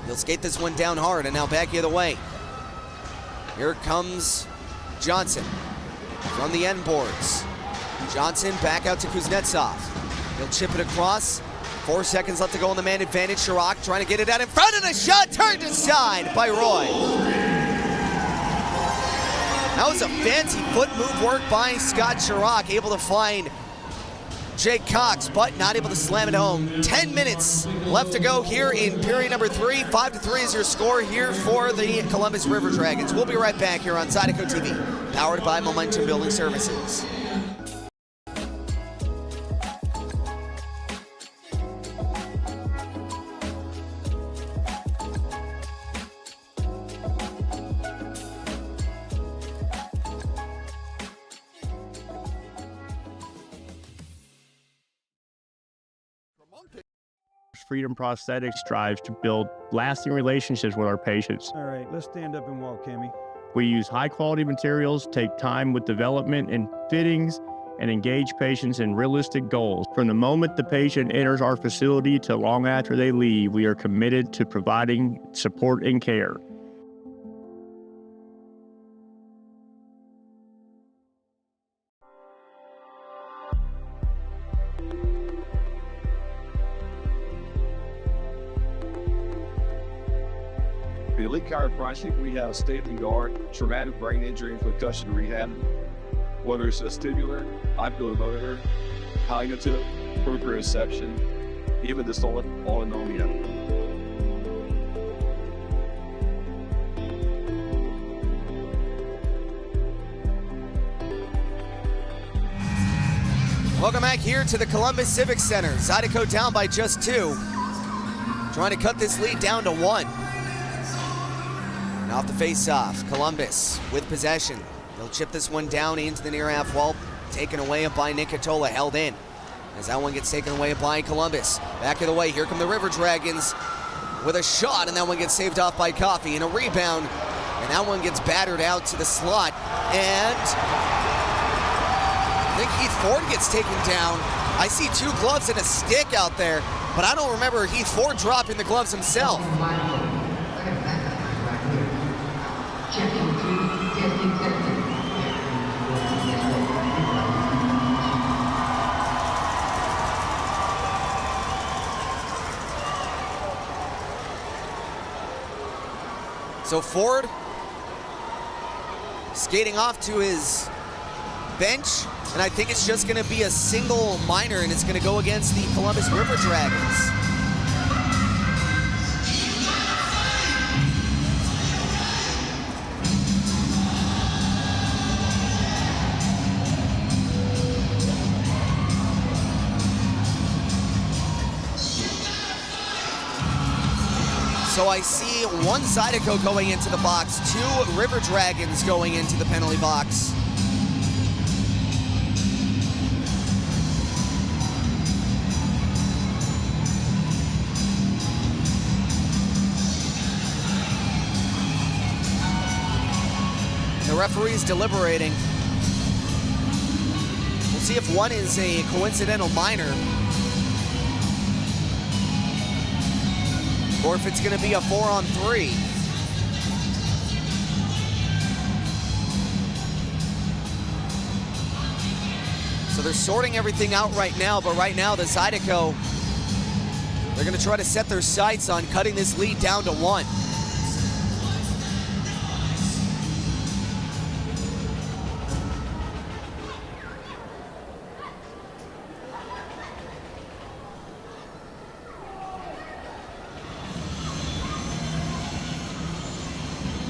He'll skate this one down hard and now back the other way. Here comes Johnson from the end boards. Johnson back out to Kuznetsov. He'll chip it across. 4 seconds left to go on the man advantage. Chirac trying to get it out in front, and a shot turned aside by Roy. That was a fancy foot move work by Scott Chirac, able to find Jake Cox, but not able to slam it home. 10 minutes left to go here in period number 3. 5-3 is your score here for the Columbus River Dragons. We'll be right back here on Zydeco TV, powered by Momentum Building Services. Freedom Prosthetics strives to build lasting relationships with our patients. All right, let's stand up and walk, Kimmy. We use high-quality materials, take time with development and fittings, and engage patients in realistic goals. From the moment the patient enters our facility to long after they leave, we are committed to providing support and care. The Elite Chiropractic, we have state-of-the-art traumatic brain injury and concussion rehab. Whether it's vestibular, oculomotor, cognitive, proprioception, even dysautonomia. Welcome back here to the Columbus Civic Center. Zydeco down by just 2. Trying to cut this lead down to 1. And off the face-off, Columbus with possession. They'll chip this one down into the near half wall, taken away by Nicotola, held in. As that one gets taken away by Columbus. Back of the way, here come the River Dragons with a shot, and that one gets saved off by Coffey. And a rebound, and that one gets battered out to the slot. And I think Heath Ford gets taken down. I see 2 gloves and a stick out there, but I don't remember Heath Ford dropping the gloves himself. So Ford skating off to his bench, and I think it's just going to be a single minor, and it's going to go against the Columbus River Dragons. So I see 1 Zydeco going into the box, 2 River Dragons going into the penalty box. The referee's deliberating. We'll see if one is a coincidental minor, or if it's going to be a 4-on-3. So they're sorting everything out right now, but right now the Zydeco, they're going to try to set their sights on cutting this lead down to 1.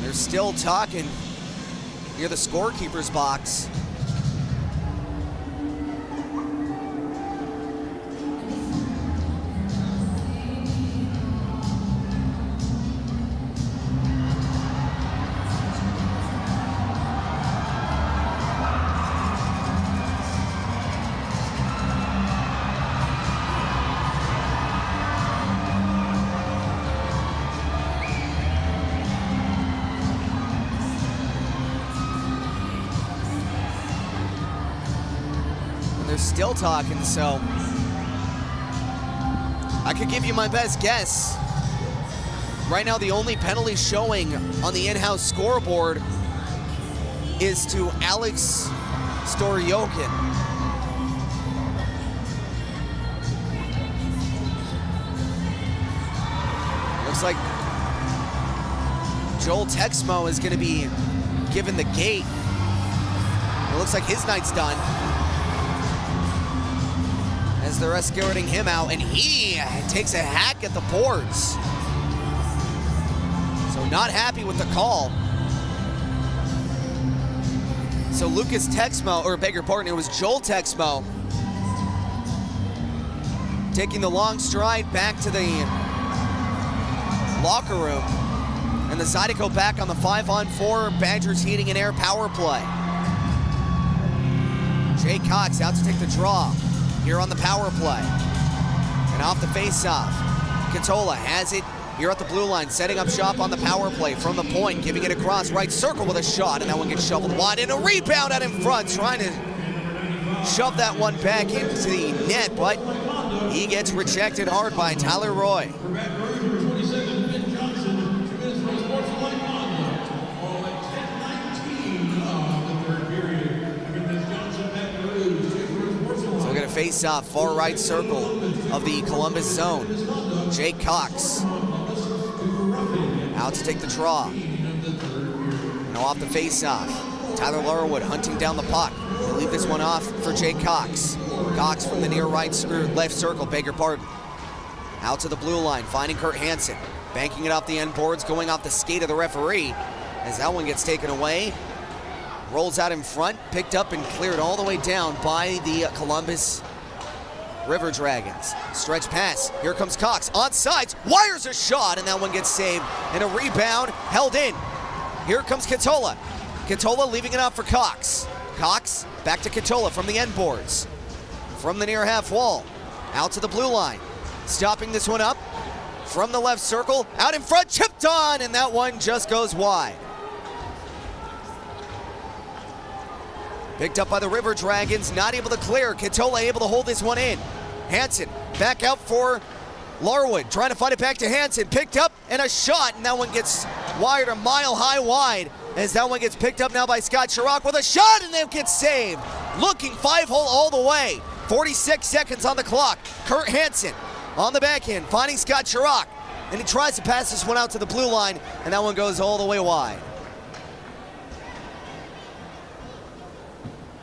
They're still talking near the scorekeeper's box. They're still talking, so I could give you my best guess. Right now, the only penalty showing on the in-house scoreboard is to Alex Storyokin. Looks like Joel Texmo is going to be given the gate looks like his night's done. As they're escorting him out, and he takes a hack at the boards. So not happy with the call. So Lucas Texmo, or beg your pardon, it was Joel Texmo, taking the long stride back to the locker room. And the Zydeco back on the 5-on-4 Badgers Heating and Air power play. Jay Cox out to take the draw here on the power play. And off the face-off, Katola has it here at the blue line, setting up shop on the power play from the point, giving it across right circle with a shot, and that one gets shoveled wide, and a rebound out in front, trying to shove that one back into the net, but he gets rejected hard by Tyler Roy. So we're going to face off far right circle of the Columbus zone. Jake Cox out to take the draw. And off the face-off, Tyler Larwood hunting down the puck. He'll leave this one off for Jake Cox. Cox from the near right or left circle, beg your pardon. Out to the blue line, finding Kurt Hansen. Banking it off the end boards, going off the skate of the referee. As that one gets taken away. Rolls out in front, picked up and cleared all the way down by the Columbus River Dragons. Stretch pass, here comes Cox, on sides, wires a shot, and that one gets saved. And a rebound held in. Here comes Katola. Katola leaving it out for Cox. Cox back to Katola from the end boards. From the near half wall, out to the blue line. Stopping this one up from the left circle, out in front, chipped on, and that one just goes wide. Picked up by the River Dragons, not able to clear. Katola able to hold this one in. Hansen back out for Larwood, trying to find it back to Hansen. Picked up and a shot, and that one gets wired a mile high wide. As that one gets picked up now by Scott Chirac with a shot, and that gets saved. Looking 5-hole all the way. 46 seconds on the clock. Kurt Hansen on the backhand, finding Scott Chirac. And he tries to pass this one out to the blue line, and that one goes all the way wide.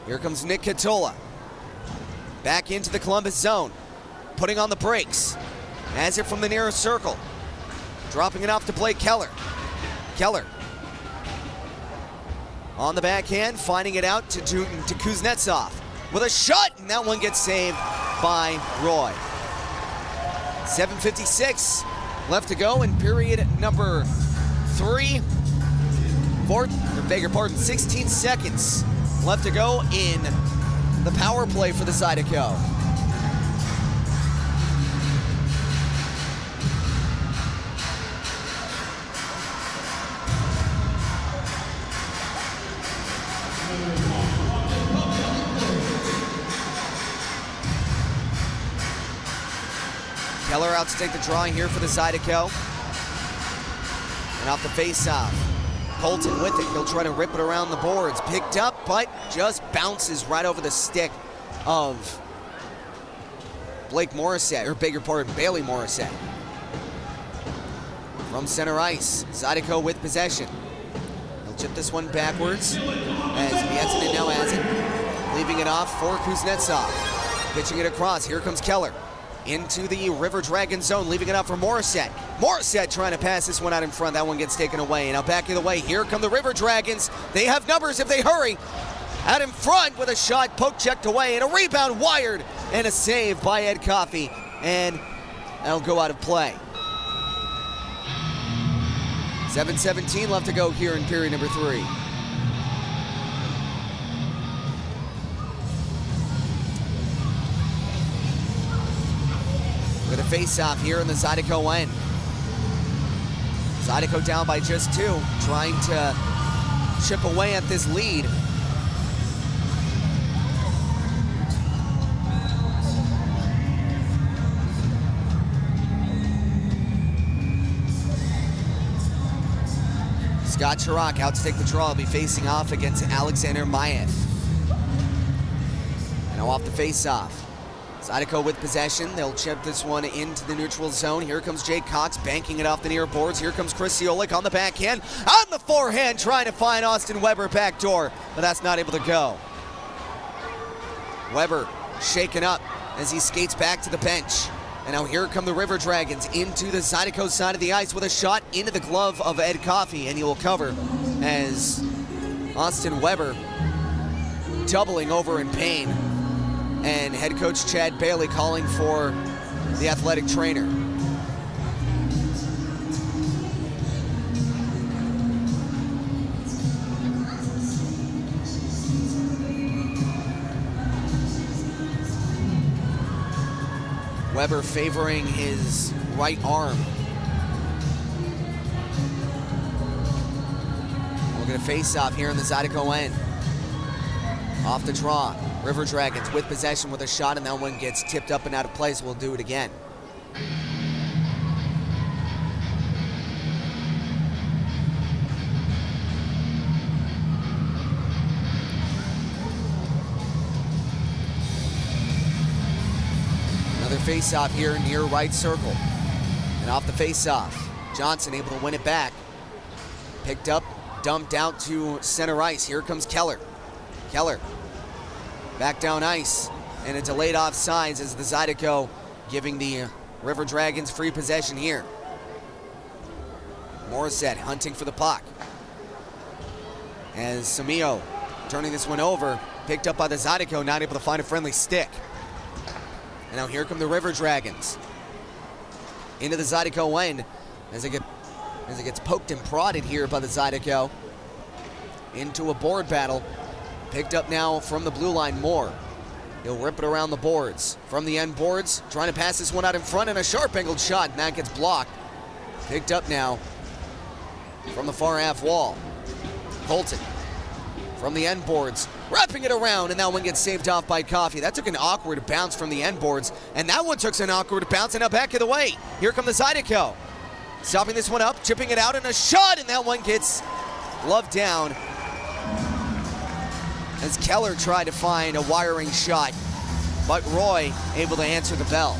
Here comes Nick Katola. Back into the Columbus zone. Putting on the brakes. Has it from the nearest circle. Dropping it off to Blake Keller. Keller. On the backhand, finding it out to Kuznetsov. With a shot, and that one gets saved by Roy. 7:56 left to go in period number 3. 16 seconds left to go in the power play for the Zydeco. Keller out to take the drawing here for the Zydeco. And off the face-off, Colton with it. He'll try to rip it around the boards. Picked up, but just bounces right over the stick of Blake Morissette, or beg your pardon, Bailey Morissette. From center ice, Zydeco with possession. He'll chip this one backwards as Mietinen now has it. Leaving it off for Kuznetsov. Pitching it across, here comes Keller. Into the River Dragon zone, leaving it out for Morissette. Morissette trying to pass this one out in front. That one gets taken away. Now back of the way, here come the River Dragons. They have numbers if they hurry. Out in front with a shot, poke checked away, and a rebound wired, and a save by Ed Coffey. And that'll go out of play. 7:17 left to go here in period number 3. With a face-off here in the Zydeco end. Zydeco down by just 2, trying to chip away at this lead. Scott Chirac out to take the draw. He'll be facing off against Alexander Mayev. Now off the face-off. Zydeco with possession. They'll chip this one into the neutral zone. Here comes Jake Cox banking it off the near boards. Here comes Chris Siolik on the backhand. On the forehand, trying to find Austin Weber backdoor, but that's not able to go. Weber shaken up as he skates back to the bench. And now here come the River Dragons into the Zydeco side of the ice with a shot into the glove of Ed Coffey, and he will cover as Austin Weber doubling over in pain. And head coach Chad Bailey calling for the athletic trainer. Weber favoring his right arm. We're going to face off here in the Zydeco end. Off the draw. River Dragons with possession with a shot, and that one gets tipped up and out of place. We'll do it again. Another face-off here near right circle. And off the face-off, Johnson able to win it back. Picked up, dumped out to center ice. Here comes Keller. Keller back down ice, and a delayed offsides as the Zydeco giving the River Dragons free possession here. Morissette hunting for the puck. As Samio turning this one over, picked up by the Zydeco, not able to find a friendly stick. And now here come the River Dragons. Into the Zydeco end as it gets poked and prodded here by the Zydeco. Into a board battle. Picked up now from the blue line, Moore. He'll rip it around the boards. From the end boards, trying to pass this one out in front, and a sharp angled shot, and that gets blocked. Picked up now from the far half wall. Colton from the end boards, wrapping it around, and that one gets saved off by Coffey. That took an awkward bounce from the end boards, and that one took an awkward bounce, and now back of the way. Here come the Zydeco. Stopping this one up, chipping it out, and a shot, and that one gets gloved down as Keller tried to find a wiring shot, but Roy able to answer the bell.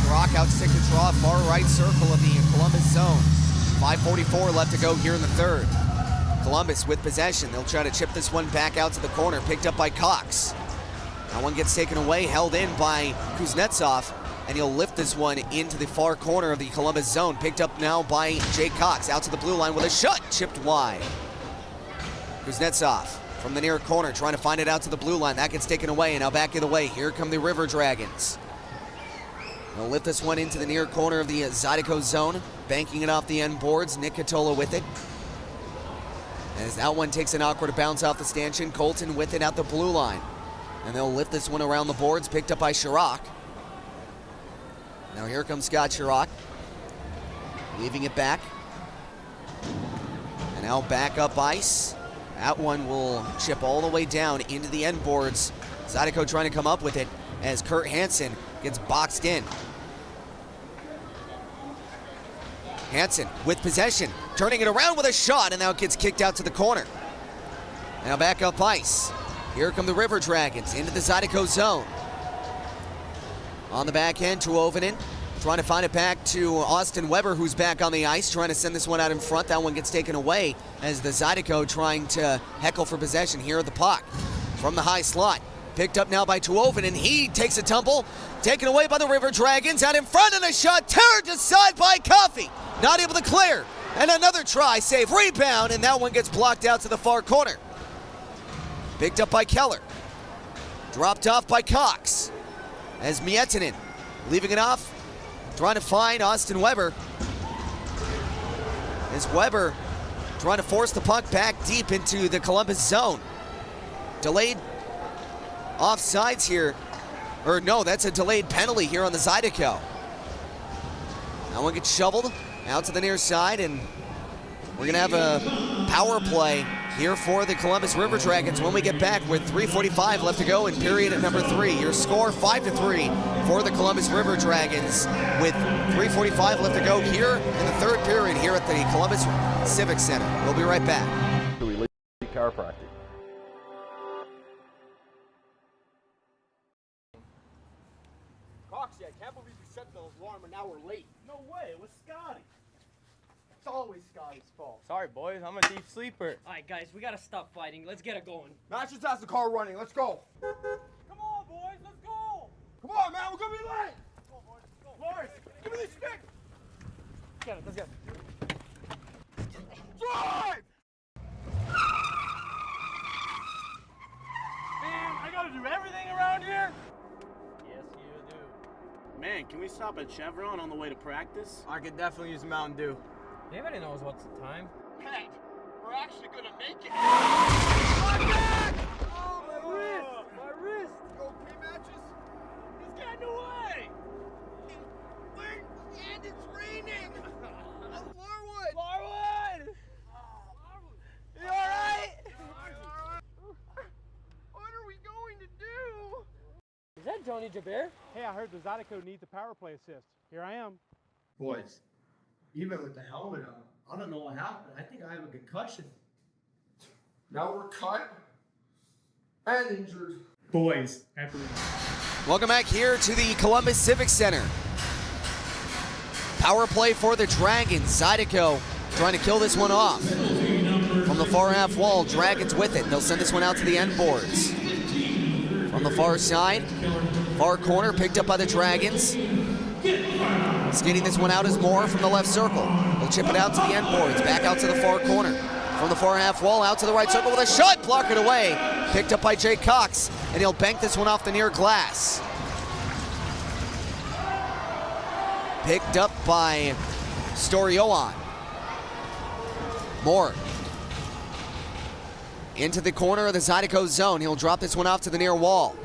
Schrock out to take the draw, far right circle of the Columbus zone. 5:44 left to go here in the third. Columbus with possession. They'll try to chip this one back out to the corner, picked up by Cox. That one gets taken away, held in by Kuznetsov, and he'll lift this one into the far corner of the Columbus zone. Picked up now by Jake Cox, out to the blue line with a shot, chipped wide. Kuznetsov from the near corner, trying to find it out to the blue line. That gets taken away, and now back of the way. Here come the River Dragons. They'll lift this one into the near corner of the Zydeco zone, banking it off the end boards. Nick Catola with it. As that one takes an awkward bounce off the stanchion, Colton with it at the blue line. And they'll lift this one around the boards, picked up by Chirac. Now here comes Scott Chirac, leaving it back. And now back up ice. That one will chip all the way down into the end boards. Zydeco trying to come up with it as Kurt Hansen gets boxed in. Hansen with possession, turning it around with a shot, and now it gets kicked out to the corner. Now back up ice. Here come the River Dragons into the Zydeco zone. On the back end to Ovinen, trying to find it back to Austin Weber, who's back on the ice, trying to send this one out in front. That one gets taken away as the Zydeco trying to heckle for possession here at the puck. From the high slot, picked up now by Tuoven, and he takes a tumble, taken away by the River Dragons, out in front, and a shot turned aside by Coffey. Not able to clear, and another try, save, rebound, and that one gets blocked out to the far corner. Picked up by Keller, dropped off by Cox, as Miettinen leaving it off, trying to find Austin Weber. As Weber trying to force the puck back deep into the Columbus zone. Delayed offsides here, or no, that's a delayed penalty here on the Zydeco. That one gets shoveled out to the near side, and we're gonna have a power play here for the Columbus River Dragons when we get back with 3:45 left to go in period at number 3. Your score 5-3 for the Columbus River Dragons with 3:45 left to go here in the third period here at the Columbus Civic Center. We'll be right back. Chiropractic. Coxie, I can't believe we set the alarm an hour late. No way, it was Scotty. It's always Scotty's fault. Sorry, boys. I'm a deep sleeper. All right, guys, we gotta stop fighting. Let's get it going. Matt just has the car running. Let's go. Come on, boys. Let's go. Come on, man. We're going to be late. Come on, boys. Let's go. Lawrence, give me this stick. Get it. Let's get it. Drive! Man, I got to do everything around here. Yes, you do. Man, can we stop at Chevron on the way to practice? I could definitely use a Mountain Dew. Anybody knows what's the time? Pat, we're actually gonna make it. My back! Oh, my wrist! My wrist! You okay, Matches? He's getting away! Wait, and it's raining. Larwood! Larwood! You alright? What are we going to do? Is that Johnny Jabir? Hey, I heard the Zydeco needs a power play assist. Here I am. Boys, even with the helmet on, I don't know what happened. I think I have a concussion. Now we're cut and injured. Boys, after Welcome back here to the Columbus Civic Center. Power play for the Dragons. Zydeco trying to kill this one off. From the far half wall, Dragons with it. They'll send this one out to the end boards. From the far side, far corner, picked up by the Dragons. Skating this one out is Moore from the left circle. They'll chip it out to the end boards, back out to the far corner. From the far half wall, out to the right circle with a shot, block it away. Picked up by Jake Cox, and he'll bank this one off the near glass. Picked up by Storioan. Moore into the corner of the Zydeco zone. He'll drop this one off to the near wall.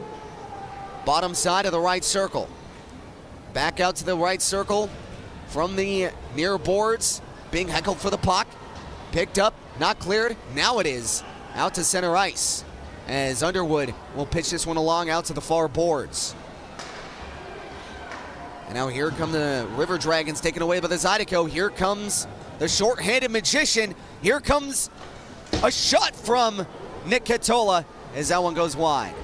Bottom side of the right circle. Back out to the right circle from the near boards. Being heckled for the puck. Picked up, not cleared. Now it is. Out to center ice. As Underwood will pitch this one along out to the far boards. And now here come the River Dragons taken away by the Zydeco. Here comes the short-handed magician. Here comes a shot from Nick Catola as that one goes wide.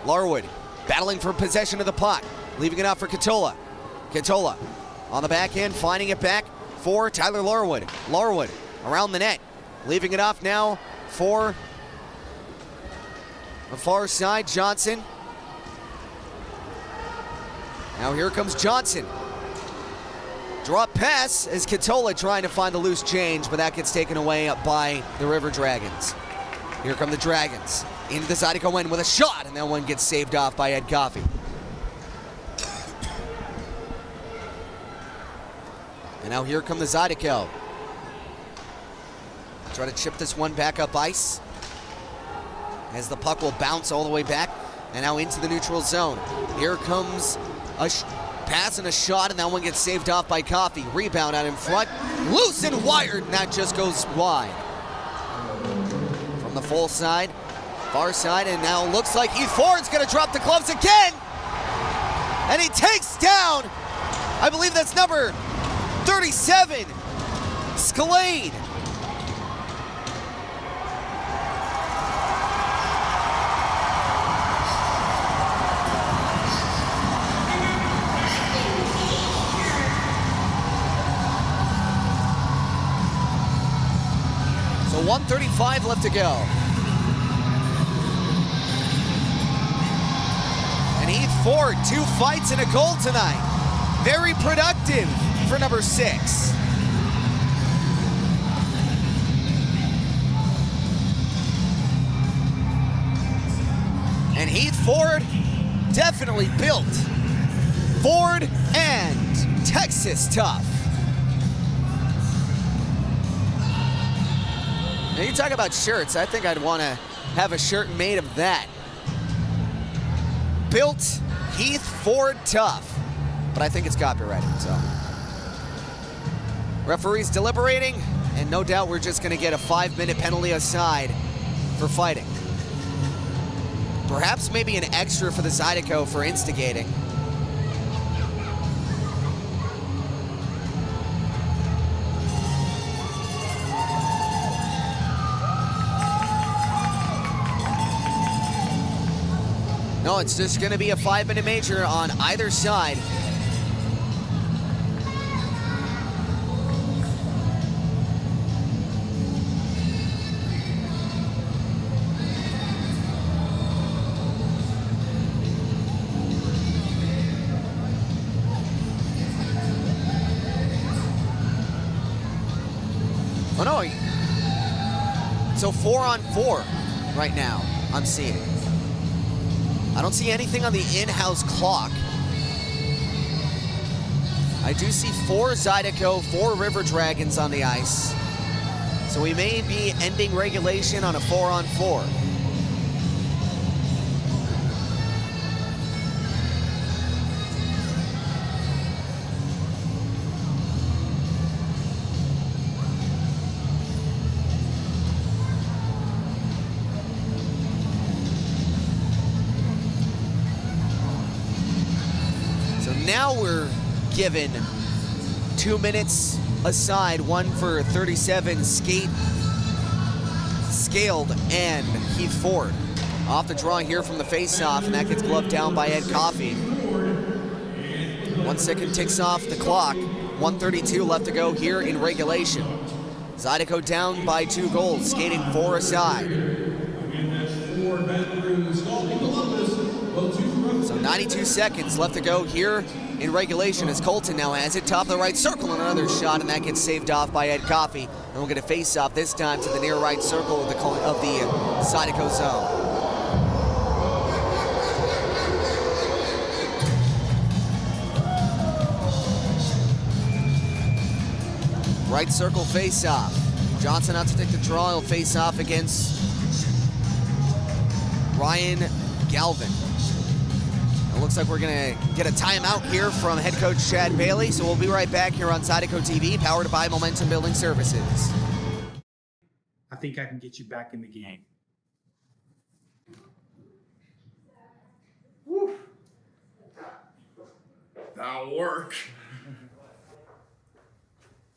Larwood battling for possession of the puck, leaving it out for Catola. Catola on the backhand, finding it back for Tyler Larwood. Larwood around the net, leaving it off now for the far side, Johnson. Now here comes Johnson. Drop pass as Catola trying to find the loose change, but that gets taken away by the River Dragons. Here come the Dragons. Into the Zydeco end with a shot, and that one gets saved off by Ed Coffey. And now here come the Zydeco. Try to chip this one back up ice. As the puck will bounce all the way back, and now into the neutral zone. Here comes a pass and a shot, and that one gets saved off by Coffey. Rebound out in front, loose and wired, and that just goes wide. From the full side, far side, and now looks like Heath Ford's gonna drop the gloves again! And he takes down, I believe that's number 37, Scalade. So 1:35 left to go. And Heath Ford, 2 fights and a goal tonight. Very productive for number 6. And Heath Ford definitely built Ford and Texas tough. Now you talk about shirts, I think I'd want to have a shirt made of that. Built Heath Ford tough, but I think it's copyrighted, so. Referees deliberating, and no doubt we're just gonna get a 5-minute penalty aside for fighting. Perhaps maybe an extra for the Zydeco for instigating. No, it's just going to be a 5-minute major on either side. Oh no, so 4-on-4 right now, I'm seeing. I don't see anything on the in-house clock. I do see 4 Zydeco, 4 River Dragons on the ice. So we may be ending regulation on a 4-on-4. Now we're given 2 minutes aside, 1 for 37 scaled and Heath Ford. Off the draw here from the face-off, and that gets gloved down by Ed Coffey. 1 second ticks off the clock. 1:32 left to go here in regulation. Zydeco down by 2 goals, skating 4 aside. So 92 seconds left to go here in regulation as Colton now has it. Top of the right circle and another shot, and that gets saved off by Ed Coffey. And we'll get a face-off this time to the near right circle of the Zydeco zone. Right circle face-off. Johnson out to take the draw. He'll face off against Ryan Galvin. It looks like we're going to get a timeout here from head coach Chad Bailey, so we'll be right back here on Zydeco TV, powered by Momentum Building Services. I think I can get you back in the game. Woo. That'll work.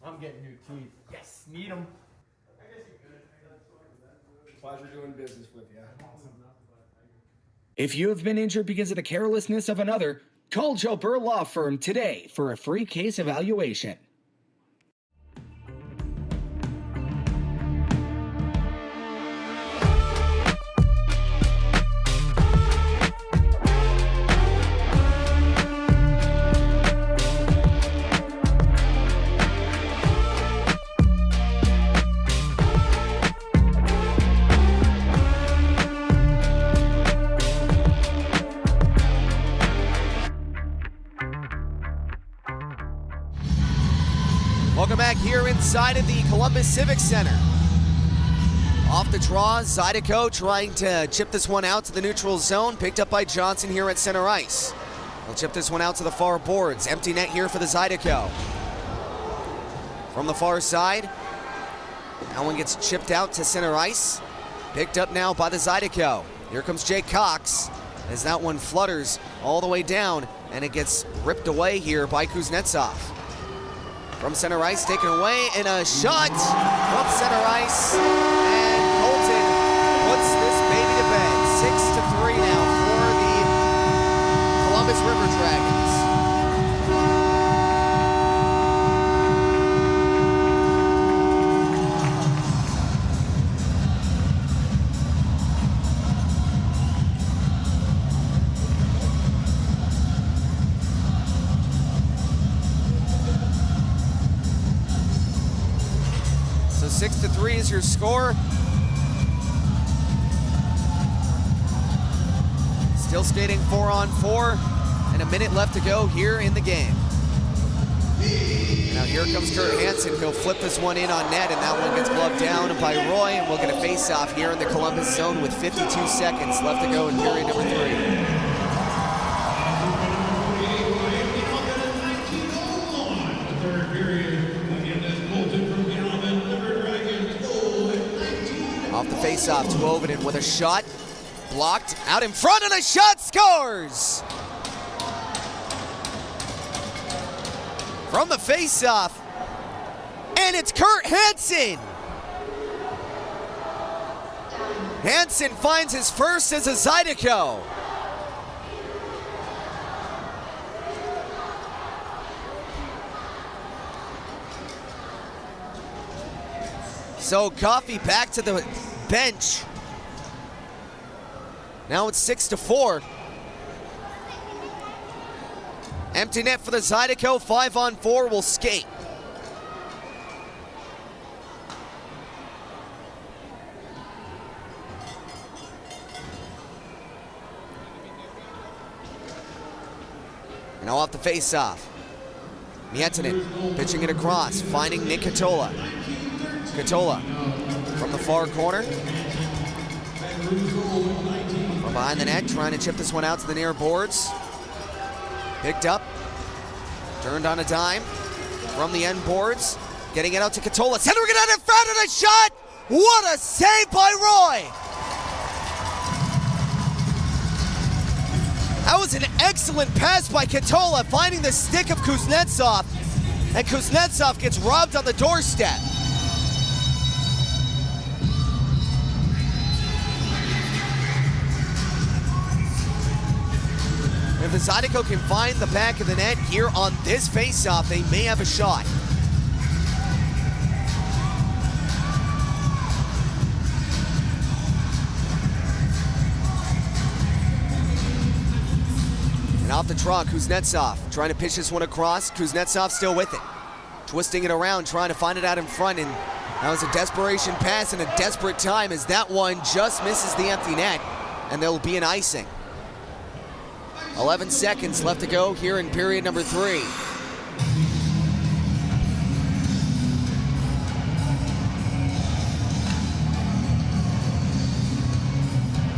I'm getting new teeth. Yes, need them. Pleasure doing business with you. If you have been injured because of the carelessness of another, call Joe Burr Law Firm today for a free case evaluation. Welcome back here inside of the Columbus Civic Center. Off the draw, Zydeco trying to chip this one out to the neutral zone, picked up by Johnson here at center ice. He'll chip this one out to the far boards. Empty net here for the Zydeco. From the far side, that one gets chipped out to center ice. Picked up now by the Zydeco. Here comes Jake Cox as that one flutters all the way down, and it gets ripped away here by Kuznetsov. From center ice, taken away, and a shot from center ice. And Colton puts this baby to bed. 6-3 now for the Columbus River Dragons. So 6-3 is your score. Still skating 4-on-4, and a minute left to go here in the game. Now here comes Kurt Hansen. He'll flip this one in on net, and that one gets gloved down by Roy, and we'll get a face-off here in the Columbus zone with 52 seconds left to go in period number 3. Off the face-off to Oviden with a shot. Blocked out in front, and a shot scores! From the face-off. And it's Kurt Hansen! Hansen finds his first as a Zydeco. So Coffey back to the bench. Now it's 6-4. Empty net for the Zydeco. 5-on-4 will skate. Now off the face-off. Miettinen pitching it across, finding Nick Katola. Katola from the far corner. From behind the net, trying to chip this one out to the near boards. Picked up, turned on a dime from the end boards. Getting it out to Katola, centering it out in front of the shot! What a save by Roy! That was an excellent pass by Katola, finding the stick of Kuznetsov, and Kuznetsov gets robbed on the doorstep. If the Zydeco can find the back of the net here on this faceoff, they may have a shot. And off the draw, Kuznetsov trying to pitch this one across. Kuznetsov still with it. Twisting it around, trying to find it out in front, and that was a desperation pass and a desperate time as that one just misses the empty net, and there'll be an icing. 11 seconds left to go here in period number 3.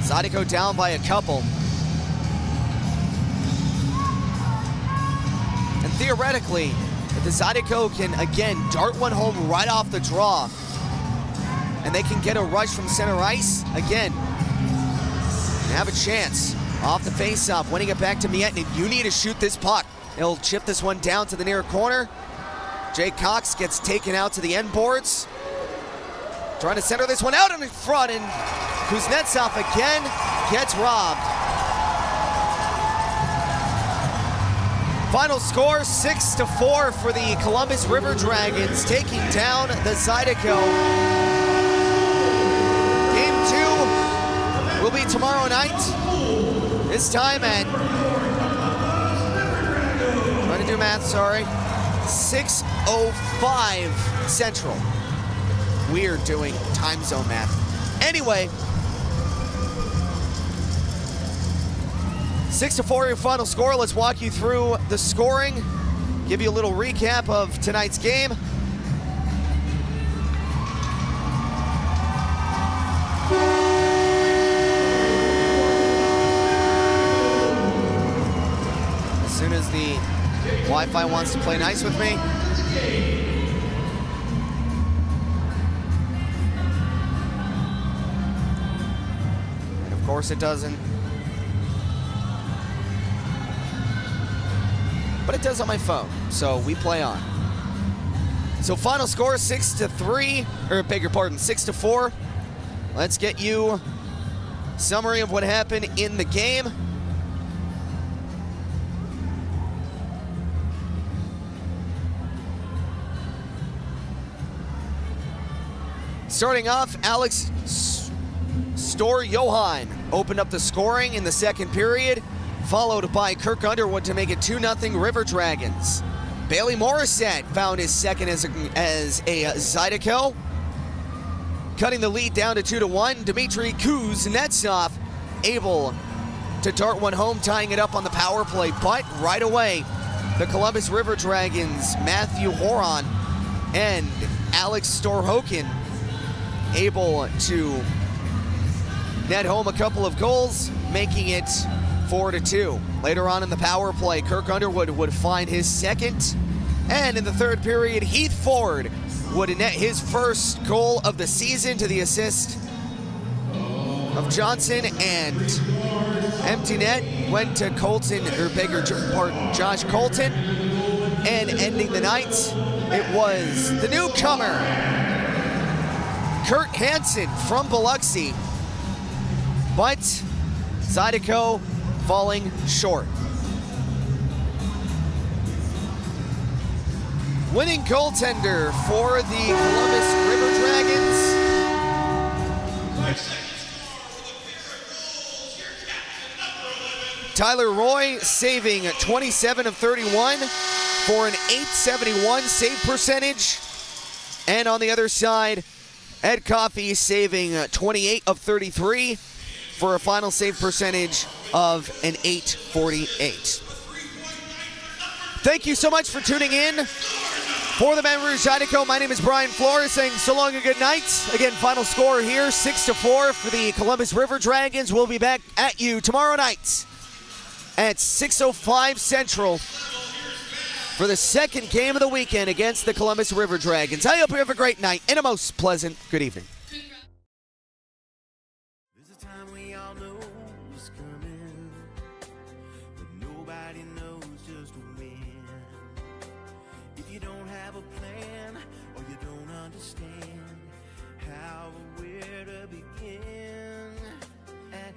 Zydeco down by a couple. And theoretically, if the Zydeco can, again, dart one home right off the draw, and they can get a rush from center ice, again, they have a chance. Off the face-off, winning it back to Miettinen. You need to shoot this puck. He'll chip this one down to the near corner. Jake Cox gets taken out to the end boards. Trying to center this one out in front, and Kuznetsov again gets robbed. Final score, 6-4 for the Columbus River Dragons, taking down the Zydeco. Game 2 will be tomorrow night. This time at, trying to do math, sorry, 6:05 Central. Weird doing time zone math. Anyway, 6-4 your final score. Let's walk you through the scoring, give you a little recap of tonight's game. As soon as the Wi-Fi wants to play nice with me. And of course it doesn't. But it does on my phone, so we play on. So final score, 6-3, or beg your pardon, 6-4. Let's get you a summary of what happened in the game. Starting off, Alex Stor-Johan opened up the scoring in the second period, followed by Kirk Underwood to make it 2-0 River Dragons. Bailey Morissette found his second as a Zydeco, cutting the lead down to 2-1. Dmitry Kuznetsov able to dart one home, tying it up on the power play, but right away, the Columbus River Dragons, Matthew Horon and Alex Storhoken able to net home a couple of goals, making it 4-2. Later on in the power play, Kirk Underwood would find his second, and in the third period, Heath Ford would net his first goal of the season to the assist of Johnson, and empty net went to Josh Colton, and ending the night, it was the newcomer, Kurt Hansen from Biloxi, but Zydeco falling short. Winning goaltender for the Columbus River Dragons. Tyler Roy saving 27 of 31 for an .871 save percentage. And on the other side, Ed Coffey saving 28 of 33 for a final save percentage of an .848. Thank you so much for tuning in. For the Baton Rouge Zydeco, my name is Brian Flores saying so long and good night. Again, final score here, 6-4 for the Columbus River Dragons. We'll be back at you tomorrow night at 6:05 Central for the second game of the weekend against the Columbus River Dragons. I hope you have a great night and a most pleasant good evening. There's a time we all know is coming, but nobody knows just when. If you don't have a plan or you don't understand how or where to begin, and